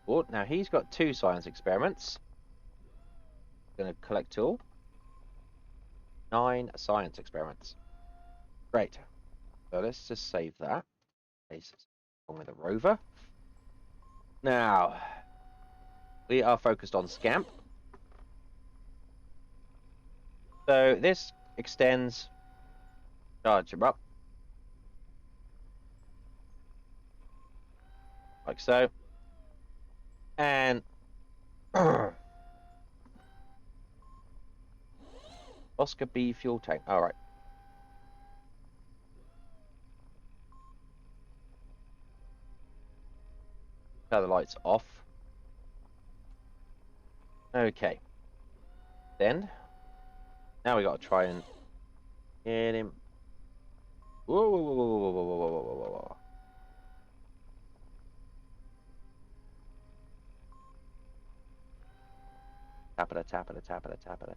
A: Oh, now he's got 2 science experiments. Going to collect all. 9 science experiments. Great. So let's just save that. Along with the rover. Now, we are focused on Scamp. So this extends. Charge him up. Like so. And Oscar B fuel tank. All right. Turn the lights off. Okay. Then now we got to try and get him. Whoa, whoa, whoa, whoa, whoa, whoa, whoa, whoa, whoa, whoa. Tap it, tap it, tap it, tap it.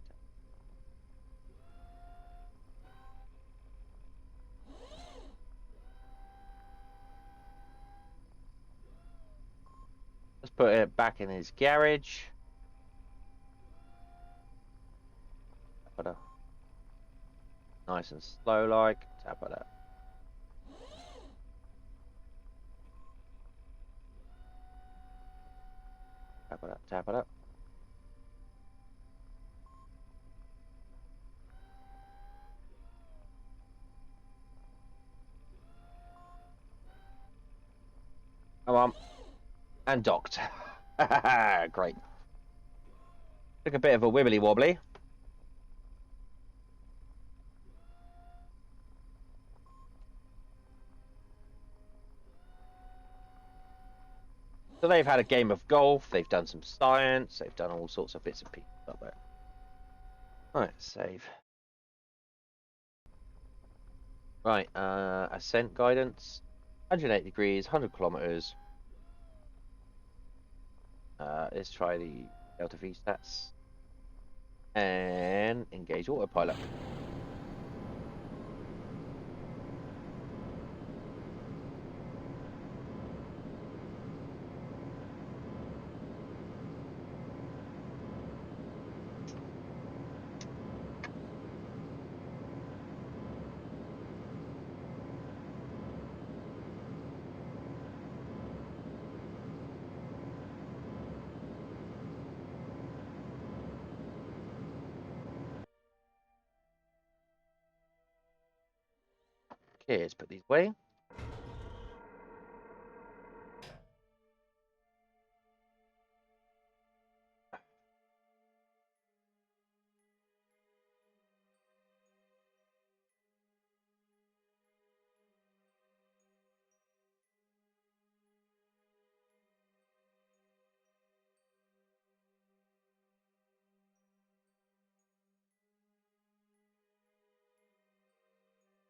A: Let's put it back in his garage. Tap it. Nice and slow, like tap it up. Tap it up, tap it up. Come on. And docked. Great. Took a bit of a wibbly wobbly. So they've had a game of golf, they've done some science, they've done all sorts of bits and pieces up there. Alright, save. Right, ascent guidance. 108 degrees, 100 kilometers. Let's try the Delta V stats. And engage autopilot. Okay, let's put these away.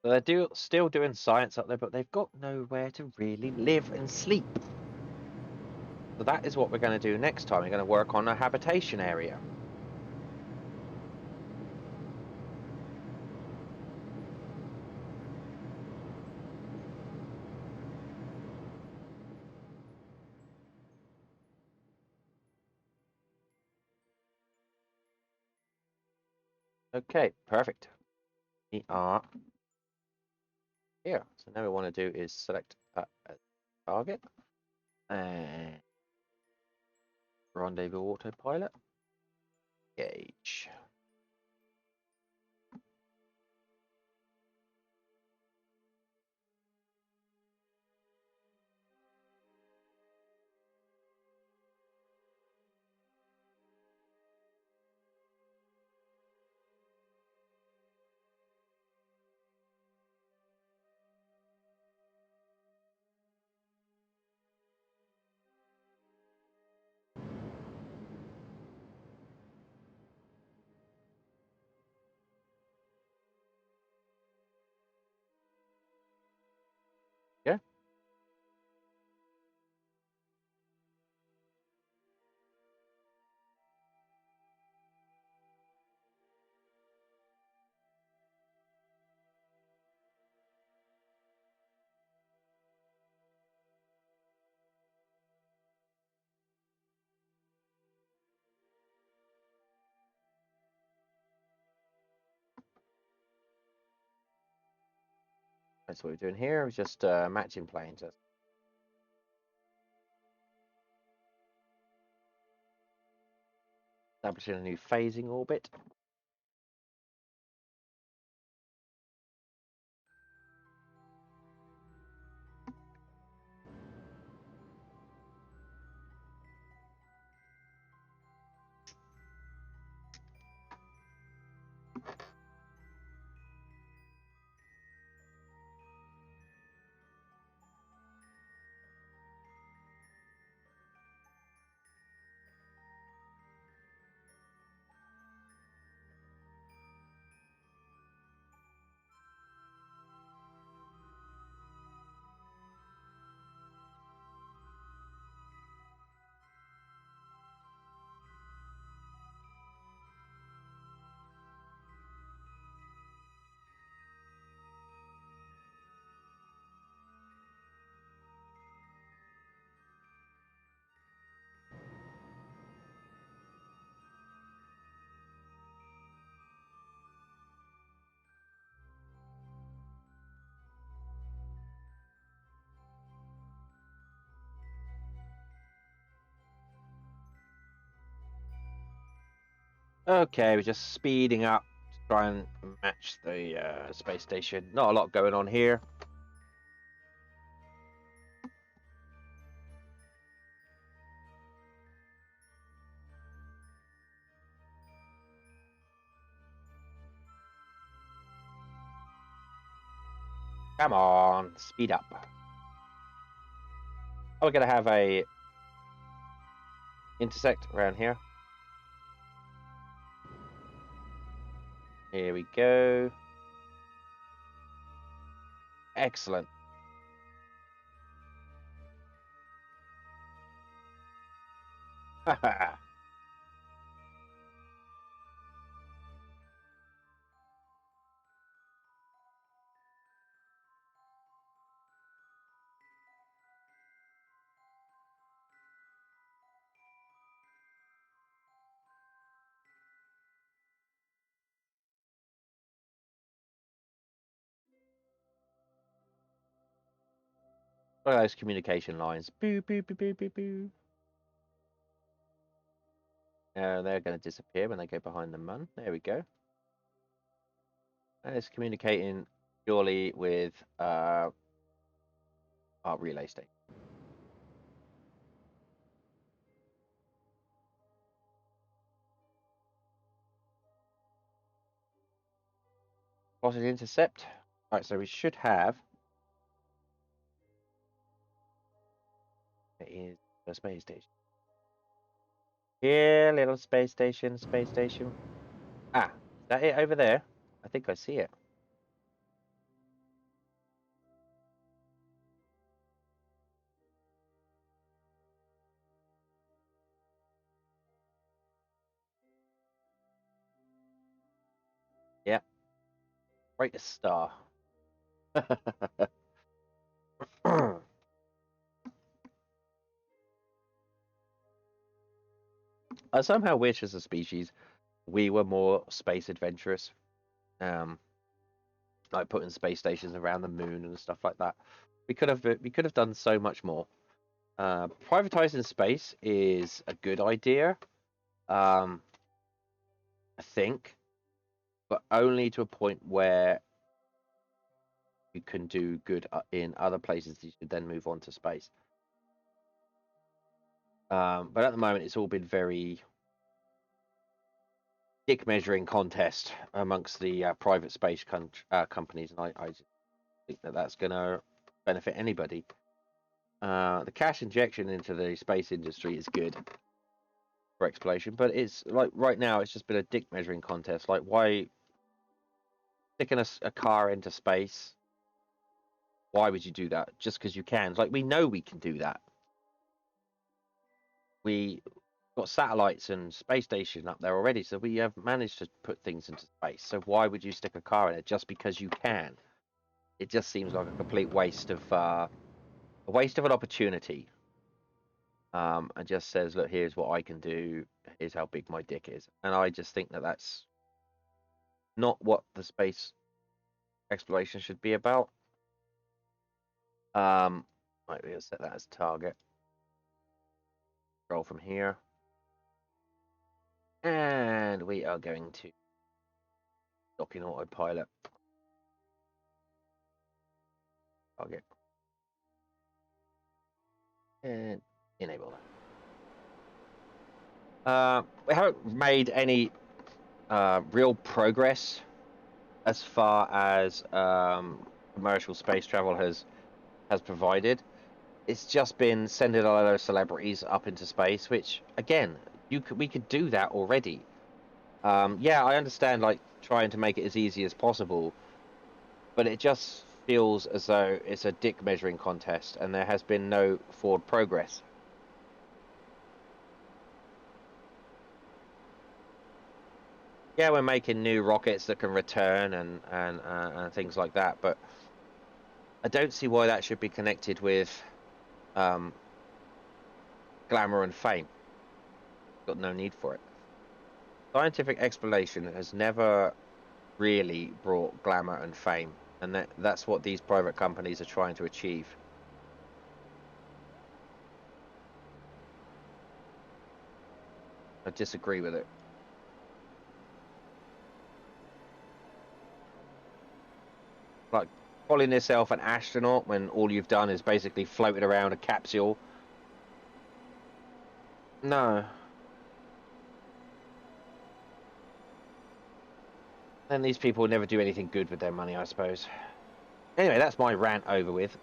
A: So they're still doing science up there, but they've got nowhere to really live and sleep. So that is what we're going to do next time. We're going to work on a habitation area. Okay, perfect. We are here. So now we want to do is select a target and rendezvous autopilot. Gauge. That's what we're doing here. We're just matching planes. Establishing a new phasing orbit. Okay, we're just speeding up to try and match the space station. Not a lot going on here. Come on, speed up. Oh, we're gonna have a intersect around here. Here we go. Excellent. Look at those communication lines. Boo, boo, boo, boo, boo, boo. They're going to disappear when they go behind the mun. There we go. And it's communicating purely with our relay station. Spotted intercept. All right, so we should have. It is the space station. Here, little space station, space station. Ah, is that it over there? I think I see it. Yeah, brightest star. I somehow wish, as a species, we were more space adventurous. Um, like putting space stations around the moon and stuff like that. We could have done so much more. Privatizing space is a good idea, I think, but only to a point where you can do good in other places. You should then move on to space. But at the moment, it's all been very dick measuring contest amongst the private space companies, and I just think that that's going to benefit anybody. The cash injection into the space industry is good for exploration, but it's like right now it's just been a dick measuring contest. Like, why sticking a car into space? Why would you do that? Just because you can? Like, we know we can do that. We got satellites and space station up there already, so we have managed to put things into space. So why would you stick a car in it just because you can? It just seems like a complete waste of an opportunity. And just says, look, here's what I can do. Here's how big my dick is. And I just think that that's not what the space exploration should be about. Right, we'll set that as target. Scroll from here. And we are going to dock in autopilot. Target. And enable that. We haven't made any real progress as far as commercial space travel has provided. It's just been sending a lot of celebrities up into space, which again, we could do that already. Yeah, I understand like trying to make it as easy as possible, but it just feels as though it's a dick measuring contest, and there has been no forward progress. Yeah, we're making new rockets that can return and things like that, but I don't see why that should be connected with um, glamour and fame. Got no need for it. Scientific exploration has never really brought glamour and fame, and that's what these private companies are trying to achieve. I disagree with it. Like calling yourself an astronaut when all you've done is basically floated around a capsule. No. And these people never do anything good with their money, I suppose. Anyway, that's my rant over with.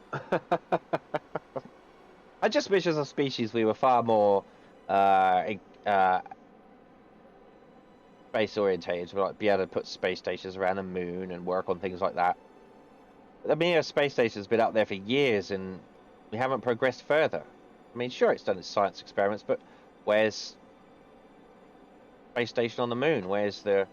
A: I just wish as a species we were far more space orientated, to like be able to put space stations around the moon and work on things like that. The Mir space station's been up there for years and we haven't progressed further. I mean, sure, it's done its science experiments, but where's space station on the moon? Where's that?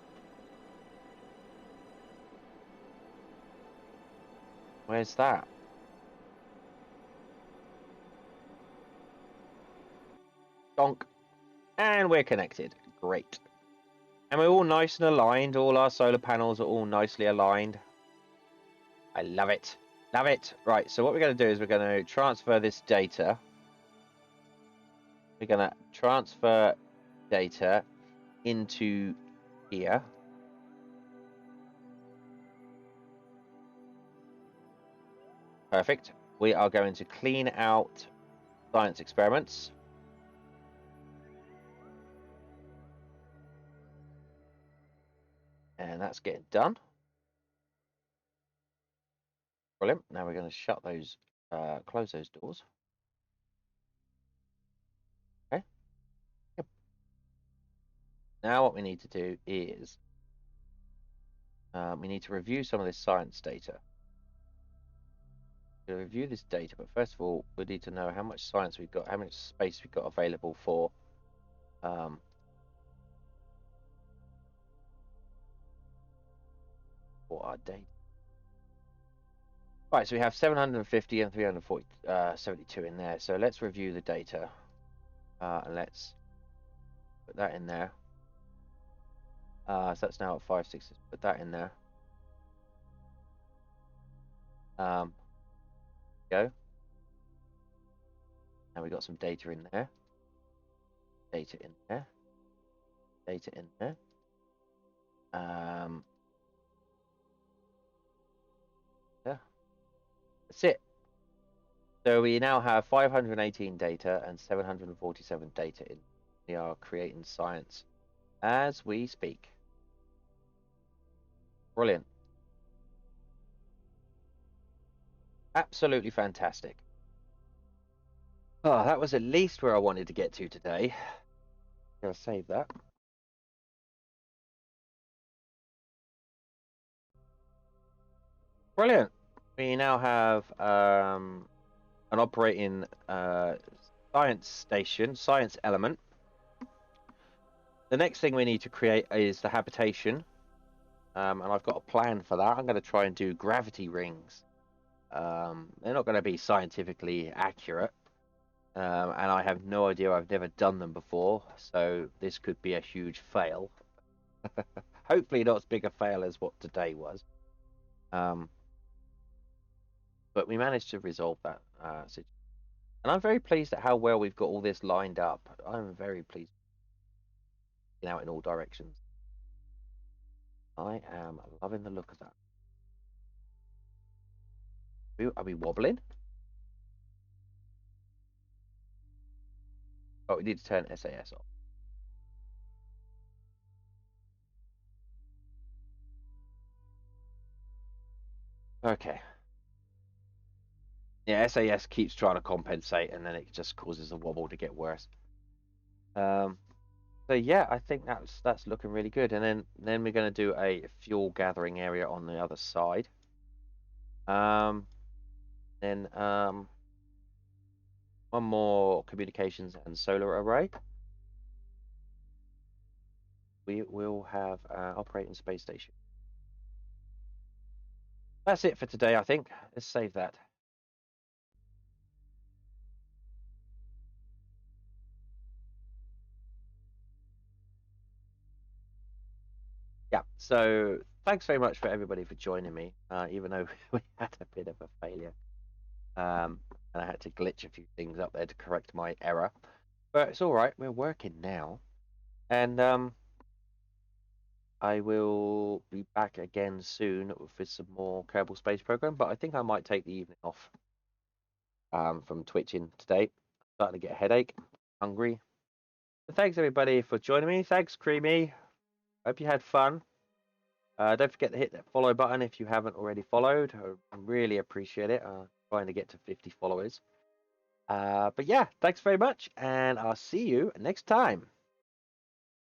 A: Donk. And we're connected. Great. And we're all nice and aligned. All our solar panels are all nicely aligned. I love it. Love it. Right, so what we're going to do is we're going to transfer this data. We're going to transfer data into here. Perfect. We are going to clean out science experiments. And that's getting done. Brilliant. Now we're going to shut those, close those doors. Okay. Yep. Now what we need to do is we need to review some of this science data. To review this data, but first of all, we need to know how much science we've got, how much space we've got available for our data. Right, so we have 750 and 340, 72 in there. So let's review the data. And let's put that in there. So that's now at 560. Put that in there. Go. Now we got some data in there. Data in there. Data in there. Yeah. That's it. So we now have 518 data and 747 data in. We are creating science as we speak. Brilliant. Absolutely fantastic. Oh, that was at least where I wanted to get to today. Gonna save that. Brilliant. We now have an operating science station, science element. The next thing we need to create is the habitation. And I've got a plan for that. I'm going to try and do gravity rings. They're not going to be scientifically accurate. And I have no idea. I've never done them before. So this could be a huge fail. Hopefully not as big a fail as what today was. But but we managed to resolve that situation. And I'm very pleased at how well we've got all this lined up. I'm very pleased out in all directions. I am loving the look of that. Are we wobbling? Oh, we need to turn SAS off. Okay. Yeah, SAS keeps trying to compensate, and then it just causes the wobble to get worse. So yeah, I think that's looking really good. And then we're going to do a fuel gathering area on the other side. Then one more communications and solar array. We will have operating space station. That's it for today, I think. Let's save that. Yeah, so thanks very much for everybody for joining me, even though we had a bit of a failure. And I had to glitch a few things up there to correct my error. But it's all right, we're working now. And I will be back again soon with some more Kerbal Space Program, but I think I might take the evening off from twitching today. Starting to get a headache, hungry. But thanks everybody for joining me. Thanks, Creamy. Hope you had fun. Don't forget to hit that follow button if you haven't already followed. I really appreciate it. Trying to get to 50 followers. But yeah, thanks very much, and I'll see you next time.